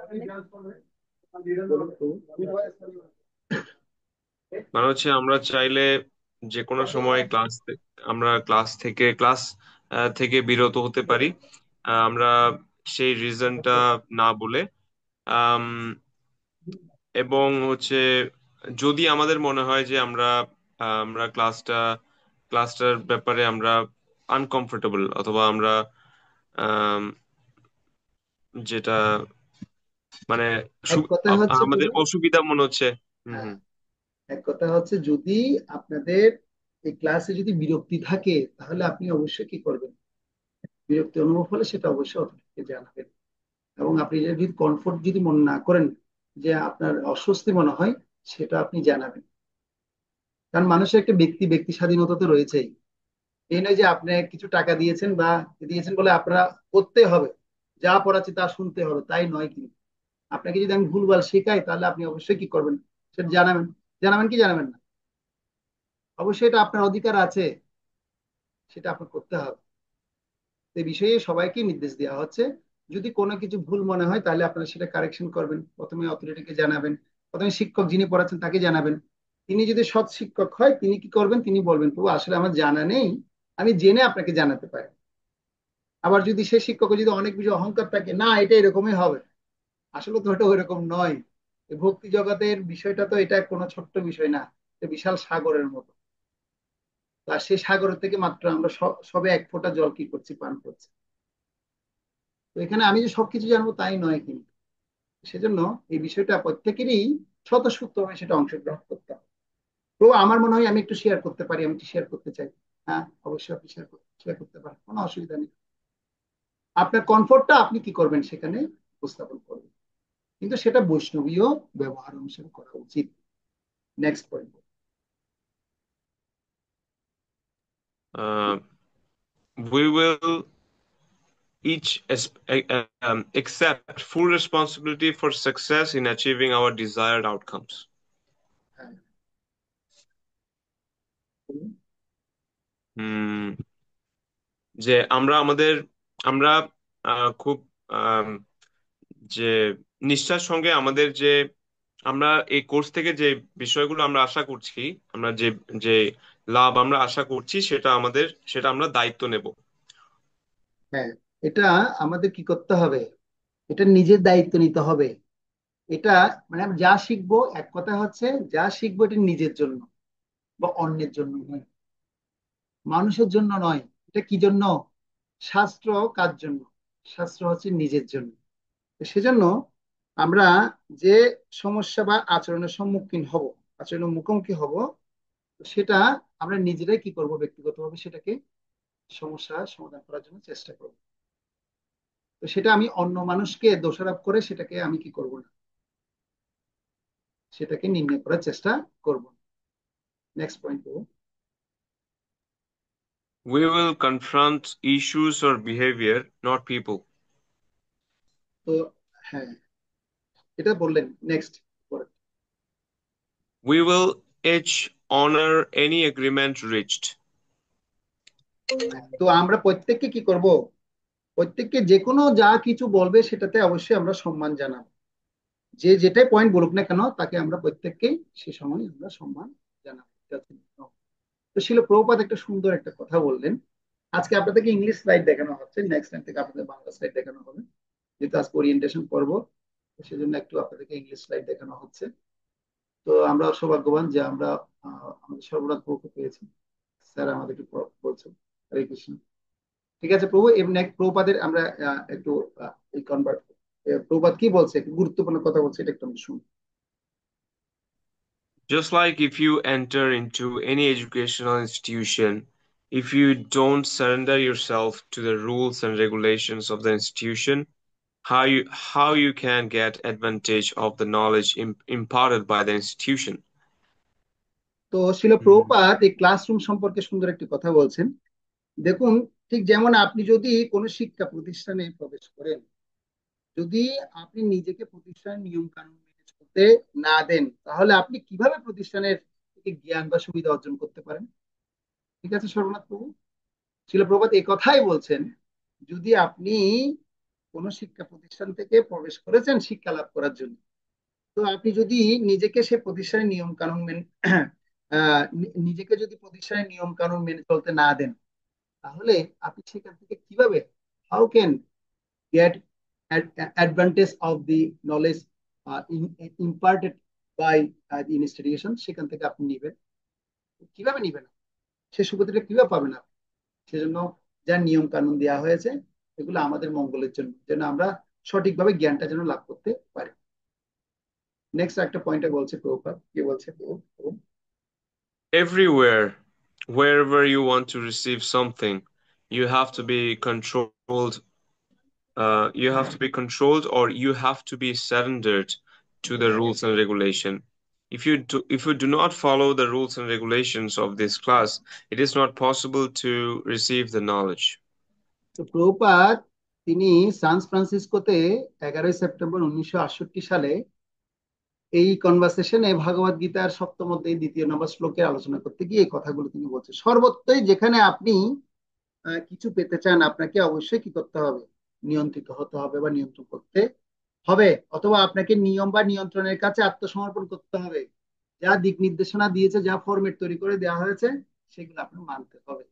মানে হচ্ছে আমরা চাইলে যে কোনো সময় আমরা ক্লাস থেকে বিরত হতে পারি। আমরা সেই রিজনটা না বলে আম, এবং হচ্ছে যদি আমাদের মনে হয় যে আমরা ক্লাসটার ব্যাপারে আমরা আনকমফোর্টেবল, অথবা আমরা আম, যেটা মানে এক কথা হচ্ছে আমাদের অসুবিধা মনে হচ্ছে। হুম। এক কথা হচ্ছে যদি আপনাদের এই ক্লাসে যদি বিরক্তি থাকে তাহলে আপনি অবশ্যই কি করবেন, বিরক্তি অনুভব হলে সেটা অবশ্যই অথরিটিকে জানাবেন। এবং আপনি যদি কমফোর্ট যদি মনে না করেন, যে আপনার অস্বস্তি মনে হয়, সেটা আপনি জানাবেন। কারণ মানুষের একটা ব্যক্তি স্বাধীনতা তো রয়েছেই। এই নয় যে আপনি কিছু টাকা দিয়েছেন বা দিয়েছেন বলে আপনারা করতে হবে, যা পড়াচ্ছে তা শুনতে হবে, তাই নয়। কিন্তু আপনাকে যদি আমি ভুলভাল শেখাই তাহলে আপনি অবশ্যই কি করবেন, সেটা জানাবেন। জানাবেন কি জানাবেন না? অবশ্যই এটা আপনার অধিকার আছে, সেটা আপনার করতে হবে। এই বিষয়ে সবাইকে নির্দেশ দেওয়া হচ্ছে, যদি কোনো কিছু ভুল মনে হয় তাহলে আপনারা সেটা কারেকশন করবেন, প্রথমে অথরিটিকে জানাবেন, প্রথমে শিক্ষক যিনি পড়াচ্ছেন তাকে জানাবেন। তিনি যদি সৎ শিক্ষক হয় তিনি কি করবেন, তিনি বলবেন প্রভু আসলে আমার জানা নেই, আমি জেনে আপনাকে জানাতে পারি। আবার যদি সে শিক্ষক যদি অনেক বেশি অহংকার থাকে, না এটা এরকমই হবে, আসলে তো ওটা ওইরকম নয়। এই ভক্তি জগতের বিষয়টা তো এটা কোনো ছোট্ট বিষয় না, এটা বিশাল সাগরের মতো। আর সেই সাগরের থেকে মাত্র আমরা সবে এক ফোঁটা জল কি করছি, পান করছি। তো এখানে আমি যে সবকিছু জানবো তাই নয় কিন্তু। সেজন্য এই বিষয়টা প্রত্যেকেরই স্বতঃস্ফূর্তভাবে সেটা অংশগ্রহণ করতে হবে। তো আমার মনে হয় আমি একটু শেয়ার করতে পারি, আমি একটু শেয়ার করতে চাই। হ্যাঁ, অবশ্যই আপনি শেয়ার করতে পারেন, কোনো অসুবিধা নেই। আপনার কমফোর্টটা আপনি কি করবেন সেখানে উপস্থাপন করবেন, কিন্তু সেটা বৈষ্ণবীয় ব্যবহার অনুসারে করা উচিত। Next point. We will each accept full responsibility for success in achieving our desired outcomes. যে আমরা খুব যে নিষ্ঠার সঙ্গে আমরা এই কোর্স থেকে যে বিষয়গুলো আমরা আশা করছি, আমরা যে লাভ আমরা আশা করছি, সেটা আমরা দায়িত্ব নেব। হ্যাঁ, এটা আমাদের কি করতে হবে, এটা নিজের দায়িত্ব নিতে হবে। এটা মানে আমরা যা শিখবো, এক কথা হচ্ছে যা শিখবো এটা নিজের জন্য বা অন্যের জন্য নয়, মানুষের জন্য নয়। এটা কি জন্য? শাস্ত্র কার জন্য? শাস্ত্র হচ্ছে নিজের জন্য। তো সেজন্য আমরা যে সমস্যা বা আচরণের সম্মুখীন হব, আচরণের মুখোমুখি হব, সেটা আমরা নিজেরাই কি করব, ব্যক্তিগতভাবে সেটাকে সমস্যা সমাধান করার জন্য চেষ্টা করব। তো সেটা আমি অন্য মানুষকে দোষারোপ করে সেটাকে আমি কি করব না, সেটাকে নির্ণয় করার চেষ্টা করব। Next point. We will confront issues or behavior, not people. তো হ্যাঁ, এটা বললেন। Next. We will each honor any agreement reached. তো আমরা প্রত্যেককে কি করব, প্রত্যেককে যে কোনো যা কিছু বলবে সেটাতে অবশ্যই আমরা সম্মান জানাবো। যে যেটাই পয়েন্ট বলুক না কেন তাকে আমরা প্রত্যেককে সে সময় আমরা সম্মান জানাবো। তো শিল প্রভুপাদ একটা সুন্দর একটা কথা বললেন। আজকে আপনাদেরকে ইংলিশ স্লাইড দেখানো হচ্ছে, নেক্সট টাইম থেকে আপনাদের বাংলা স্লাইড দেখানো হবে, যেহেতু আজকে ওরিয়েন্টেশন পর্ব, সেজন্য একটু আপনাদেরকে ইংলিশ স্লাইড দেখানো হচ্ছে। তো আমরা সৌভাগ্যবান যে আমরা আমাদের সর্বনাথ প্রভুকে পেয়েছি, স্যার আমাদের একটু বলছেন। হরে কৃষ্ণ। ঠিক আছে প্রভু, এমনি প্রভুপাদের আমরা একটু এই কনভার্ট, প্রভুপাদ কি বলছে, একটু গুরুত্বপূর্ণ কথা বলছে, এটা একটু আমরা শুনি। Just like if you enter into any educational institution, if you don't surrender yourself to the rules and regulations of the institution, how you can get advantage of the knowledge imparted by the institution. তো শিল প্রভুপাদ এই classroom সম্পর্কে সুন্দর একটি কথা বলছেন। দেখুন, ঠিক যেমন আপনি যদি কোনো শিক্ষা প্রতিষ্ঠানে প্রবেশ করেন, যদি আপনি নিজেকে প্রতিষ্ঠানের নিয়ম কানুন মেনে চলতে না দেন, তাহলে আপনি কিভাবে প্রতিষ্ঠানের থেকে জ্ঞান বা সুবিধা অর্জন করতে পারেন? ঠিক আছে সর্বনাথ প্রভু, শিল প্রভাত এই কথাই বলছেন, যদি আপনি কোনো শিক্ষা প্রতিষ্ঠান থেকে প্রবেশ করেছেন শিক্ষা লাভ করার জন্য, তো আপনি যদি নিজেকে সে প্রতিষ্ঠানের নিয়ম কানুন মেনে নিজেকে যদি প্রতিষ্ঠানের নিয়ম কানুন মেনে চলতে না দেন, তাহলে আপনি সেখান থেকে কিভাবে, how can get advantage of the knowledge imparted by the institution, সেখান থেকে আপনি নিবেন? কিভাবে নিবেন? সে সুবিধাটা কিভাবে পাবেন আপনি? সেজন্য যা নিয়ম কানুন দেওয়া হয়েছে, এগুলো আমাদের মঙ্গলের জন্য, যেন আমরা সঠিকভাবে জ্ঞানটা যেন লাভ করতে পারি। নেক্সট একটা পয়েন্টে বলছে প্রভুপাদ, কি বলছে প্রভু? Everywhere, wherever you want to receive something, you have to be controlled. You have to be controlled, or you have to be surrendered to the rules and regulation. If you do not follow the rules and regulations of this class, it is not possible to receive the knowledge. তো প্রভুপাদ তিনি সান ফ্রান্সিসকোতে 11 September 1968 সালে এই কনভারসেশনে ভগবত গীতার সপ্তম অধ্যায় 2 নম্বর শ্লোকে আলোচনা করতে গিয়ে এই কথাগুলো তিনি বলছেন। সর্বত্রই যেখানে আপনি কিছু পেতে চান, আপনাকে অবশ্যই কি করতে হবে? নিয়ন্ত্রিত হতে হবে বা নিয়ন্ত্রণ করতে হবে, অথবা আপনাকে নিয়ম বা নিয়ন্ত্রণের কাছে আত্মসমর্পণ করতে হবে। যা দিক নির্দেশনা দিয়েছে, যা ফরম্যাট তৈরি করে দেওয়া হয়েছে, সেগুলো আপনি মানতে হবে।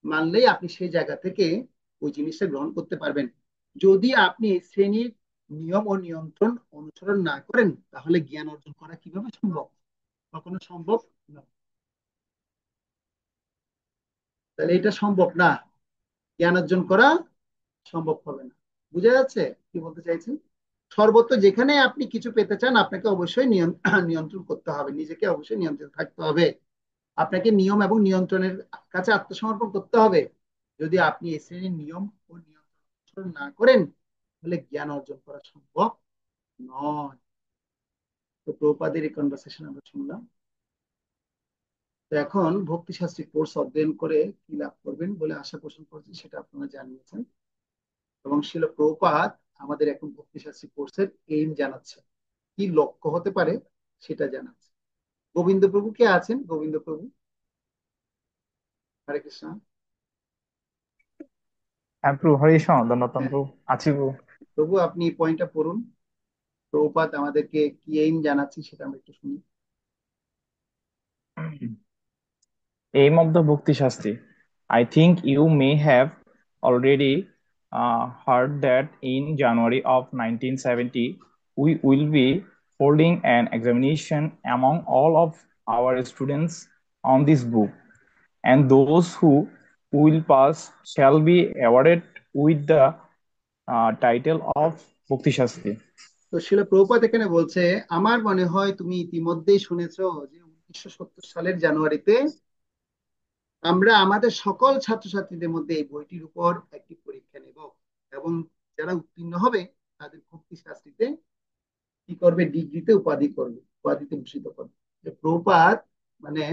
মানলেই আপনি সেই জায়গা থেকে ওই জিনিসটা গ্রহণ করতে পারবেন। যদি আপনি শ্রেণীর নিয়ম ও নিয়ন্ত্রণ অনুসরণ না করেন, তাহলে জ্ঞান অর্জন করা কিভাবে সম্ভব? কখনো সম্ভব না। তাহলে এটা সম্ভব না, জ্ঞান অর্জন করা সম্ভব হবে না। বুঝা যাচ্ছে কি বলতে চাইছি? সর্বত্র যেখানে আপনি কিছু পেতে চান, আপনাকে অবশ্যই নিয়ন্ত্রণ করতে হবে, নিজেকে অবশ্যই নিয়ন্ত্রণ থাকতে হবে, আপনাকে নিয়ম এবং নিয়ন্ত্রণের কাছে আত্মসমর্পণ করতে হবে। যদি আপনি এই শ্রেণীর নিয়ম ও নিয়ন্ত্রণ না করেন, তাহলে জ্ঞান অর্জন করা সম্ভব নয়। তো প্রভুপাদের এই কনভারসেশন আমরা শুনলাম। তো এখন ভক্তিশাস্ত্রী কোর্স অধ্যয়ন করে কি লাভ করবেন বলে আশা পোষণ করছি, সেটা আপনারা জানিয়েছেন। এবং শিল প্রভুপাদ আমাদের এখন ভক্তিশাস্ত্রী কোর্সের এইম জানাচ্ছে, কি লক্ষ্য হতে পারে সেটা জানাচ্ছে। গোবিন্দ প্রভু কে আছেন? গোবিন্দ প্রভু, হরে কৃষ্ণ। হ্যাঁ প্রভু, হরে কৃষ্ণ, ধন্যবাদ প্রভু, আছি প্রভু। প্রভু আপনি পয়েন্টটা পড়ুন, প্রভুপাদ আমাদেরকে কি এইম জানাচ্ছি সেটা আমরা একটু শুনি। Aim of the Bhakti Shastri. I think you may have already heard that in January of 1970, we will be holding an examination among all of our students on this book, and those who will pass shall be awarded with the title of Bhakti Shastri. তো শিল প্রভুপাদ এখানে বলছে, আমার মনে হয় তুমি ইতিমধ্যেই শুনেছো যে 1970 সালের জানুয়ারিতে আমরা আমাদের সকল ছাত্রছাত্রীদের মধ্যে এই বইটির উপর একটি পরীক্ষা নেব, এবং যারা উত্তীর্ণ হবে তাদের ভক্তি শাস্ত্রীতে কি করবে? ডিগ্রিতে উপাধি করবে, উপাধিতে ভূষিত করবে। প্রভুপাদ মানে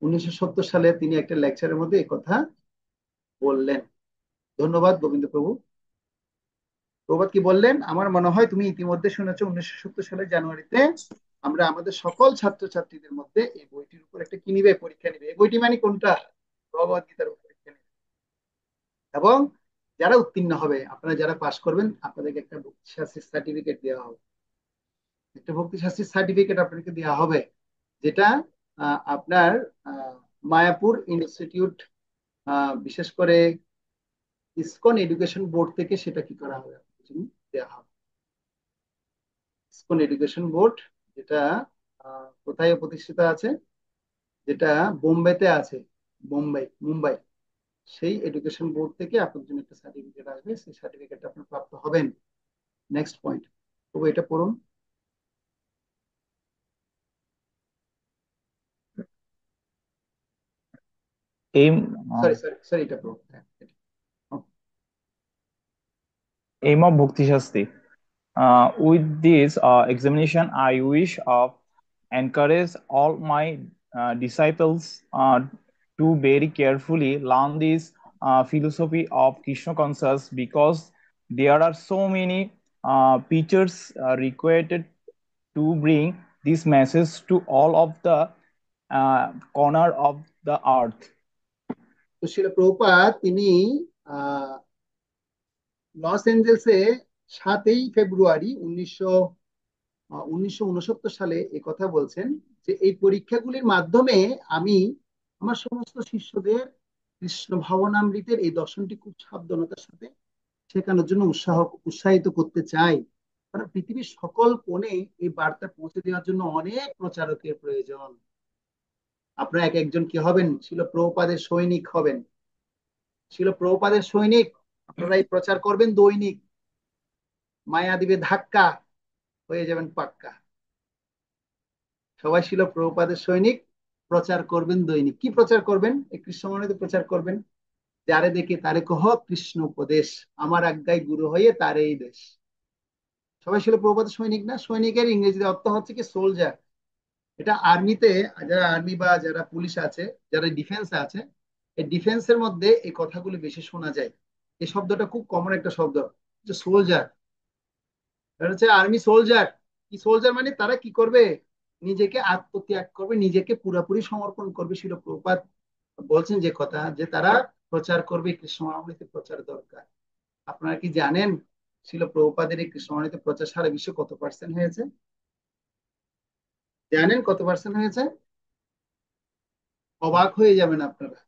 1970 সালে তিনি একটা লেকচারের মধ্যে এই কথা বললেন। ধন্যবাদ গোবিন্দ প্রভু। প্রভাত কি বললেন? আমার মনে হয় তুমি ইতিমধ্যে শুনেছো 1970 সালের জানুয়ারিতে আমরা আমাদের সকল ছাত্রছাত্রীদের মধ্যে এই বইটির উপর একটা কি নিবে? পরীক্ষা নিবে। এই বইটি মানে কোনটা? ভগবত গীতার উপর পরীক্ষা নিবে, এবং যারা উত্তীর্ণ হবে, আপনারা যারা পাশ করবেন, আপনাদেরকে একটা ভক্তিশাস্ত্রীর সার্টিফিকেট দেওয়া হবে। একটা ভক্তিশাস্ত্রীর সার্টিফিকেট আপনাকে দেওয়া হবে, যেটা আপনার মায়াপুর ইনস্টিটিউট, বিশেষ করে ইসকন এডুকেশন বোর্ড থেকে সেটা কি করা হবে? দেওয়া হবে। ইসকন এডুকেশন বোর্ড, যেটা কোথায় প্রতিষ্ঠিত আছে? যেটা বোম্বেতে আছে, মুম্বাই। সেই এডুকেশন বোর্ড থেকে আপনার জন্য একটা সার্টিফিকেট আসবে, সেই সার্টিফিকেটটা আপনি প্রাপ্ত হবেন। নেক্সট পয়েন্ট, তবু এটা পড়ুন। Aim, সরি এটা পড়ুন। aim of Bhakti Shastri. With this examination, I wish encourage all my disciples to very carefully learn this philosophy of Krishna conscious, because there are so many teachers required to bring this message to all of the corner of the earth. তো শিল প্রভুপাদ তিনি আহ loss এঞ্জেলসে 7 ফেব্রুয়ারি 1969 সালে এই কথা বলছেন যে এই পরীক্ষাগুলির মাধ্যমে আমি আমার সমস্ত শিষ্যদের কৃষ্ণ ভাবনামৃতের এই দর্শনটি খুব সাবধানতার সাথে শেখানোর জন্য উৎসাহিত করতে চাই। কারণ পৃথিবীর সকল কোণে এই বার্তা পৌঁছে দেওয়ার জন্য অনেক প্রচারকের প্রয়োজন। আপনারা এক একজন কি হবেন? শিল প্রভুপাদের সৈনিক হবেন। শিল প্রভুপাদের সৈনিক আপনারা এই প্রচার করবেন দৈনিক, মায়া দিবে ধাক্কা, হয়ে যাবেন পাক্কা। সবাই শিল প্রভুপাদের সৈনিক, প্রচার করবেন দৈনিক। কি প্রচার করবেন? এই কৃষ্ণমণিতে প্রচার করবেন, যারে দেখে তারে কহ কৃষ্ণ উপদেশ, আমার আজ্ঞায় গুরু হয়ে তারে এই দেশ। সবাই শিল প্রভুপাদের সৈনিক না? সৈনিকের ইংরেজিতে অর্থ হচ্ছে কি সোলজার। এটা আর্মিতে, যারা আর্মি বা যারা পুলিশ আছে, যারা ডিফেন্সে আছে, এই ডিফেন্সের মধ্যে এই কথাগুলো বেশি শোনা যায়। এই শব্দটা খুব কমন একটা শব্দ, যে সোলজার। হচ্ছে আর্মি সোলজার। কি সোলজার মানে তারা কি করবে? নিজেকে আত্মত্যাগ করবে, নিজেকে পুরোপুরি সমর্পণ করবে। শিল প্রভুপাদ বলছেন যে কথা, যে তারা প্রচার করবে কৃষ্ণমৃতের প্রচার দরকার। আপনারা কি জানেন শিল প্রভুপাদের এই কৃষ্ণমৃতের প্রচার সারা বিশ্বে কত পার্সেন্ট হয়েছে? জানেন কত পার্সেন্ট হয়েছে? অবাক হয়ে যাবেন আপনারা।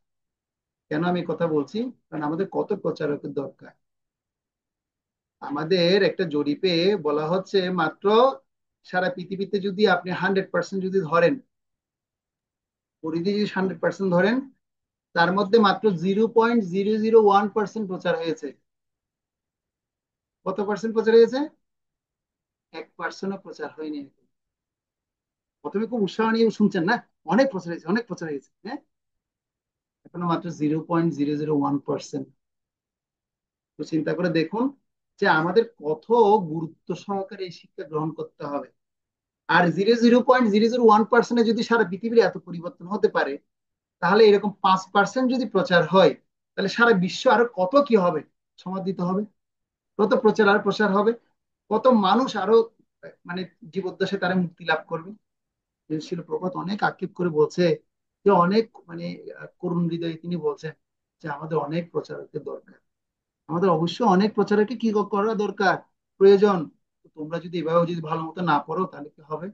কেন আমি কথা বলছি? কারণ আমাদের কত প্রচারকের দরকার। আমাদের একটা জরিপে বলা হচ্ছে মাত্র সারা পৃথিবীতে যদি আপনি 100% যদি ধরেন, পরিধি যদি 100% ধরেন, তার মধ্যে মাত্র 0.001% প্রচার হয়েছে। কত পার্সেন্ট প্রচার হয়েছে? 1%ও প্রচার হয়নি। প্রথমে খুব উৎসাহ নিয়ে শুনছেন না, অনেক প্রচার হয়েছে, অনেক প্রচার হয়েছে। হ্যাঁ, এখনো মাত্র 0.001%। তো চিন্তা করে দেখুন যে আমাদের কত গুরুত্ব সহকারে এই শিক্ষা গ্রহণ করতে হবে। আর 0.001% যদি সারা পৃথিবীর এত পরিবর্তন হতে পারে, তাহলে এরকম 5% যদি প্রচার হয়, তাহলে সারা বিশ্ব আরো কত কি হবে, সমাদৃত হবে, কত প্রচার আর প্রসার হবে, কত মানুষ আরো মানে জীবদ্দশায় তারা মুক্তি লাভ করবে। শিল প্রপাত অনেক আক্ষেপ করে বলছে যে অনেক মানে করুণ হৃদয়ে তিনি বলছেন যে আমাদের অনেক প্রচারকের দরকার, আমাদের অবশ্যই অনেক প্রচারকে কি করা দরকার, প্রয়োজন। তোমরা যদি এভাবে যদি ভালো মতো না পড়ো তাহলে কি হবে?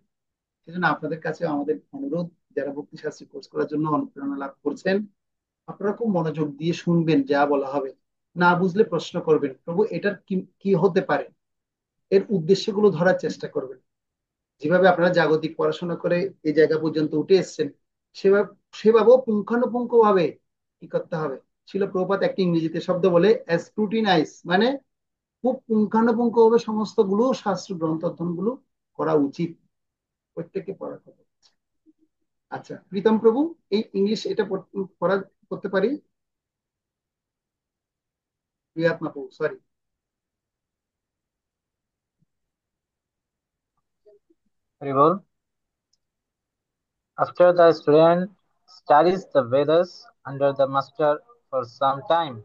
সেজন্য আপনাদের কাছে আমাদের অনুরোধ, যারা ভক্তি শাস্ত্রী কোর্স করার জন্য অনুপ্রেরণা লাভ করছেন, আপনারা খুব মনোযোগ দিয়ে শুনবেন, যা বলা হবে। না বুঝলে প্রশ্ন করবেন, প্রভু এটার কি কি হতে পারে, এর উদ্দেশ্যগুলো ধরার চেষ্টা করবেন। যেভাবে আপনারা জাগতিক পড়াশোনা করে এই জায়গা পর্যন্ত উঠে এসছেন, সেভাবে সেভাবেও পুঙ্খানুপুঙ্খ ভাবে কি করতে হবে। শিল প্রভুপাত একটা ইংরেজিতে শব্দ বলে স্ক্রুটিনাইজ, মানে খুব পুঙ্খানুপুঙ্খ ভাবে সমস্ত গুলো শাস্ত্র গ্রন্থ অধ্যয়ন গুলো করা উচিত, প্রত্যেককে পড়ার কথা। আচ্ছা প্রীতম প্রভু, এই ইংলিশ এটা পড়া করতে পারি? প্রিয়াত্মা প্রভু, sorry. Very well. After the student studies the Vedas under the master for some time,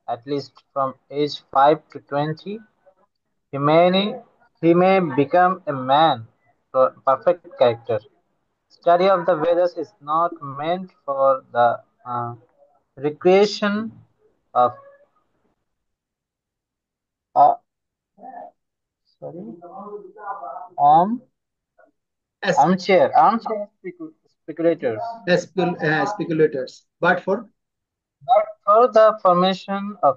at least from age 5 to 20, he may become a man of perfect character. Study of the Vedas is not meant for the recreation of uh, sorry, arm armchair speculators, speculators, but for the formation of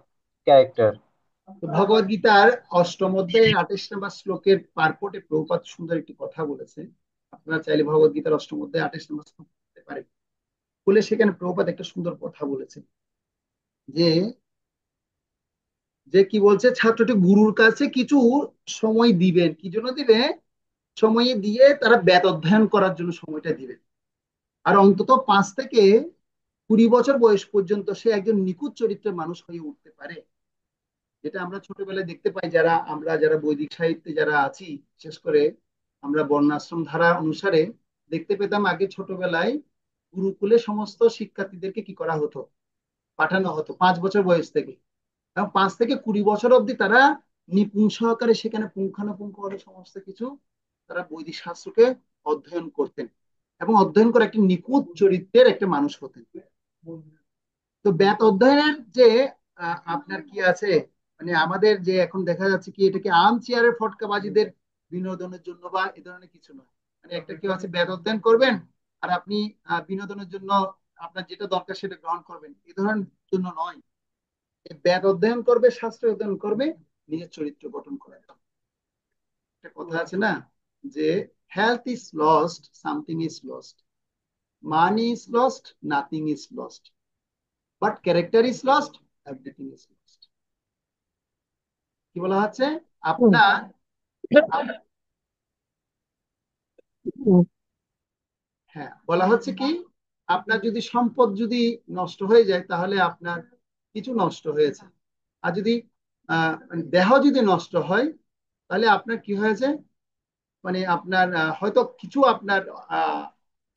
character. ভগবদ গীতার 8ম অধ্যায়ে 28 নম্বর শ্লোকের পার্পটে প্রভুপাদ সুন্দর একটি কথা বলেছে। আপনারা চাইলে ভগবদ গীতার 8ম অধ্যায়ে 28 নম্বর শ্লোক পড়তে পারেন। বলে সেখানে প্রভুপাদ একটা সুন্দর কথা বলেছে, যে যে কি বলছে, ছাত্রটি গুরুর কাছে কিছু সময় দিবেন। কি জন্য দিবে? সময় দিয়ে তারা বেদ অধ্যয়ন করার জন্য সময়টা দিবে। আর অন্তত 5 থেকে 20 বছর বয়স পর্যন্ত সে একজন নিখুঁত চরিত্রের মানুষ হয়ে উঠতে পারে। যেটা আমরা ছোটবেলায় দেখতে পাই, যারা বৈদিক সাহিত্যে যারা আছি, বিশেষ করে আমরা বর্ণাশ্রম ধারা অনুসারে দেখতে পেতাম, আগে ছোটবেলায় গুরুকুলে সমস্ত শিক্ষার্থীদেরকে কি করা হতো, পাঠানো হতো 5 বছর বয়স থেকে, এবং 5 থেকে 20 বছর অবধি তারা নিপুণ সহকারে সেখানে পুঙ্খানুপুঙ্খভাবে সমস্ত কিছু তারা বৈদিক শাস্ত্রকে অধ্যয়ন করতেন এবং অধ্যয়ন করে একটি নিখুঁত চরিত্রের একটা মানুষ হতেন। তো বেদ অধ্যয়নের যে আপনার কি আছে, মানে আমাদের যে এখন দেখা যাচ্ছে কি এটাকে আর্ম চেয়ারের ফটকাবাজিদের বিনোদনের জন্য বা এ ধরনের কিছু নয়। মানে একটা কেউ আছে বেদ অধ্যয়ন করবেন আর আপনি বিনোদনের জন্য আপনার যেটা দরকার সেটা গ্রহণ করবেন, এ ধরনের জন্য নয়। বেদ অধ্যয়ন করবে, শাস্ত্র অধ্যয়ন করবে, নিজের চরিত্র গঠন করার জন্য। একটা কথা আছে না যে health is lost, something is lost, money is lost, nothing is lost, but character is lost, everything is lost. কি বলা হচ্ছে আপনার হ্যাঁ, বলা হচ্ছে কি আপনার যদি সম্পদ যদি নষ্ট হয়ে যায় তাহলে আপনার কিছু নষ্ট হয়েছে, আর যদি দেহ যদি নষ্ট হয় তাহলে আপনার কি হয়েছে, মানে আপনার হয়তো কিছু আপনার আহ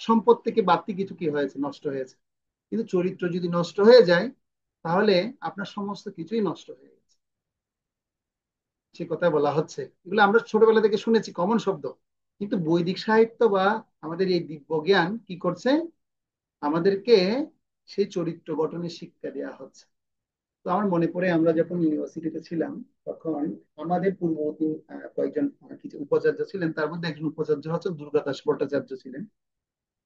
সম্পদ থেকে বাড়তি কিছু কি হয়েছে, নষ্ট হয়েছে। কিন্তু চরিত্র যদি নষ্ট হয়ে যায় তাহলে আপনার সমস্ত কিছুই নষ্ট হয়ে গেছে। সে কথা বলা হচ্ছে, এগুলো আমরা ছোটবেলা থেকে শুনেছি, কমন শব্দ। কিন্তু বৈদিক সাহিত্য বা আমাদের এই দিব্য জ্ঞান কি করছে, আমাদেরকে সেই চরিত্র গঠনের শিক্ষা দেওয়া হচ্ছে। তো আমার মনে পড়ে আমরা যখন ইউনিভার্সিটিতে ছিলাম তখন আমাদের পূর্ববর্তী কয়েকজন কিছু উপাচার্য ছিলেন, তার মধ্যে একজন উপাচার্য হচ্ছে দুর্গাদাস ভট্টাচার্য ছিলেন।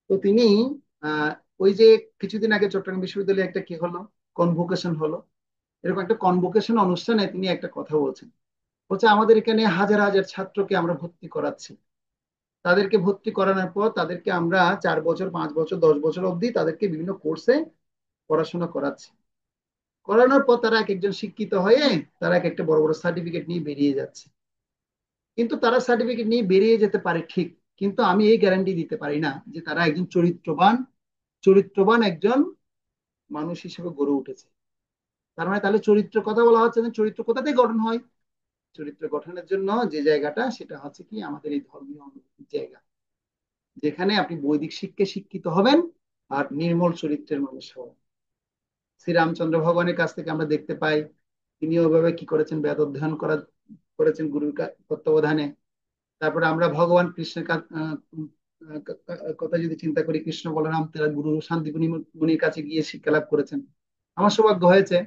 তো তিনি আহ ওই যে কিছুদিন আগে চট্টগ্রাম বিশ্ববিদ্যালয়ে একটা কি হলো, কনভোকেশন হলো, এরকম একটা কনভোকেশন অনুষ্ঠানে তিনি একটা কথা বলছেন। বলছে আমাদের এখানে হাজার হাজার ছাত্রকে আমরা ভর্তি করাচ্ছি, তাদেরকে ভর্তি করানোর পর তাদেরকে আমরা 4 বছর 5 বছর 10 বছর অবধি তাদেরকে বিভিন্ন কোর্সে পড়াশোনা করাচ্ছি। করানোর পর তারা এক একজন শিক্ষিত হয়ে তারা এক একটা বড় বড় সার্টিফিকেট নিয়ে বেরিয়ে যাচ্ছে। কিন্তু তারা সার্টিফিকেট নিয়ে বেরিয়ে যেতে পারে ঠিক, কিন্তু আমি এই গ্যারান্টি দিতে পারি না যে তারা একজন চরিত্রবান চরিত্রবান একজন মানুষ হিসেবে গড়ে উঠেছে। তার মানে তাহলে চরিত্র কথা বলা হচ্ছে না, চরিত্র কোথা থেকে গঠন হয়, চরিত্র গঠনের জন্য যে জায়গাটা সেটা হচ্ছে কি আমাদের এই ধর্মীয় অনুভূতির জায়গা, যেখানে আপনি বৈদিক শিক্ষায় শিক্ষিত হবেন আর নির্মল চরিত্রের মানুষ হবেন। শ্রীরামচন্দ্র ভগবানের কাছ থেকে আমরা দেখতে পাই তিনি ওইভাবে কি করেছেন, বেদ অধ্যয়ন করেছেন গুরুর তত্ত্বাবধানে। তারপরে আমরা ভগবান কৃষ্ণের কথা যদি চিন্তা করি, কৃষ্ণ বলরাম তারা গুরু শান্তিপুনি মুনির কাছে গিয়ে শিক্ষা লাভ করেছেন। আমার সৌভাগ্য হয়েছে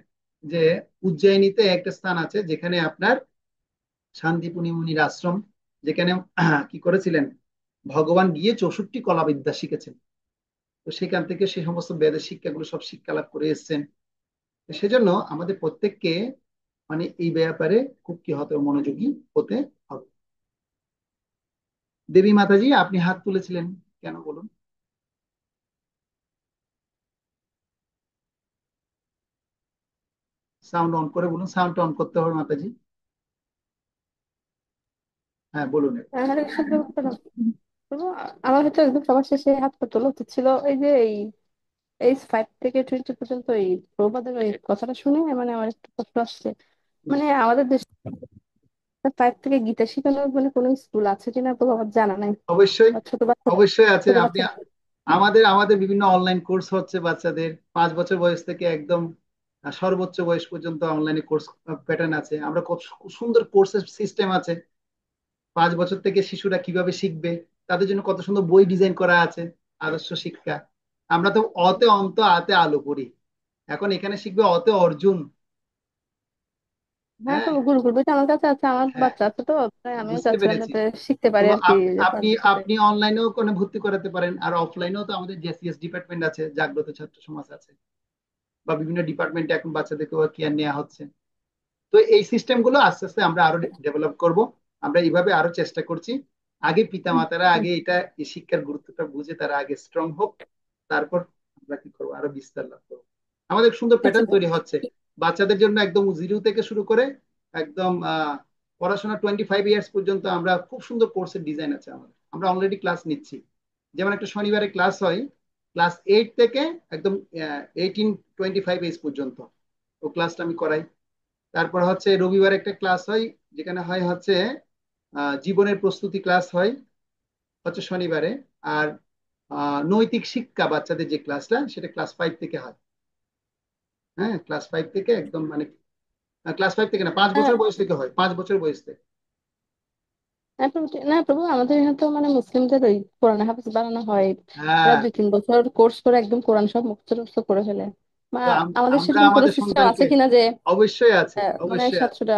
যে উজ্জয়িনীতে একটা স্থান আছে যেখানে আপনার শান্তিপুনি মুনির আশ্রম, যেখানে কি করেছিলেন ভগবান গিয়ে 64 কলা বিদ্যা শিখেছেন। তো সেখান থেকে সেই সমস্ত বেদের শিক্ষাগুলো সব শিক্ষা লাভ করে এসছেন। সেজন্য আমাদের প্রত্যেককে মানে এই ব্যাপারে খুব কি হতে মনোযোগী হতে হবে। দেবী মাতাজি আপনি হাত তুলেছিলেন কেন বলুন? সাউন্ড অন করে বলুন, সাউন্ড অন করতে হবে মাতাজি। হ্যাঁ বলুন। হরে কৃষ্ণ প্রভু। প্রভু, আমার হয়তো একদম সবার শেষে হাতটা তোলা উচিত ছিল। এই যে এই এইজ 5 থেকে 20 পর্যন্ত এই প্রবাদের এই কথাটা শুনে মানে আমার একটু কষ্ট আসছে। মানে আমাদের দেশে 5 থেকে গীতা শেখানোর মানে কোনো স্কুল আছে কিনা প্রভু আমার জানা নাই। অবশ্যই বা ছোট বাচ্চা, অবশ্যই আছে। ছোট আপনি বাচ্চা। আমাদের আমাদের বিভিন্ন অনলাইন কোর্স হচ্ছে বাচ্চাদের 5 বছর বয়স থেকে একদম সর্বোচ্চ বয়স পর্যন্ত অনলাইনে কোর্স প্যাটার্ন আছে। আমরা খুব সুন্দর কোর্সের সিস্টেম আছে। 5 বছর থেকে শিশুরা কিভাবে শিখবে তাদের জন্য কত সুন্দর বই ডিজাইন করা আছে, আদর্শ শিক্ষা। আমরা তো অতে অন্ত আতে আলো পড়ি, এখন এখানে শিখবে অতে অর্জুন। হ্যাঁ হ্যাঁ প্রভু, গুরুকুল বইটা আমার কাছে আছে, আমার হ্যাঁ, বাচ্চা আছে তো তাই আমিও বুঝতে চাচ্ছিলাম পেরেছি। যাতে শিখতে তো পারি আর কি, যে আপনি 5 বছরে। আপনি অনলাইনেও কোনো ভর্তি করাতে পারেন, আর অফলাইনেও তো আমাদের জেসিএস ডিপার্টমেন্ট আছে, জাগ্রত ছাত্র সমাজ আছে, বা বিভিন্ন ডিপার্টমেন্টে এখন বাচ্চাদেরকে কেয়ার নেওয়া হচ্ছে। তো এই সিস্টেম গুলো আস্তে আস্তে আমরা আরো ডেভেলপ করব। আমরা এইভাবে আরো চেষ্টা করছি। আগে পিতা মাতারা আগে এটা এই শিক্ষার গুরুত্বটা বুঝে তারা আগে স্ট্রং হোক, তারপর আমরা কি করবো আরো বিস্তার লাভ করবো। আমাদের সুন্দর আচ্ছা প্যাটার্ন প্রভু। তৈরি হচ্ছে বাচ্চাদের জন্য, একদম জিরো থেকে শুরু করে একদম পড়াশোনা 25 ইয়ার্স পর্যন্ত। আমরা খুব সুন্দর কোর্সের ডিজাইন আছে আমাদের, আমরা অলরেডি ক্লাস নিচ্ছি। যেমন একটা শনিবারে ক্লাস হয় ক্লাস 8 থেকে একদম 18-25 এজ পর্যন্ত, ও ক্লাসটা আমি করাই। তারপর হচ্ছে রবিবার একটা ক্লাস হয়, যেখানে হয় হচ্ছে জীবনের প্রস্তুতি ক্লাস হয় হচ্ছে শনিবারে। আর নৈতিক শিক্ষা বাচ্চাদের যে ক্লাসটা সেটা ক্লাস 5 থেকে হয়। হ্যাঁ, ক্লাস 5 থেকে একদম মানে ক্লাস 5 থেকে না, 5 বছর হ্যাঁ বয়স থেকে হয়, 5 বছর বয়স থেকে। হ্যাঁ প্রভু, না প্রভু আমাদের এখানে তো মানে মুসলিমদের ওই কোরআন হাফেজ বানানো হয়। ওরা হ্যাঁ, 2-3 বছর কোর্স করে একদম কোরআন সব মুখস্থ করে ফেলে। মা তো আমাদের আমরা সেরকম কোনো আমাদের সিস্টেম আছে সন্তানকে, কিনা যে অবশ্যই আছে, মানে অবশ্যই আছে, 700টা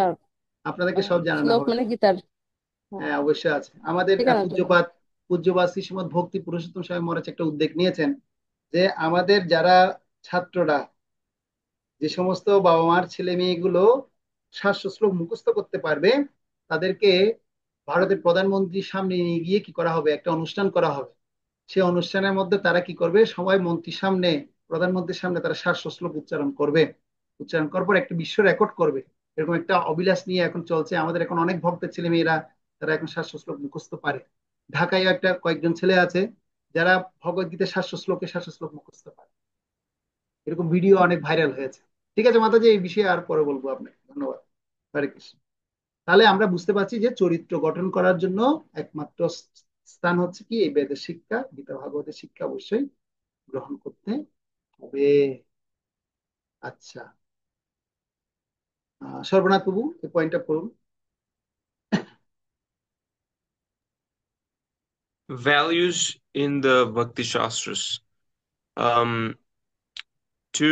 আপনাদেরকে সব জানানো শ্লোক হবে। মানে গীতার, হ্যাঁ, হ্যাঁ, অবশ্যই আছে। আমাদের শেখানোর জন্য। পূজ্যপাত শ্রীশ্রীমৎ ভক্তি পুরুষোত্তম স্বামী মহারাজ একটা উদ্যোগ নিয়েছেন যে আমাদের যারা ছাত্ররা, যে সমস্ত বাবা মার ছেলে মেয়েগুলো 700 শ্লোক মুখস্থ করতে পারবে, তাদেরকে ভারতের প্রধানমন্ত্রীর সামনে নিয়ে গিয়ে কি করা হবে, একটা অনুষ্ঠান করা হবে। সেই অনুষ্ঠানের মধ্যে তারা কি করবে, সবাই মন্ত্রীর সামনে, প্রধানমন্ত্রীর সামনে তারা 700 শ্লোক উচ্চারণ করবে। উচ্চারণ করার পর একটা বিশ্ব রেকর্ড করবে। এরকম একটা অভিলাষ নিয়ে এখন চলছে। আমাদের এখন অনেক ভক্তের ছেলে মেয়েরা তারা এখন 700 শ্লোক মুখস্থ পারে। ঢাকায় একটা কয়েকজন ছেলে আছে যারা ভগবত গীতা 700 শ্লোক মুখস্থ পারে। এরকম ভিডিও অনেক ভাইরাল হয়েছে। ঠিক আছে মাতাজি, এই বিষয়ে আর পরে বলবো আপনাকে। ধন্যবাদ। হরে কৃষ্ণ। তাহলে আমরা বুঝতে পারছি যে চরিত্র গঠন করার জন্য একমাত্র স্থান হচ্ছে কি, এই বেদের শিক্ষা, গীতা ভাগবতের শিক্ষা অবশ্যই গ্রহণ করতে হবে। আচ্ছা, সর্বনাথ বাবু এই পয়েন্টটা করুন। Values in the Bhakti Shastras. Um, to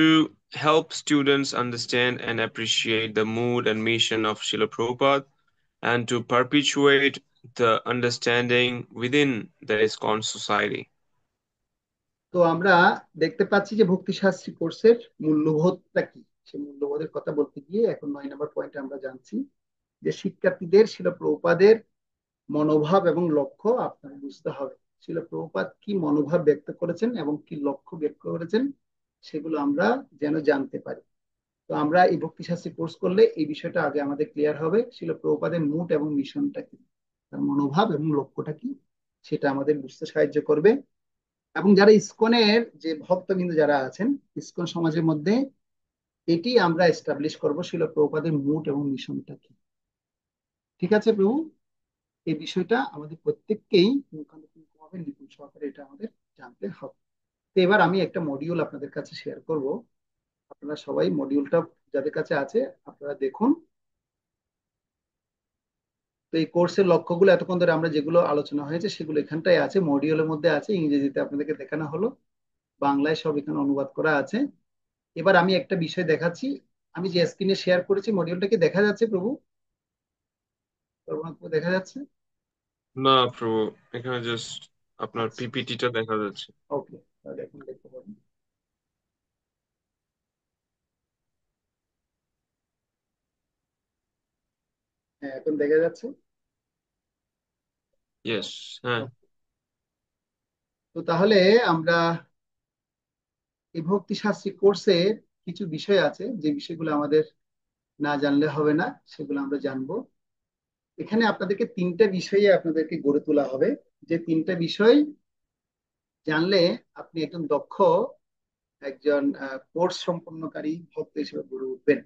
help students understand and appreciate the mood and mission of Srila Prabhupada and to perpetuate the understanding within the ISKCON society. তো আমরা দেখতে পাচ্ছি যে ভক্তি শাস্ত্রী কোর্সের মূল্যবোধটা কি, সেই মূল্যবোধের কথা বলতে গিয়ে এখন 9 নম্বর পয়েন্টে আমরা জানছি যে শিক্ষার্থীদের শিল প্রভুপাদের মনোভাব এবং লক্ষ্য আপনার বুঝতে হবে। শিল প্রভুপাদ কি মনোভাব ব্যক্ত করেছেন এবং কি লক্ষ্য ব্যক্ত করেছেন, সেগুলো আমরা যেন জানতে পারি। তো আমরা এই ভক্তি শাস্ত্রী কোর্স করলে এই বিষয়টা আগে আমাদের ক্লিয়ার হবে, শিল প্রভুপাদের মুড এবং মিশনটা কি, তার মনোভাব এবং লক্ষ্যটা কি, সেটা আমাদের বুঝতে সাহায্য করবে। এবং যারা ইসকনের যে ভক্তবৃন্দ যারা আছেন ইসকন সমাজের মধ্যে, এটি আমরা এস্টাবলিশ করবো শিল প্রভুপাদের মুড এবং মিশনটা কি। ঠিক আছে প্রভু, এই বিষয়টা আমাদের প্রত্যেককেই পুঙ্খানুপুঙ্খভাবে নিপুণ সহকারে এটা আমাদের জানতে হবে। তো এবার আমি একটা মডিউল আপনাদের কাছে শেয়ার করব। আপনারা সবাই মডিউলটা যাদের কাছে আছে আপনারা দেখুন। তো এই কোর্সের লক্ষ্যগুলো এতক্ষণ ধরে আমরা যেগুলো আলোচনা হয়েছে সেগুলো এখানটায় আছে, মডিউলের মধ্যে আছে, ইংরেজিতে আপনাদেরকে দেখানো হলো, বাংলায় সব এখানে অনুবাদ করা আছে। এবার আমি একটা বিষয় দেখাচ্ছি। আমি যে স্ক্রিনে শেয়ার করেছি মডিউলটা কি দেখা যাচ্ছে প্রভু? দেখা যাচ্ছে? না প্রভু, এখানে জাস্ট আপনার আচ্ছা, পিপিটিটা দেখা যাচ্ছে। ওকে, তাহলে এখন দেখতে পাবেন। হ্যাঁ, এখন দেখা যাচ্ছে। ইয়েস, হ্যাঁ। তো তাহলে আমরা এই ভক্তি শাস্ত্রী কোর্সের কিছু বিষয় আছে যে বিষয়গুলো আমাদের না জানলে হবে না, সেগুলো আমরা জানবো। এখানে আপনাদেরকে 3টা বিষয়ে আপনাদেরকে গড়ে তোলা হবে, যে 3টা বিষয় জানলে আপনি একজন দক্ষ একজন কোর্স সম্পন্নকারী ভক্ত হিসেবে গড়ে উঠবেন।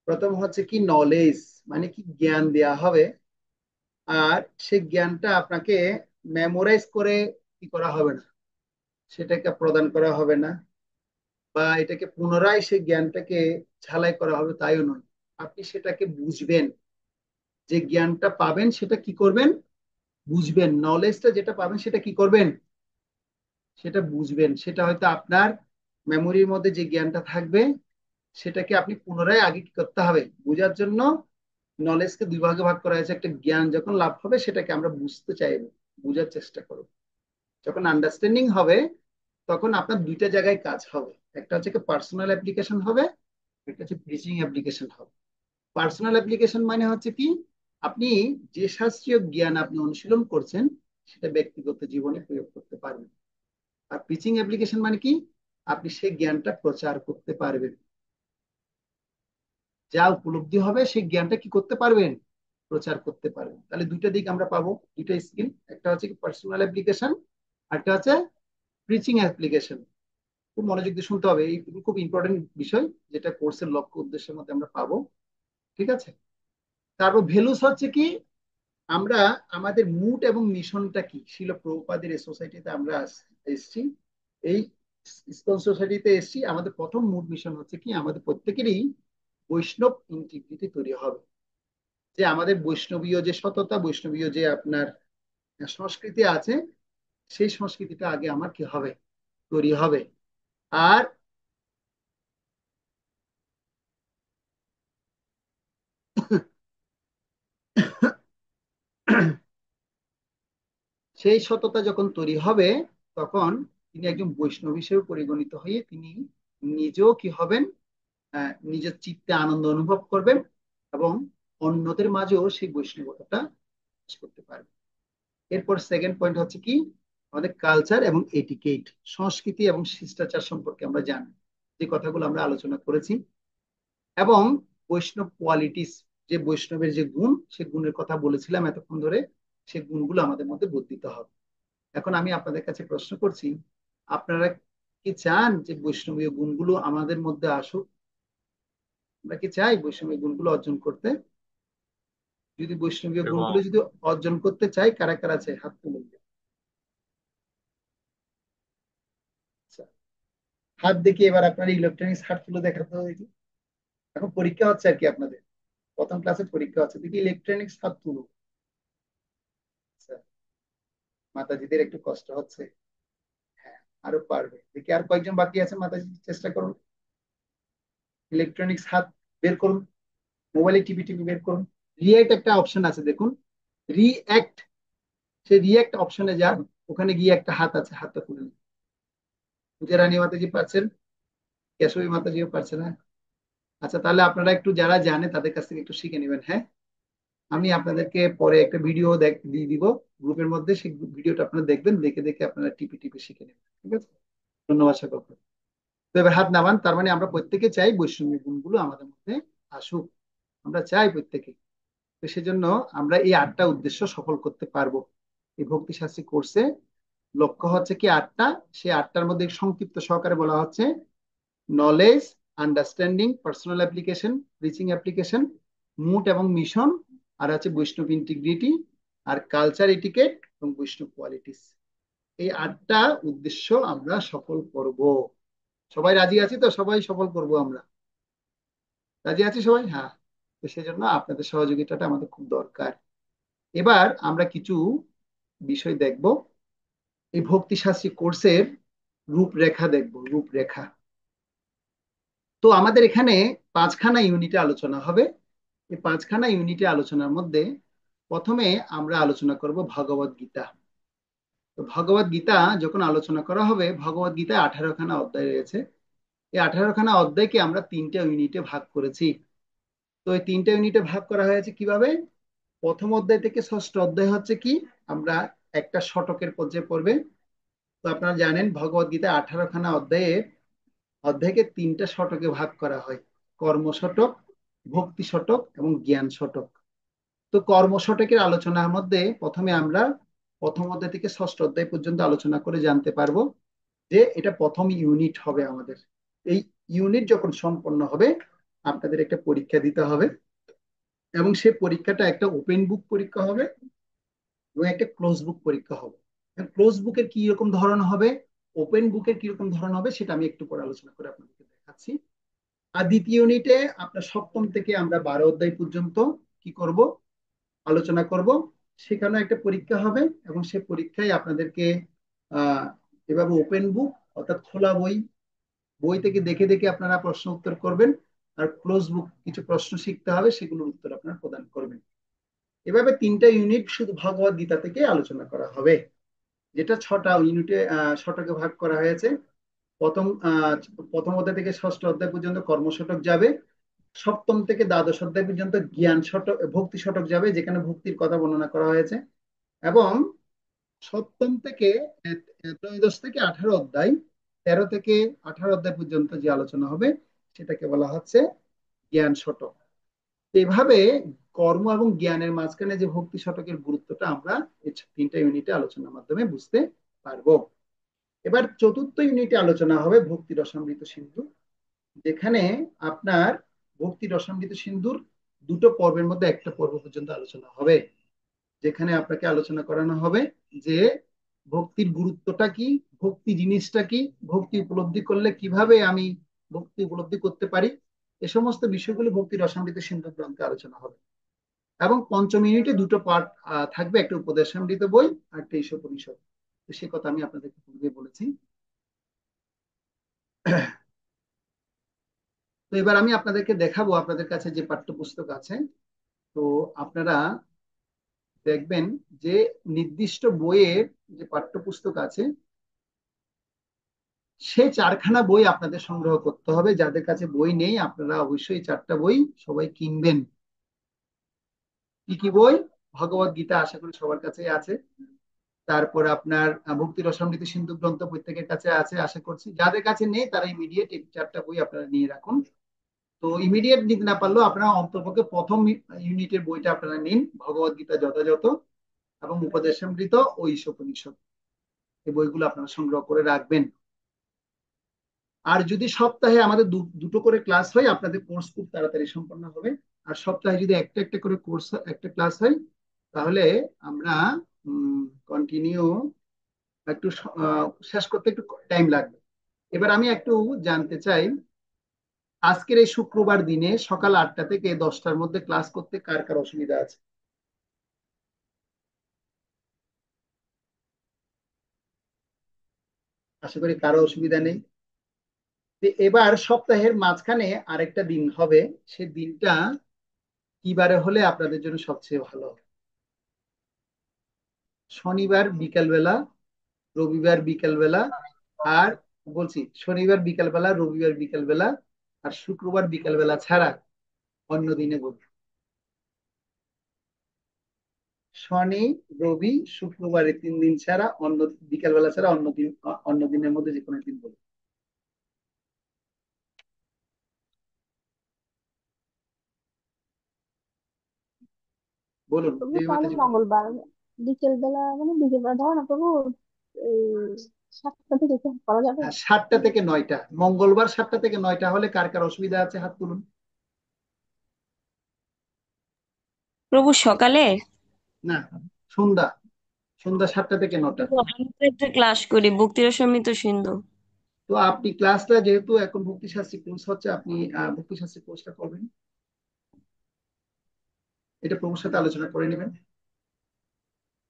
প্রথম হচ্ছে কি নলেজ, মানে কি জ্ঞান দেয়া হবে, আর সেই জ্ঞানটা আপনাকে মেমোরাইজ করে কি করা হবে না, সেটাকে প্রদান করা হবে না, বা এটাকে পুনরায় সেই জ্ঞানটাকে ঝালাই করা হবে তাইও নয়। আপনি সেটাকে বুঝবেন, যে জ্ঞানটা পাবেন সেটা কি করবেন, বুঝবেন। নলেজটা যেটা পাবেন সেটা কি করবেন, সেটা বুঝবেন। সেটা হয়তো আপনার মেমোরির মধ্যে যে জ্ঞানটা থাকবে সেটাকে আপনি পুনরায় আগে কি করতে হবে, বোঝার জন্য নলেজকে 2 ভাগে ভাগ করা হয়েছে। একটা জ্ঞান যখন লাভ হবে সেটাকে আমরা বুঝতে চাইবো, বোঝার চেষ্টা করব। যখন আন্ডারস্ট্যান্ডিং হবে তখন আপনার 2টা জায়গায় কাজ হবে, একটা হচ্ছে পার্সোনাল অ্যাপ্লিকেশন হবে, একটা হচ্ছে প্রিচিং অ্যাপ্লিকেশন হবে। পার্সোনাল অ্যাপ্লিকেশন মানে হচ্ছে কি, আপনি যে শাস্ত্রীয় জ্ঞান আপনি অনুশীলন করছেন সেটা ব্যক্তিগত জীবনে প্রয়োগ করতে পারবেন। আর প্রিচিং অ্যাপ্লিকেশন মানে কি, আপনি সেই জ্ঞানটা প্রচার করতে পারবেন। যা উপলব্ধি হবে সেই জ্ঞানটা কি করতে পারবেন, প্রচার করতে পারবেন। তাহলে 2টা দিক আমরা পাবো, 2টা স্কিল, একটা হচ্ছে কি পার্সোনাল অ্যাপ্লিকেশন, আর একটা হচ্ছে প্রিচিং অ্যাপ্লিকেশন। খুব মনোযোগ দিয়ে শুনতে হবে, এই খুব ইম্পর্টেন্ট বিষয়, যেটা কোর্সের লক্ষ্য উদ্দেশ্যের মধ্যে আমরা পাবো। ঠিক আছে। তারপর ভ্যালুস হচ্ছে কি, আমরা আমাদের মুড এবং মিশনটা কি, শিল প্রভুপাদের এই সোসাইটিতে আমরা এসেছি এই ইসকন সোসাইটিতে এসেছি, আমাদের প্রথম মূল মিশন হচ্ছে কি আমাদের প্রত্যেকেরই বৈষ্ণব ইন্টিগ্রিটি তৈরি হবে, যে আমাদের বৈষ্ণবীয় যে সততা, বৈষ্ণবীয় যে আপনার সংস্কৃতি আছে, সেই সংস্কৃতিটা আগে আমার কি হবে, তৈরি হবে। আর সেই সততা যখন তৈরি হবে, তখন তিনি একজন বৈষ্ণব হিসেবে পরিগণিত হয়ে তিনি নিজেও কি হবেন, নিজের চিত্তে আনন্দ অনুভব করবেন এবং অন্যদের মাঝেও সেই বৈষ্ণবতাটা প্রকাশ করতে পারবেন। এরপর সেকেন্ড পয়েন্ট হচ্ছে কি আমাদের কালচার এবং এটিকেট, সংস্কৃতি এবং শিষ্টাচার সম্পর্কে আমরা জানি, যে কথাগুলো আমরা আলোচনা করেছি। এবং বৈষ্ণব কোয়ালিটিস, যে বৈষ্ণবের যে গুণ, সে গুণের কথা বলেছিলাম এতক্ষণ ধরে, সে গুণগুলো আমাদের মধ্যে বর্ধিত হবে। এখন আমি আপনাদের কাছে প্রশ্ন করছি, আপনারা কি চান যে বৈষ্ণবীয় গুণগুলো আমাদের মধ্যে আসুক? আমরা কি চাই বৈষ্ণবীয় গুণগুলো অর্জন করতে? যদি বৈষ্ণবীয় এবং গুণগুলো যদি অর্জন করতে চাই, কারা কারা চাই হাত তুলুন। আচ্ছা, হাত দেখি এবার আপনার ইলেকট্রনিক্স হাতগুলো দেখাতে হবে দেখি। এখন পরীক্ষা হচ্ছে আর কি, আপনাদের প্রথম ক্লাসে পরীক্ষা হচ্ছে, দেখি ইলেকট্রনিক্স হাত তুলুন। আচ্ছা, মাতাজিদের একটু কষ্ট হচ্ছে। হ্যাঁ, আরো পারবে, দেখি আর কয়েকজন বাকি আছে, মাতাজি চেষ্টা করুন। ইলেকট্রনিক্স হাত বের করুন, মোবাইলে টিপি টিপি বের করুন। রিয়েক্ট একটা অপশন আছে দেখুন, রিঅ্যাক্ট, সে রিঅ্যাক্ট অপশনে যান, ওখানে গিয়ে একটা হাত আছে, হাতটা তুলে নিন। পূজা রানী মাতাজি পারছেন, কেশবী মাতাজিও পারছে না। আচ্ছা, তাহলে আপনারা একটু যারা জানে তাদের কাছ থেকে একটু শিখে নেবেন। হ্যাঁ, আমি আপনাদেরকে পরে একটা ভিডিও দিয়ে দিব গ্রুপের মধ্যে, সেই ভিডিওটা আপনারা দেখবেন, দেখে দেখে আপনারা টিপি টিপি শিখে নেবেন। ঠিক আছে, ধন্যবাদ সকলকে। তো এবার হাত নামান, তার মানে আমরা প্রত্যেকে চাই বৈষ্ণবী গুণগুলো আমাদের মধ্যে আসুক, আমরা চাই প্রত্যেকে। তো সেজন্য আমরা এই 8টা উদ্দেশ্য সফল করতে পারবো। এই ভক্তি শাস্ত্রী কোর্সে লক্ষ্য হচ্ছে কি 8টা, সেই 8টার মধ্যে সংক্ষিপ্ত সহকারে বলা হচ্ছে knowledge, understanding, personal application, reaching application, mood এবং মিশন, আর আছে বৈষ্ণব ইন্টিগ্রিটি, আর কালচার এটিকেট এবং বৈষ্ণব কোয়ালিটিস। এই 8টা উদ্দেশ্য আমরা সফল করব। সবাই রাজি আছি তো? সবাই সফল করব আমরা, রাজি আছি সবাই? হ্যাঁ। তো সেজন্য আপনাদের সহযোগিতাটা আমাদের খুব দরকার। এবার আমরা কিছু বিষয় দেখব, এই ভক্তি শাস্ত্রী কোর্সের রূপরেখা দেখব, রূপরেখা। তো আমাদের এখানে 5খানা ইউনিটে আলোচনা হবে। এই 5খানা ইউনিটে আলোচনার মধ্যে প্রথমে আমরা আলোচনা করব ভগবদ গীতা। তো ভগবদ গীতা যখন আলোচনা করা হবে, ভগবদ গীতায় 18খানা অধ্যায় রয়েছে। এই 18খানা অধ্যায়কে আমরা 3টে ইউনিটে ভাগ করেছি। তো এই 3টে ইউনিটে ভাগ করা হয়েছে কিভাবে? প্রথম অধ্যায় থেকে ষষ্ঠ অধ্যায় হচ্ছে কি আমরা একটা শতকের পর্যায়ে পড়বে। তো আপনারা জানেন ভগবদ গীতায় 18খানা অধ্যায়কে 3টা শতকে ভাগ করা হয়, কর্ম শতক, ভক্তি শতক এবং জ্ঞান শতক। তো কর্ম শতকের আলোচনার মধ্যে প্রথমে আমরা প্রথম অধ্যায় থেকে ষষ্ঠ অধ্যায় পর্যন্ত আলোচনা করে জানতে পারবো যে এটা প্রথম ইউনিট হবে আমাদের। এই ইউনিট যখন সম্পন্ন হবে, আপনাদের একটা পরীক্ষা দিতে হবে, এবং সেই পরীক্ষাটা একটা ওপেন বুক পরীক্ষা হবে এবং একটা ক্লোজ বুক পরীক্ষা হবে। ক্লোজ বুকের কি রকম ধরন হবে, ওপেন বুকের কি রকম ধরন হবে, সেটা আমি একটু পরে আলোচনা করে আপনাদেরকে দেখাচ্ছি। আর দ্বিতীয় ইউনিটে আপনার সপ্তম থেকে আমরা 12 অধ্যায় পর্যন্ত কি করব, আলোচনা করব। সেখানে একটা পরীক্ষা হবে এবং সেই পরীক্ষায় আপনাদেরকে এভাবে ওপেন বুক অর্থাৎ খোলা বই, বই থেকে দেখে দেখে আপনারা প্রশ্ন উত্তর করবেন, আর ক্লোজ বুক কিছু প্রশ্ন শিখতে হবে, সেগুলোর উত্তর আপনারা প্রদান করবেন। এভাবে 3টা ইউনিট শুধু ভগবদ গীতা থেকে আলোচনা করা হবে, যেটা 6টা ইউনিটে শতকে ভাগ করা হয়েছে। প্রথম প্রথম অধ্যায় থেকে ষষ্ঠ অধ্যায় পর্যন্ত কর্ম শতক যাবে, সপ্তম থেকে দ্বাদশ অধ্যায় পর্যন্ত জ্ঞান শতক, ভক্তি শতক যাবে, যেখানে ভক্তির কথা বর্ণনা করা হয়েছে। এবং সপ্তম থেকে ত্রয়োদশ থেকে 18 অধ্যায়, 13 থেকে 18 অধ্যায় পর্যন্ত যে আলোচনা হবে সেটাকে বলা হচ্ছে জ্ঞান শতক। এইভাবে কর্ম এবং জ্ঞানের মাঝখানে যে ভক্তি শতকের গুরুত্বটা আমরা এই 3টা ইউনিটে আলোচনার মাধ্যমে বুঝতে পারবো। এবার চতুর্থ ইউনিটে আলোচনা হবে ভক্তি রসামৃত সিন্ধু, যেখানে আপনার ভক্তি রসামৃত সিন্ধুর 2টো পর্বের মধ্যে একটা পর্ব পর্যন্ত আলোচনা হবে, যেখানে আপনাকে আলোচনা করানো হবে যে ভক্তির গুরুত্বটা কি, ভক্তি জিনিসটা কি, ভক্তি উপলব্ধি করলে কিভাবে আমি ভক্তি উপলব্ধি করতে পারি, এ সমস্ত বিষয়গুলো ভক্তি রসামৃত সিন্ধু গ্রন্থে আলোচনা হবে। এবং পঞ্চম ইউনিটে দুটো পার্ট থাকবে, একটা উপদেশামৃত বই আর একটা ঈশোপনিষদ। তো সে কথা আমি আপনাদেরকে পূর্বে বলেছি। তো এবার আমি আপনাদেরকে দেখাবো আপনাদের কাছে যে পাঠ্যপুস্তক আছে। তো আপনারা দেখবেন যে নির্দিষ্ট বইয়ের যে পাঠ্যপুস্তক আছে সে 4খানা বই আপনাদের সংগ্রহ করতে হবে। যাদের কাছে বই নেই আপনারা অবশ্যই 4টা বই সবাই কিনবেন। কি কি বই? ভগবত গীতা আশা করি সবার কাছে আছে। তারপর আপনার ভক্তি রসামৃত সিন্ধু গ্রন্থ প্রত্যেকের কাছে আছে আশা করছি। যাদের কাছে নেই তারা ইমিডিয়েট এই 4টা বই আপনারা নিয়ে রাখুন। তো ইমিডিয়েট নিতে না পারলেও আপনারা অন্ততপক্ষে প্রথম ইউনিটের বইটা আপনারা নিন, ভগবত গীতা যথাযথ এবং উপদেশামৃত ও ঈশোপনিষদ, এই বইগুলো আপনারা সংগ্রহ করে রাখবেন। আর যদি সপ্তাহে আমাদের দুটো করে ক্লাস হয় আপনাদের কোর্স খুব তাড়াতাড়ি সম্পন্ন হবে। আর সপ্তাহে যদি একটা একটা করে কোর্স, একটা ক্লাস হয়, তাহলে আমরা কন্টিনিউ একটু শেষ করতে একটু টাইম লাগবে। এবার আমি একটু জানতে চাই, আজকের এই শুক্রবার দিনে সকাল 8টা থেকে 10টার মধ্যে ক্লাস করতে কার কার অসুবিধা আছে? আশা করি কারো অসুবিধা নেই। এবার সপ্তাহের মাঝখানে আরেকটা দিন হবে, সে দিনটা কি বারে হলে আপনাদের জন্য সবচেয়ে ভালো হবে? শনিবার বিকালবেলা, রবিবার বিকালবেলা, আর বলছি শনিবার বিকালবেলা, রবিবার বিকালবেলা, আর শুক্রবার বিকালবেলা ছাড়া অন্য দিনে বলছি। শনি, রবি, শুক্রবার এই 3 দিন ছাড়া অন্য বিকালবেলা ছাড়া অন্য দিন, অন্য দিনের মধ্যে যে কোনো দিন বলুন। বলুন তবু দেবী তাহলে মাতাজি বলুন। মঙ্গলবার বিকেল বেলা, মানে বিকেল বেলা ধরো না তবু এই 7টা থেকে কি করা যাবে? হ্যাঁ, 7টা থেকে 9টা, মঙ্গলবার 7টা থেকে 9টা হলে কার কার অসুবিধা আছে হাত তুলুন। প্রভু সকালে? না, সন্ধ্যা, সন্ধ্যা 7টা থেকে 9টা। প্রভু, আমি তো একটা ক্লাস করি ভক্তি রসামৃত সিন্ধু। তো আপনি ক্লাসটা যেহেতু এখন ভক্তিশাস্ত্রী কোর্স হচ্ছে, আপনি ভক্তিশাস্ত্রী কোর্সটা করবেন, এটা প্রভুর সাথে আলোচনা করে নেবেন।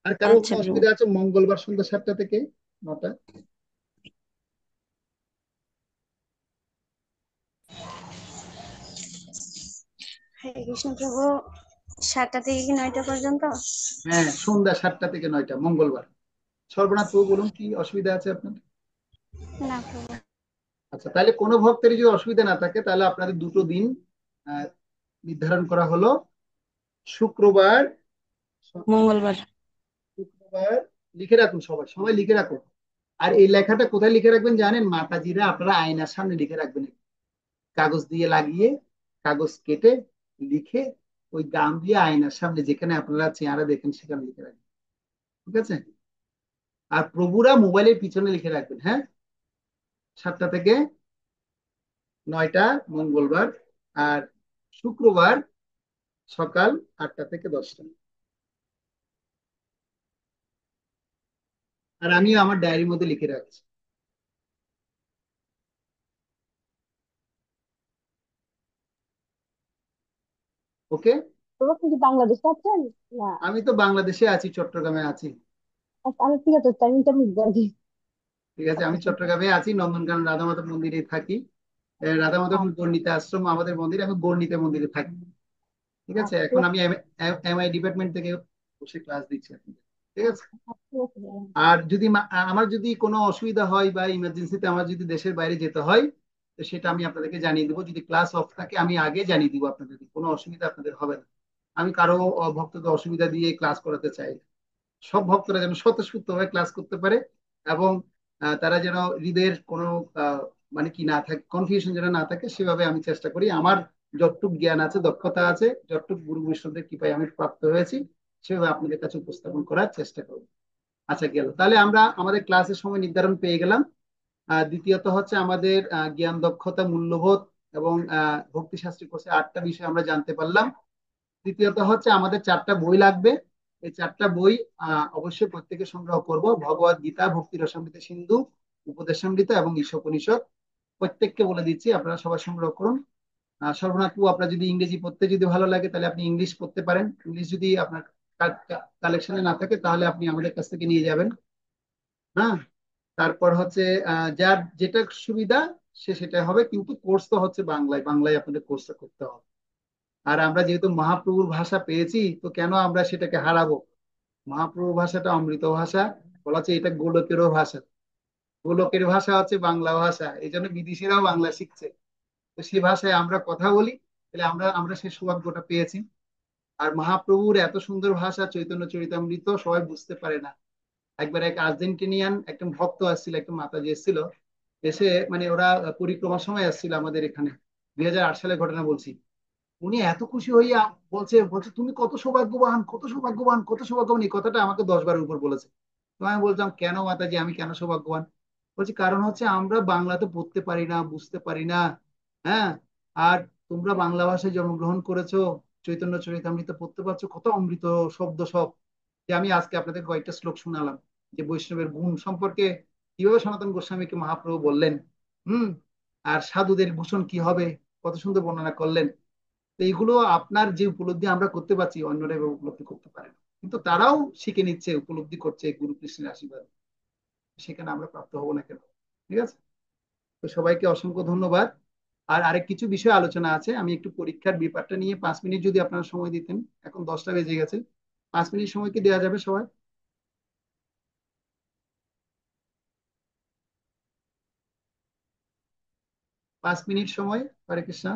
আর কারো আচ্ছা কোনো প্রভু। অসুবিধা আছে মঙ্গলবার সন্ধ্যা 7টা থেকে 9টা? হরে কৃষ্ণ প্রভু, 7টা থেকে কি 9টা পর্যন্ত? হ্যাঁ, সন্ধ্যা 7টা থেকে 9টা মঙ্গলবার। সর্বনাথ প্রভু বলুন কি অসুবিধা আছে আপনার? না প্রভু। আচ্ছা, তাহলে কোনো ভক্তেরই যদি অসুবিধা না থাকে তাহলে আপনাদের দুটো দিন আহ, নির্ধারণ করা হলো। শুক্রবার, মঙ্গলবার। শুক্রবার লিখে রাখুন, সবাই সবাই লিখে রাখুন। আর এই লেখাটা কোথায় লিখে রাখবেন জানেন? মাতাজিরা আপনারা আয়নার সামনে লিখে রাখবেন, কাগজ দিয়ে লাগিয়ে, কাগজ কেটে লিখে ওই গাম দিয়ে আয়নার সামনে যেখানে আপনারা চেহারা দেখেন সেখানে লিখে রাখবেন, ঠিক আছে? আর প্রভুরা মোবাইলের পিছনে লিখে রাখবেন। হ্যাঁ, 7টা থেকে 9টা মঙ্গলবার, আর শুক্রবার সকাল 8টা থেকে 10টা। আর আমিও আমার ডায়েরির মধ্যে লিখে রাখছি। ওকে। তো আপনি কি বাংলাদেশে আছেন? না। আমি তো বাংলাদেশে আছি, চট্টগ্রামে আছি। আচ্ছা, আমি ঠিক আছে, টাইমিংটা বুঝতে পারি। ঠিক আছে, আমি আচ্ছা চট্টগ্রামে আছি, নন্দনকানন রাধা মাধব মন্দিরে থাকি। রাধা মাধব গর্ণিতা আশ্রম আমাদের মন্দির, আমি গর্ণিতা মন্দিরে থাকি। ঠিক আছে, আচ্ছা, এখন আমি এমআই ডিপার্টমেন্ট থেকে বসে ক্লাস দিচ্ছি আপনাদের, ঠিক আছে? ঠিক আছে। আর যদি আমার যদি কোনো অসুবিধা হয় বা ইমার্জেন্সিতে আমার যদি দেশের বাইরে যেতে হয়, তো সেটা আমি আপনাদেরকে জানিয়ে দেবো। যদি ক্লাস অফ থাকে আমি আগে জানিয়ে দিব আপনাদেরকে, কোনো অসুবিধা আপনাদের হবে না। আমি কারো ভক্তদের অসুবিধা দিয়ে ক্লাস করাতে চাই না। সব ভক্তরা যেন স্বতঃস্ফূর্তভাবে ক্লাস করতে পারে, এবং তারা যেন হৃদয়ের কোনো মানে কি না থাকে, কনফিউশন যেন না থাকে, সেভাবে আমি চেষ্টা করি। আমার যতটুকু জ্ঞান আছে, দক্ষতা আছে, যতটুকু গুরু বৈষ্ণবদের কৃপায় আমি প্রাপ্ত হয়েছি, সেভাবে আপনাদের কাছে উপস্থাপন করার চেষ্টা করব। আচ্ছা, গেল। তাহলে আমরা আমাদের ক্লাসের সময় নির্ধারণ পেয়ে গেলাম। দ্বিতীয়ত হচ্ছে আমাদের জ্ঞান, দক্ষতা, মূল্যবোধ এবং ভক্তিশাস্ত্রী কোর্সে 8টা বিষয় আমরা জানতে পারলাম। তৃতীয়ত হচ্ছে আমাদের 4টা বই লাগবে, এই 4টা বই অবশ্যই প্রত্যেকে সংগ্রহ করব। ভগবদ গীতা, ভক্তি রসামৃত সিন্ধু, উপদেশামৃত এবং ঈশোপনিষদ। প্রত্যেককে বলে দিচ্ছি আপনারা সবাই সংগ্রহ করুন। সর্বনাথ, আপনার যদি ইংরেজি পড়তে যদি ভালো লাগে তাহলে আপনি ইংলিশ পড়তে পারেন। ইংলিশ যদি আপনার কালেকশনে না থাকে তাহলে আপনি আমাদের কাছ থেকে নিয়ে যাবেন। হ্যাঁ, তারপর হচ্ছে যার যেটা সুবিধা সে সেটা হবে, কিন্তু কোর্স তো হচ্ছে বাংলায়, বাংলায় আপনাদের কোর্সটা করতে হবে। আর আমরা যেহেতু মহাপ্রভুর ভাষা পেয়েছি, তো কেন আমরা সেটাকে হারাবো? মহাপ্রভু ভাষাটা অমৃত ভাষা, বলা হচ্ছে এটা গোলকেরও ভাষা। গোলকের ভাষা হচ্ছে বাংলা ভাষা, এই জন্য বিদেশিরাও বাংলা শিখছে। তো সেই ভাষায় আমরা কথা বলি, তাহলে আমরা আমরা সেই সৌভাগ্যটা পেয়েছি। আর মহাপ্রভুর এত সুন্দর ভাষা, চৈতন্য চরিতামৃত সবাই বুঝতে পারে না। একবার এক আর্জেন্টিনিয়ান একটা ভক্ত আসছিল, একটা মাতাজি এসেছিল, এসে মানে ওরা পরিক্রমার সময় আসছিল আমাদের এখানে, 2008 সালের ঘটনা বলছি। উনি এত খুশি হইয়া বলছে বলছে তুমি কত সৌভাগ্যবান, কত সৌভাগ্যবান, কত সৌভাগ্যবান, এই কথাটা আমাকে 10 বারের উপর বলেছে। তো আমি বলতাম কেন মাতাজি, আমি কেন সৌভাগ্যবান? বলছি কারণ হচ্ছে আমরা বাংলাতে পড়তে পারি না, বুঝতে পারি না। হ্যাঁ, আর তোমরা বাংলা ভাষায় জন্মগ্রহণ করেছো, চৈতন্য চরিতামৃত পড়তে পারছো, কত অমৃত শব্দ সব। যে আমি আজকে আপনাদের কয়েকটা শ্লোক শোনালাম, যে বৈষ্ণবের গুণ সম্পর্কে কিভাবে সনাতন গোস্বামীকে মহাপ্রভু বললেন। হুম। আর সাধুদের ভূষণ কি হবে, কত সুন্দর বর্ণনা করলেন। তো এইগুলো আপনার যে উপলব্ধি আমরা করতে পারছি, অন্যরা এভাবে উপলব্ধি করতে পারে না, কিন্তু তারাও শিখে নিচ্ছে, উপলব্ধি করছে গুরু কৃষ্ণের আশীর্বাদ। সেখানে আমরা প্রাপ্ত হবো না কেন? ঠিক আছে। তো সবাইকে অসংখ্য ধন্যবাদ। আর আরেক কিছু বিষয় আলোচনা আছে, আমি একটু পরীক্ষার ব্যাপারটা নিয়ে 5 মিনিট যদি আপনারা সময় দিতেন। এখন 10টা বেজে গেছে, 5 মিনিট সময় কি দেওয়া যাবে সবাই? 5 মিনিট সময়, হরে কৃষ্ণ।